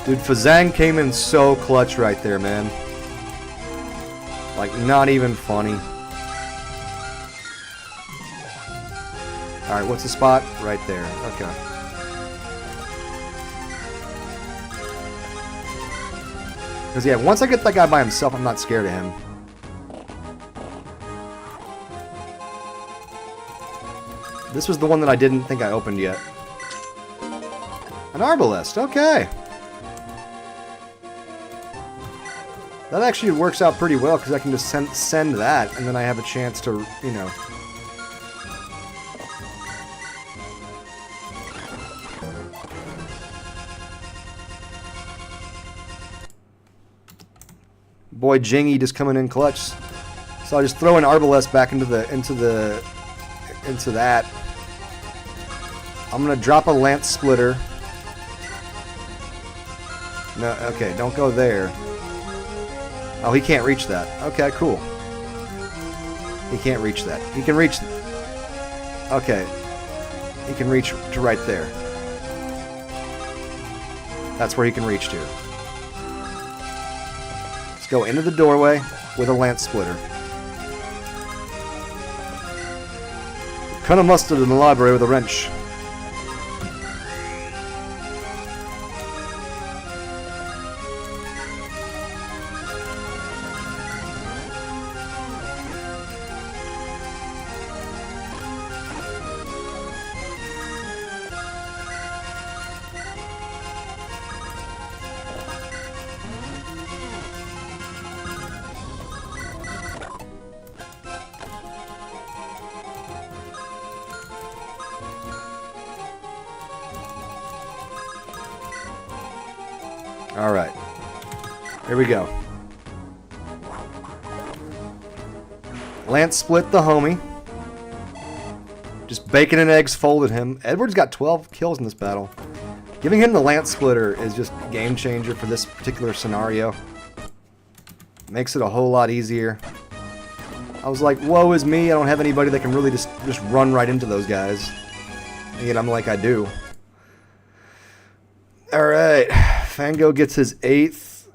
[SPEAKER 1] Dude, Fa Zheng came in so clutch right there, man. Like, not even funny. Alright, what's the spot? Right there. Okay. Because, yeah, once I get that guy by himself, I'm not scared of him. This was the one that I didn't think I opened yet. An arbalest, okay. That actually works out pretty well because I can just send that, and then I have a chance to, you know. Boy, Jingy just coming in clutch. So I just throw an arbalest back into that. I'm gonna drop a lance splitter. No, okay, don't go there. Oh, he can't reach that. Okay, cool. He can't reach that. He can reach... Okay. He can reach to right there. That's where he can reach to. Let's go into the doorway with a lance splitter. Cut a mustard in the library with a wrench. Alright. Here we go. Lance split the homie. Just bacon and eggs folded him. Edward's got 12 kills in this battle. Giving him the lance splitter is just a game changer for this particular scenario. Makes it a whole lot easier. I was like, woe is me, I don't have anybody that can really just run right into those guys. And yet I'm like, I do. Alright. Fango gets his 8th.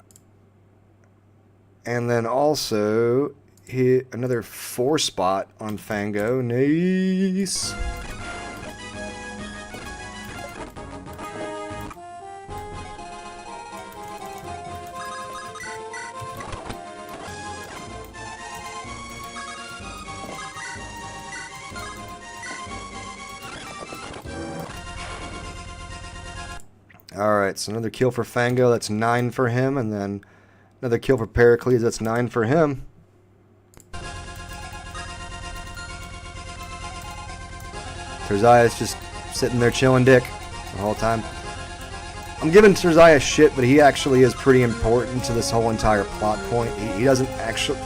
[SPEAKER 1] And then also hit another 4 spot on Fango. Nice. Alright, so another kill for Fango, that's 9 for him, and then another kill for Pericles, that's 9 for him. Terzias just sitting there chilling dick the whole time. I'm giving Terzias shit, but he actually is pretty important to this whole entire plot point. He doesn't actually...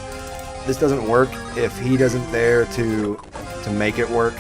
[SPEAKER 1] This doesn't work if he doesn't there to make it work.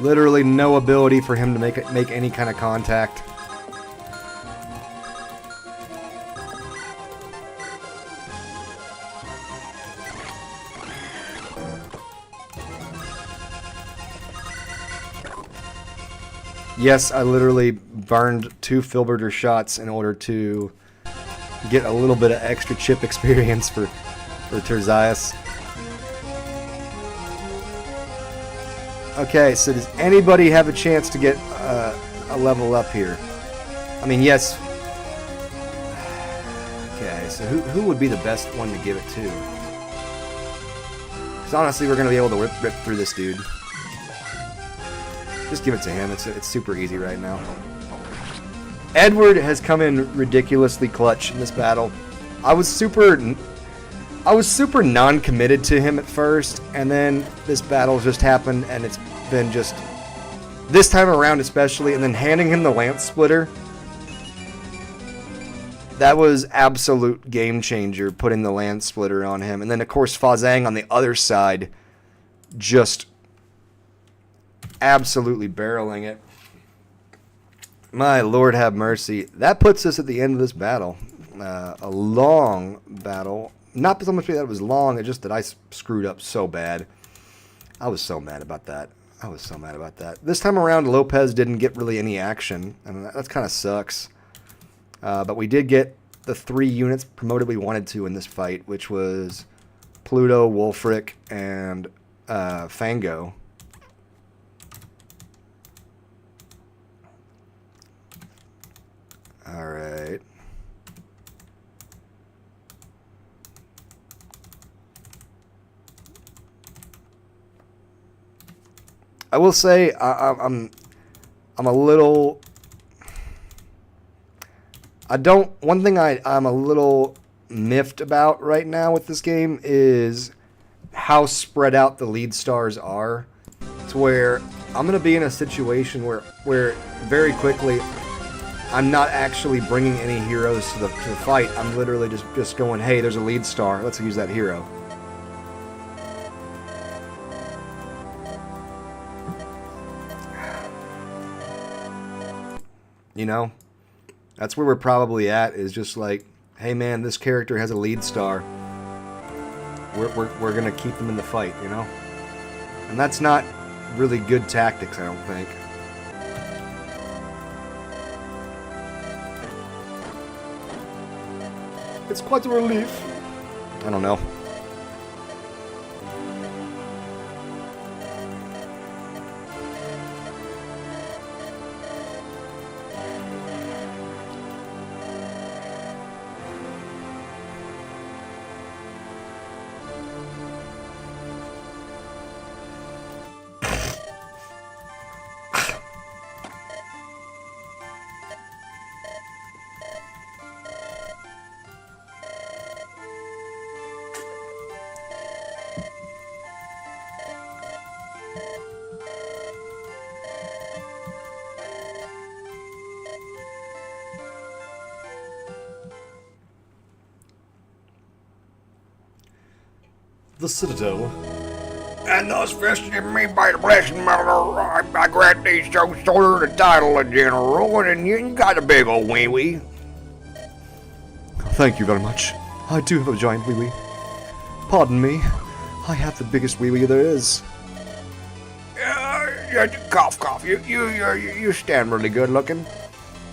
[SPEAKER 1] Literally no ability for him to make any kind of contact. Yes, I literally burned 2 Filberter shots in order to get a little bit of extra chip experience for Terzias. Okay, so does anybody have a chance to get a level up here? I mean, yes. Okay, so who would be the best one to give it to? Because honestly, we're going to be able to rip through this dude. Just give it to him. It's super easy right now. Edward has come in ridiculously clutch in this battle. I was super non-committed to him at first, and then this battle just happened, and it's been just this time around especially, and then handing him the lance splitter. That was absolute game changer, putting the lance splitter on him, and then of course Fazang on the other side, just absolutely barreling it. My Lord have mercy. That puts us at the end of this battle. A long battle. Not so much that it was long, it's just that I screwed up so bad. I was so mad about that. This time around, Lopez didn't get really any action, and that kind of sucks. But we did get the 3 units promoted we wanted to in this fight, which was Pluto, Wolfric, and Fango. Alright. I will say I'm a little. One thing I'm a little miffed about right now with this game is how spread out the lead stars are. To where I'm gonna be in a situation where very quickly I'm not actually bringing any heroes to the fight. I'm literally just going, hey, there's a lead star. Let's use that hero. You know, that's where we're probably at, is just like, hey man, this character has a lead star. We're gonna keep them in the fight, you know? And that's not really good tactics, I don't think. It's quite a relief. I don't know. The Citadel.
[SPEAKER 2] And thus vested in me by the blessing, my lord, I grant thee so sort of the title of general, and you got a big old wee-wee.
[SPEAKER 1] Thank you very much. I do have a giant wee-wee. Pardon me, I have the biggest wee-wee there is.
[SPEAKER 2] Cough. You stand really good looking.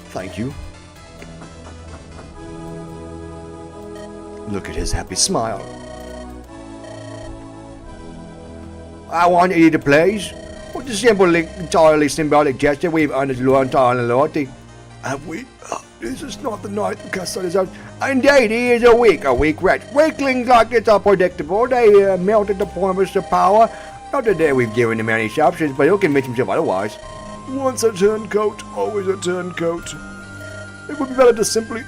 [SPEAKER 1] Thank you. Look at his happy smile.
[SPEAKER 2] I want you to please. With the simple, entirely symbolic gesture we've undergone and loyalty.
[SPEAKER 1] Have we? This is not the night the castle is out.
[SPEAKER 2] Indeed, he is a weak wretch. Weaklings like this are predictable. They melt at the point of power. Not that we've given him any options, but he'll convince himself otherwise.
[SPEAKER 1] Once a turncoat, always a turncoat. It would be better to simply...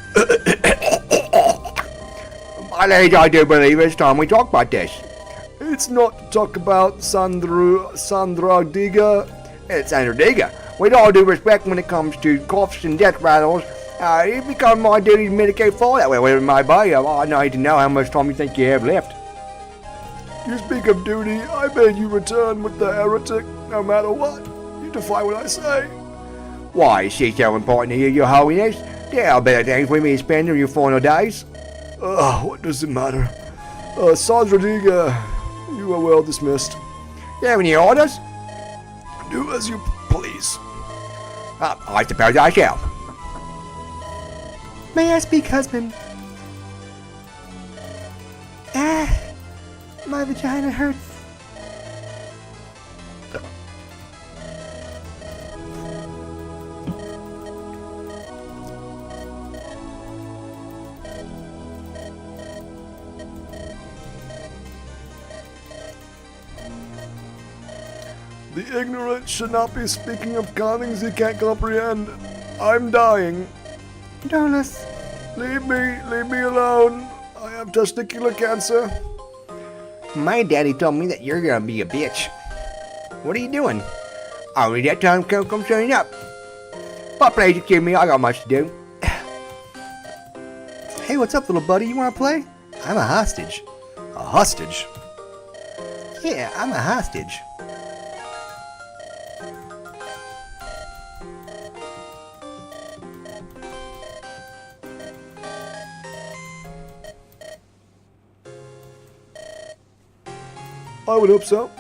[SPEAKER 2] My lady, I do believe it's time we talk about this.
[SPEAKER 1] It's not to talk about Sandra Diga.
[SPEAKER 2] It's Sandra Diga. With all due respect, when it comes to coughs and death rattles, it becomes my duty to mitigate for that. Whatever it might be, I need to know how much time you think you have left.
[SPEAKER 1] You speak of duty, I bid you return with the heretic, no matter what. You defy what I say.
[SPEAKER 2] Why is she so important to you, your holiness? There are better things for me to spend in your final days.
[SPEAKER 1] What does it matter? Sandra Diga, you are well dismissed.
[SPEAKER 2] You have any orders?
[SPEAKER 1] Do as you please.
[SPEAKER 2] I suppose I shall.
[SPEAKER 3] May I speak, husband? My vagina hurts.
[SPEAKER 1] The ignorant should not be speaking of things he can't comprehend. I'm dying.
[SPEAKER 3] Dolus.
[SPEAKER 1] Leave me alone. I have testicular cancer.
[SPEAKER 2] My daddy told me that you're gonna be a bitch. What are you doing? Already that time come showing up. What plays you kidding me? I got much to do.
[SPEAKER 1] Hey, what's up, little buddy? You wanna play? I'm a hostage. A hostage?
[SPEAKER 2] Yeah, I'm a hostage.
[SPEAKER 1] I would hope so.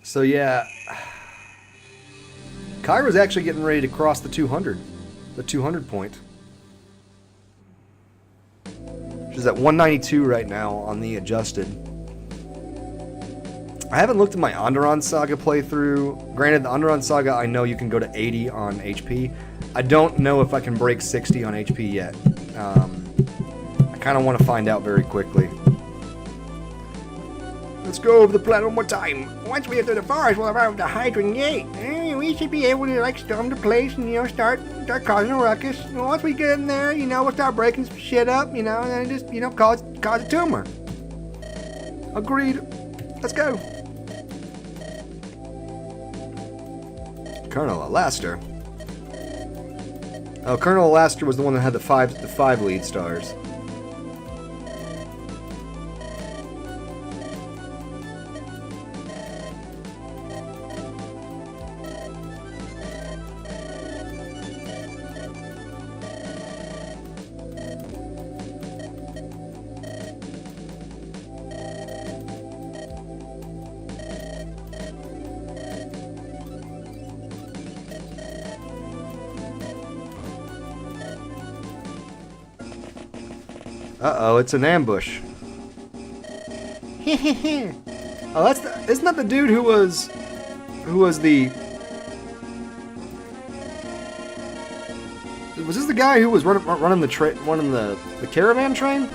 [SPEAKER 1] So yeah, Kyra's actually getting ready to cross the 200 point. She's at 192 right now on the adjusted. I haven't looked at my Onderon Saga playthrough. Granted, the Onderon Saga, I know you can go to 80 on HP. I don't know if I can break 60 on HP yet. I kind of want to find out very quickly.
[SPEAKER 2] Let's go over the plan one more time. Once we get to the forest, we'll arrive at the Hydrant Gate. We should be able to, like, storm the place and, start causing a ruckus. And once we get in there, we'll start breaking some shit up, and then just, cause a tumor.
[SPEAKER 1] Agreed. Let's go. Colonel Alaster. Oh, Colonel Alaster was the one that had the five lead stars. Uh-oh, it's an ambush. Oh, isn't that the dude who was the... Was this the guy who was running the caravan train?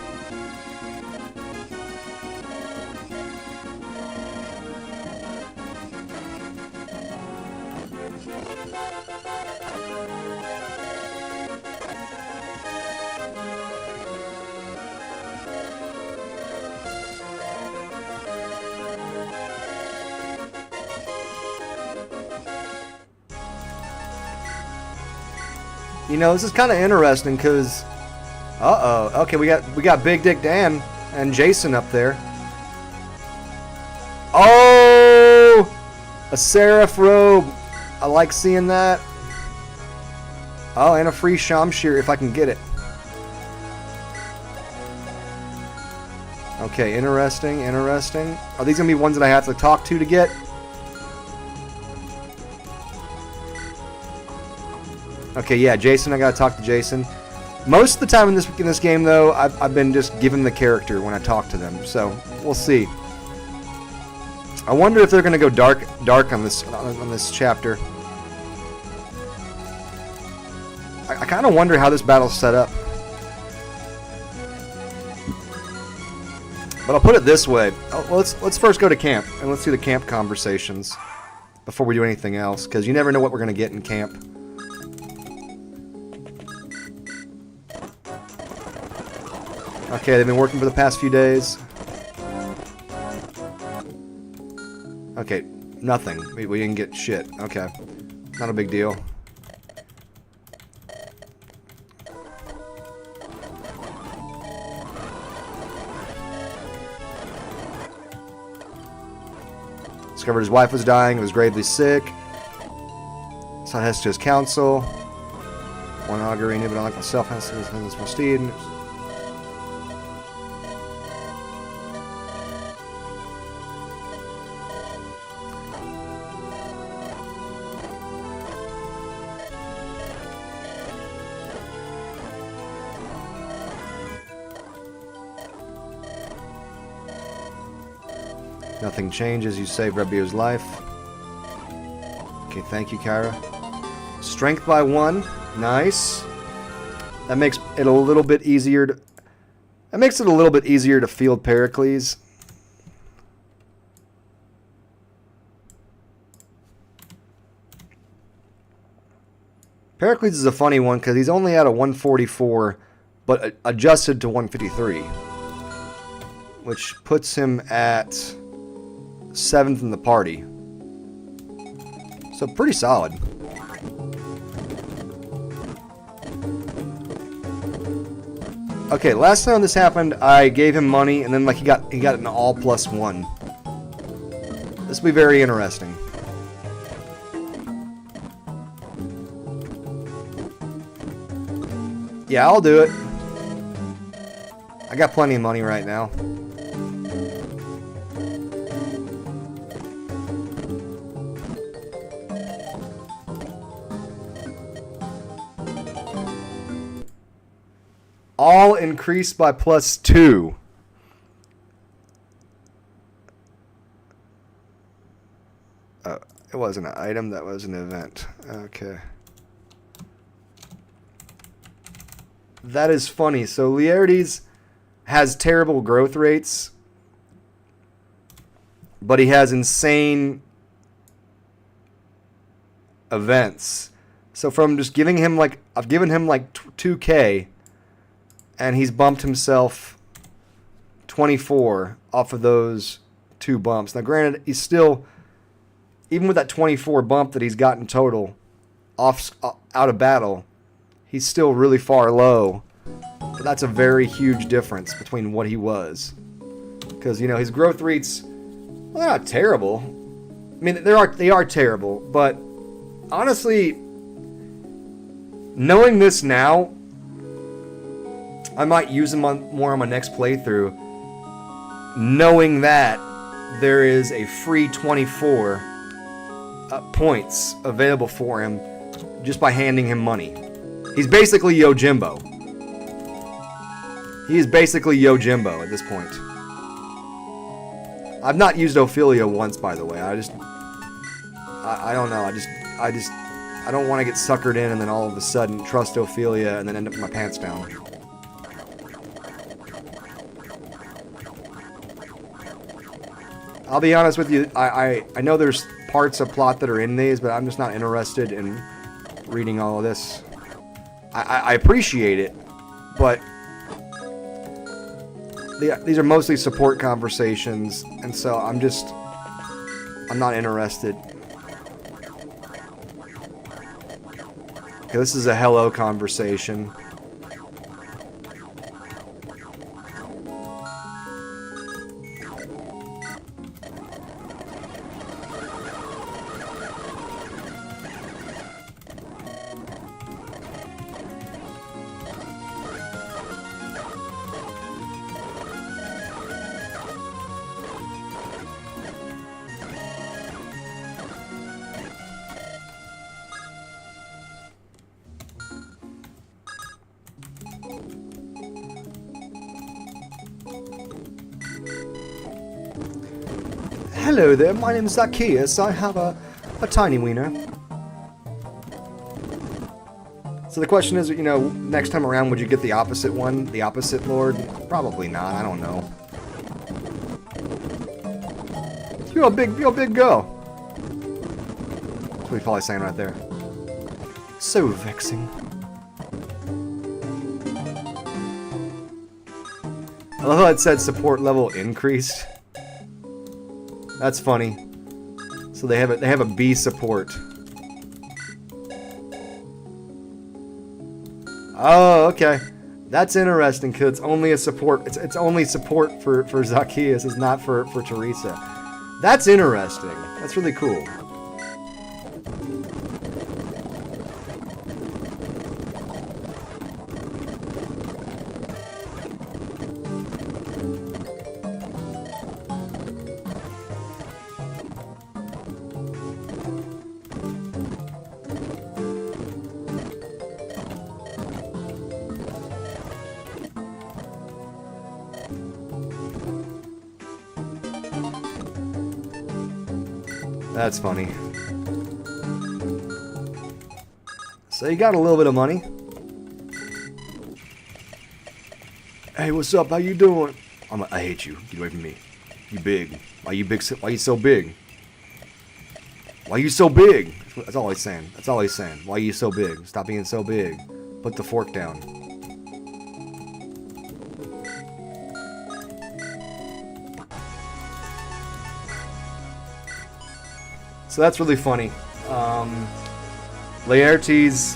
[SPEAKER 1] This is kind of interesting because, okay, we got Big Dick Dan and Jason up there. Oh, a Seraph robe. I like seeing that. Oh, and a free Shamshir if I can get it. Okay, interesting. Are these gonna be ones that I have to talk to get? Okay, yeah, Jason, I gotta talk to Jason. Most of the time in this game, though, I've been just given the character when I talk to them, so we'll see. I wonder if they're gonna go dark on this chapter. I kind of wonder how this battle's set up. But I'll put it this way. Let's first go to camp and let's do the camp conversations before we do anything else, because you never know what we're gonna get in camp. Okay, they've been working for the past few days. Okay, nothing. We didn't get shit. Okay, not a big deal. Discovered his wife was dying, was gravely sick. Saw Heste's counsel. One augury knew, but unlike myself, Heste was his steed. Nothing changes. You saved Rebio's life. Okay, thank you, Kyra. Strength by 1. Nice. That makes it a little bit easier to... That makes it a little bit easier to field Pericles. Pericles is a funny one because he's only at a 144, but adjusted to 153, which puts him at 7th in the party. So pretty solid. Okay, last time this happened, I gave him money, and then like he got an all +1. This will be very interesting. Yeah, I'll do it. I got plenty of money right now. All increased by +2. It wasn't an item, that was an event. Okay. That is funny. So Laertes has terrible growth rates, but he has insane events. So from just giving him like, I've given him like 2K, and he's bumped himself 24 off of those 2 bumps. Now granted, he's still, even with that 24 bump that he's gotten total out of battle, he's still really far low. But that's a very huge difference between what he was. Because, you know, his growth rates, well, they're not terrible. I mean, they are terrible. But honestly, knowing this now, I might use them more on my next playthrough. Knowing that there is a free 24 points available for him just by handing him money. He's basically Yojimbo. He is basically Yojimbo at this point. I've not used Ophelia once, by the way. I don't know. I don't want to get suckered in and then all of a sudden trust Ophelia and then end up with my pants down. I'll be honest with you. I know there's parts of plot that are in these, but I'm just not interested in reading all of this. I appreciate it, but these are mostly support conversations, and so I'm not interested. Okay, this is a hello conversation. Hello there, my name is Zacchaeus. I have a tiny wiener. So the question is, you know, next time around, would you get the opposite one? The opposite lord? Probably not, I don't know. You're a big girl. That's what he's probably saying right there. So vexing. I love how it said support level increased. That's funny. So they have a B support. Oh, okay. That's interesting because it's only a support. It's only support for Zacchaeus. It's not for Teresa. That's interesting. That's really cool. That's funny. So you got a little bit of money. Hey, what's up? How you doing? I hate you. Get away from me. You big. Why you big? Why you so big? Why you so big? That's all he's saying. That's all he's saying. Why you so big? Stop being so big. Put the fork down. So that's really funny. Laertes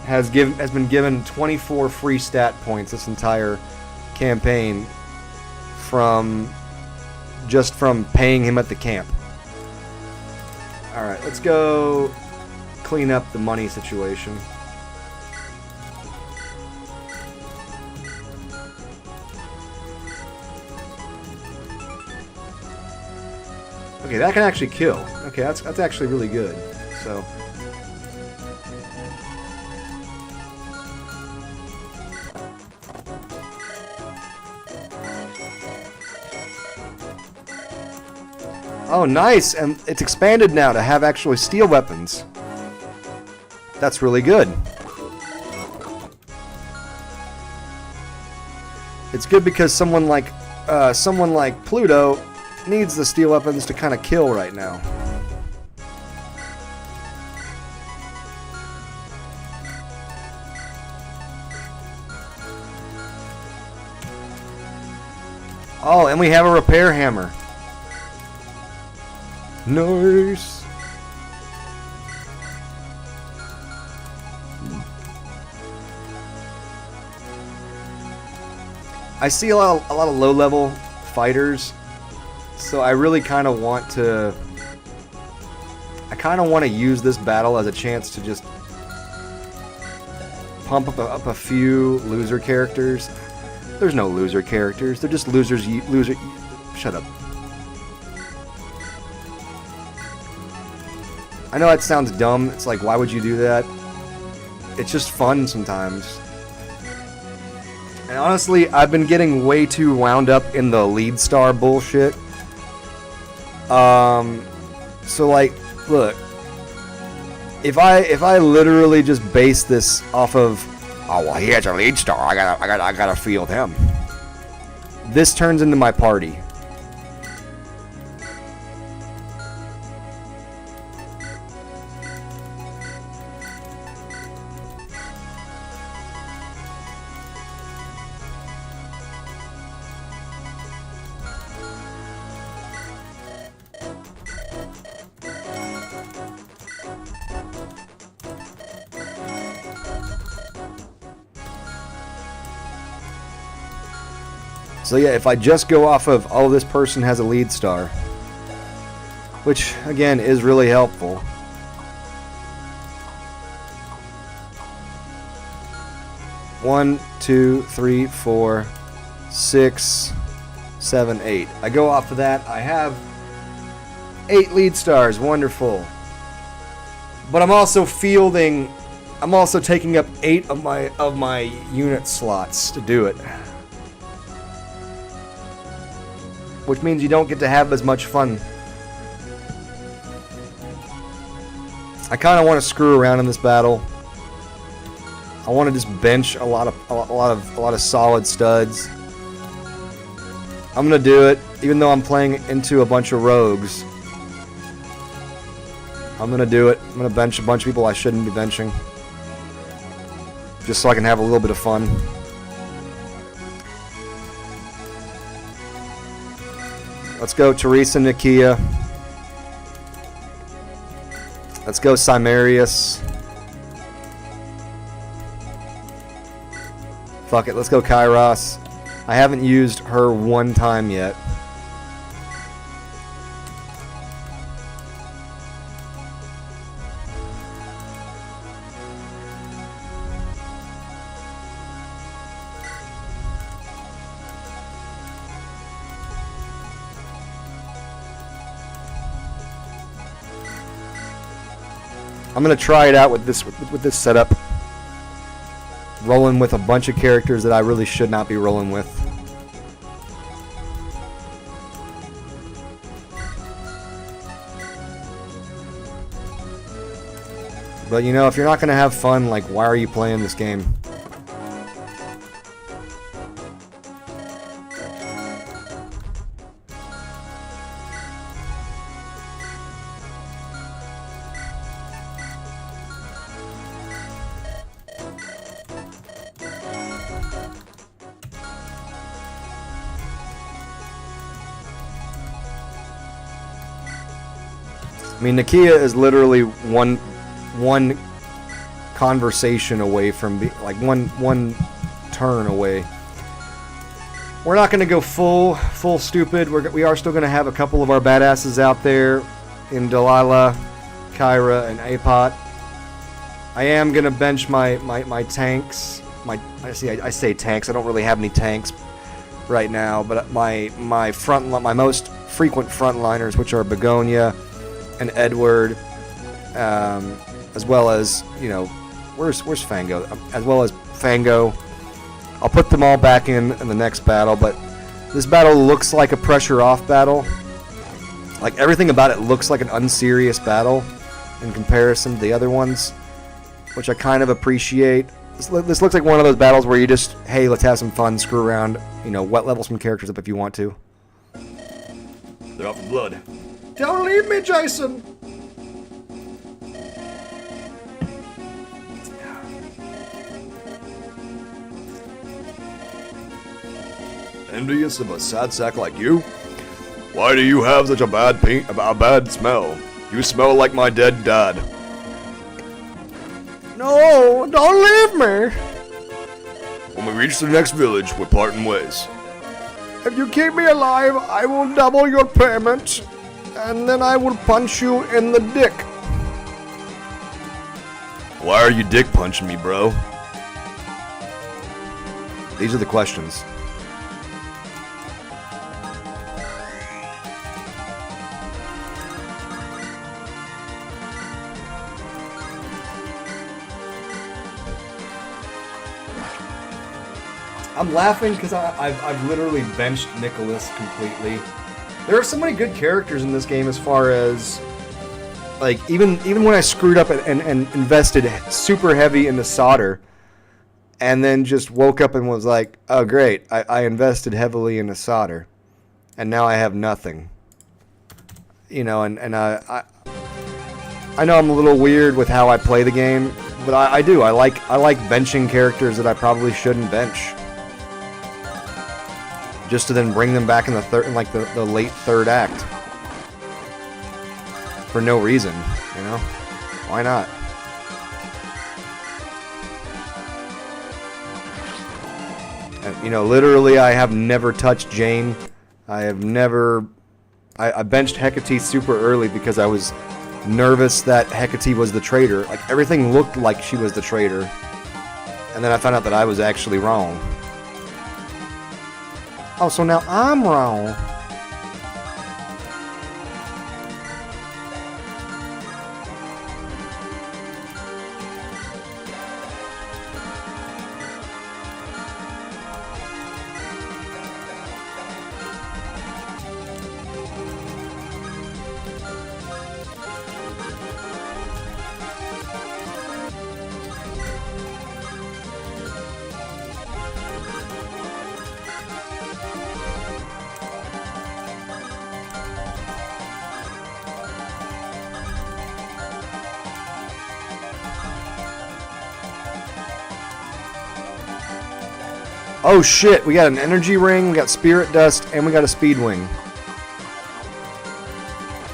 [SPEAKER 1] has been given 24 free stat points this entire campaign from paying him at the camp. All right, let's go clean up the money situation. Okay, that can actually kill. Okay, that's actually really good. So. Oh, nice! And it's expanded now to have actually steel weapons. That's really good. It's good because someone like Pluto needs the steel weapons to kind of kill right now. Oh, and we have a repair hammer. Nice. I see a lot of low-level fighters, so I really kind of want to. I kind of want to use this battle as a chance to just pump up a few loser characters. There's no loser characters. They're just losers. Shut up. I know that sounds dumb. It's like, why would you do that? It's just fun sometimes. And honestly, I've been getting way too wound up in the lead star bullshit. So like, look, if I literally just base this off of, oh well, he has a lead star, I gotta field him. This turns into my party. So yeah, if I just go off of, oh, this person has a lead star, which again is really helpful. One, two, three, 4, 6, 7, 8. I go off of that. I have 8 lead stars. Wonderful. But I'm also taking up 8 of my unit slots to do it. Which means you don't get to have as much fun. I kind of want to screw around in this battle. I want to just bench a lot of solid studs. I'm gonna do it, even though I'm playing into a bunch of rogues. I'm gonna do it. I'm gonna bench a bunch of people I shouldn't be benching, just so I can have a little bit of fun. Let's go Teresa Nikia. Let's go Cimerius. Fuck it, let's go Kairos. I haven't used her one time yet. I'm gonna try it out with this setup. Rolling with a bunch of characters that I really should not be rolling with. But you know, if you're not gonna have fun, like, why are you playing this game? I mean, Nakia is literally one conversation away from like one turn away. We're not going to go full stupid. We are still going to have a couple of our badasses out there in Delilah, Kyra, and Apot. I am going to bench my tanks. I say tanks. I don't really have any tanks right now, but my most frequent frontliners, which are Begonia and Edward, as well as, you know, where's Fango? As well as Fango. I'll put them all back in the next battle, but this battle looks like a pressure off battle. Like, everything about it looks like an unserious battle in comparison to the other ones, which I kind of appreciate. This looks like one of those battles where you just, hey, let's have some fun, screw around, you know, wet level some characters up if you want to. They're out for blood.
[SPEAKER 2] Don't leave me, Jason!
[SPEAKER 1] Envious of a sad sack like you? Why do you have such a bad smell? You smell like my dead dad.
[SPEAKER 2] No, don't leave me!
[SPEAKER 1] When we reach the next village, we're parting ways.
[SPEAKER 2] If you keep me alive, I will double your payment, and then I will punch you in the dick.
[SPEAKER 1] Why are you dick punching me, bro? These are the questions. I'm laughing because I've literally benched Nicholas completely. There are so many good characters in this game as far as, like, even when I screwed up and invested super heavy into solder, and then just woke up and was like, oh great, I invested heavily into solder, and now I have nothing. You know, and I know I'm a little weird with how I play the game, but I do. I like benching characters that I probably shouldn't bench, just to then bring them back in the late third act for no reason, you know? Why not? And, you know, literally, I have never touched Jane. I benched Hecate super early because I was nervous that Hecate was the traitor. Like, everything looked like she was the traitor, and then I found out that I was actually wrong. Oh, so now I'm wrong. Oh shit, we got an energy ring, we got spirit dust, and we got a speed wing.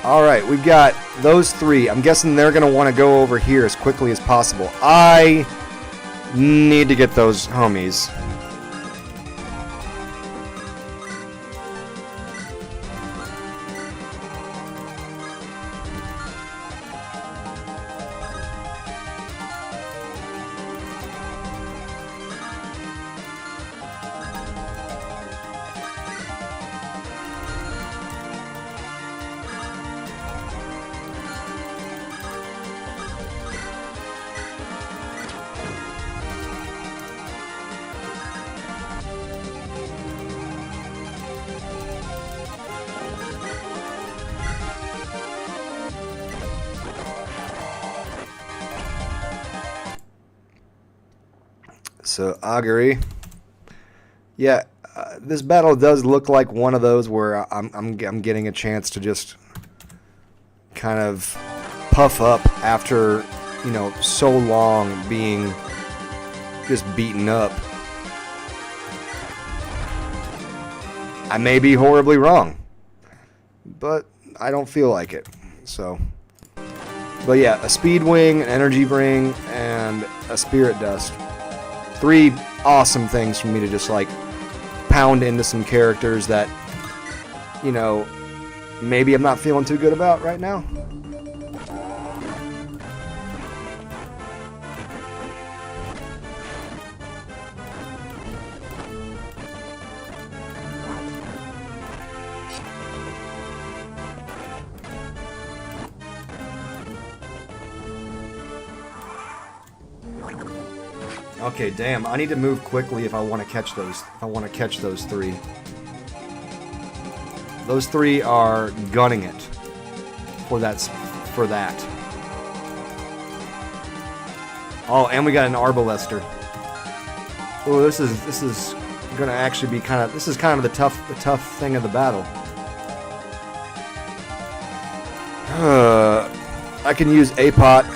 [SPEAKER 1] Alright, we've got those three. I'm guessing they're going to want to go over here as quickly as possible. I need to get those homies. So, augury. Yeah, this battle does look like one of those where I'm getting a chance to just kind of puff up after, you know, so long being just beaten up. I may be horribly wrong, but I don't feel like it. So, But yeah, a speed wing, an energy ring, and a spirit dust. 3 awesome things for me to just like pound into some characters that, you know, maybe I'm not feeling too good about right now. Okay, damn. I need to move quickly if I want to catch those. If I want to catch those 3. Those 3 are gunning it for that. Oh, and we got an Arbalester. Oh, this is gonna actually be kind of. This is kind of the tough thing of the battle. I can use a pot.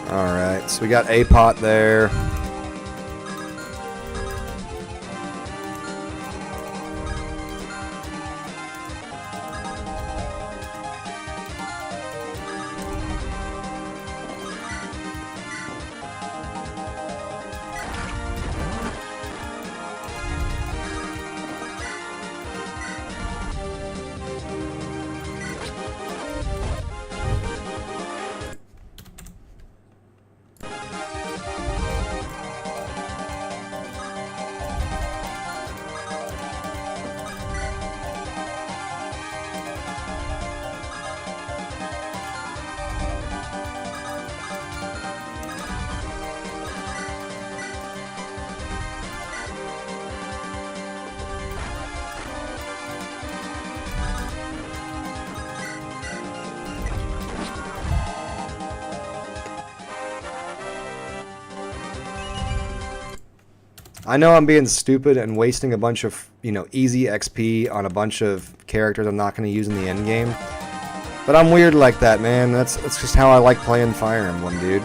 [SPEAKER 1] Alright, so we got a pot there. I know I'm being stupid and wasting a bunch of, you know, easy XP on a bunch of characters I'm not going to use in the end game. But I'm weird like that, man. That's just how I like playing Fire Emblem, dude.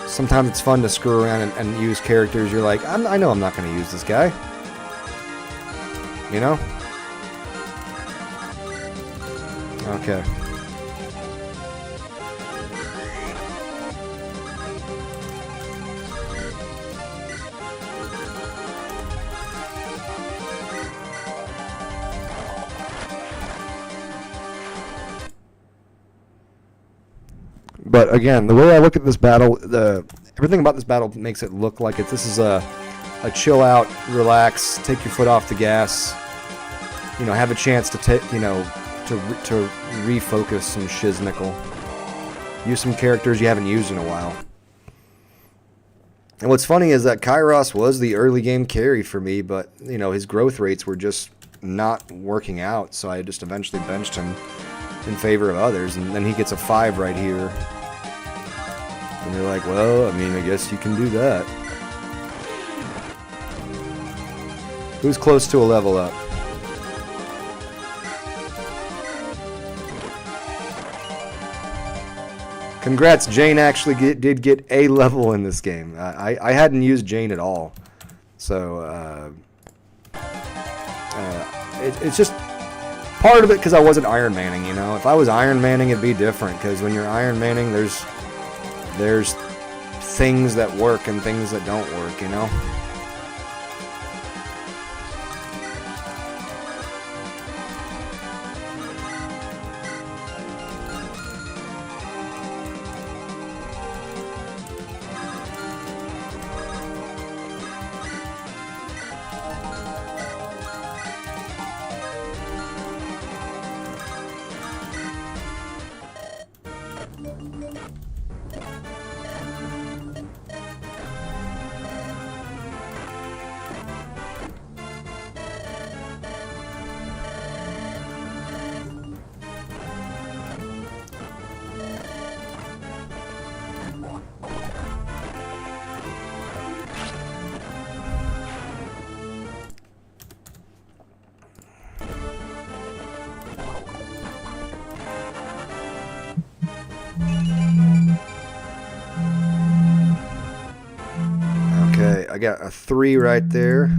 [SPEAKER 1] Sometimes it's fun to screw around and use characters you're like, I know I'm not going to use this guy. You know? Okay. But again, the way I look at this battle, everything about this battle makes it look like this is a chill out, relax, take your foot off the gas, you know, have a chance to to refocus some shiznickel, use some characters you haven't used in a while. And what's funny is that Kairos was the early game carry for me, but you know his growth rates were just not working out, so I just eventually benched him in favor of others, and then he gets a 5 right here. And you're like, well, I mean, I guess you can do that. Who's close to a level up? Congrats, Jane actually did get a level in this game. I hadn't used Jane at all. So, it's just part of it because I wasn't Iron Manning, you know? If I was Iron Manning, it'd be different, because when you're Iron Manning, there's things that work and things that don't work, you know? I got a 3 right there.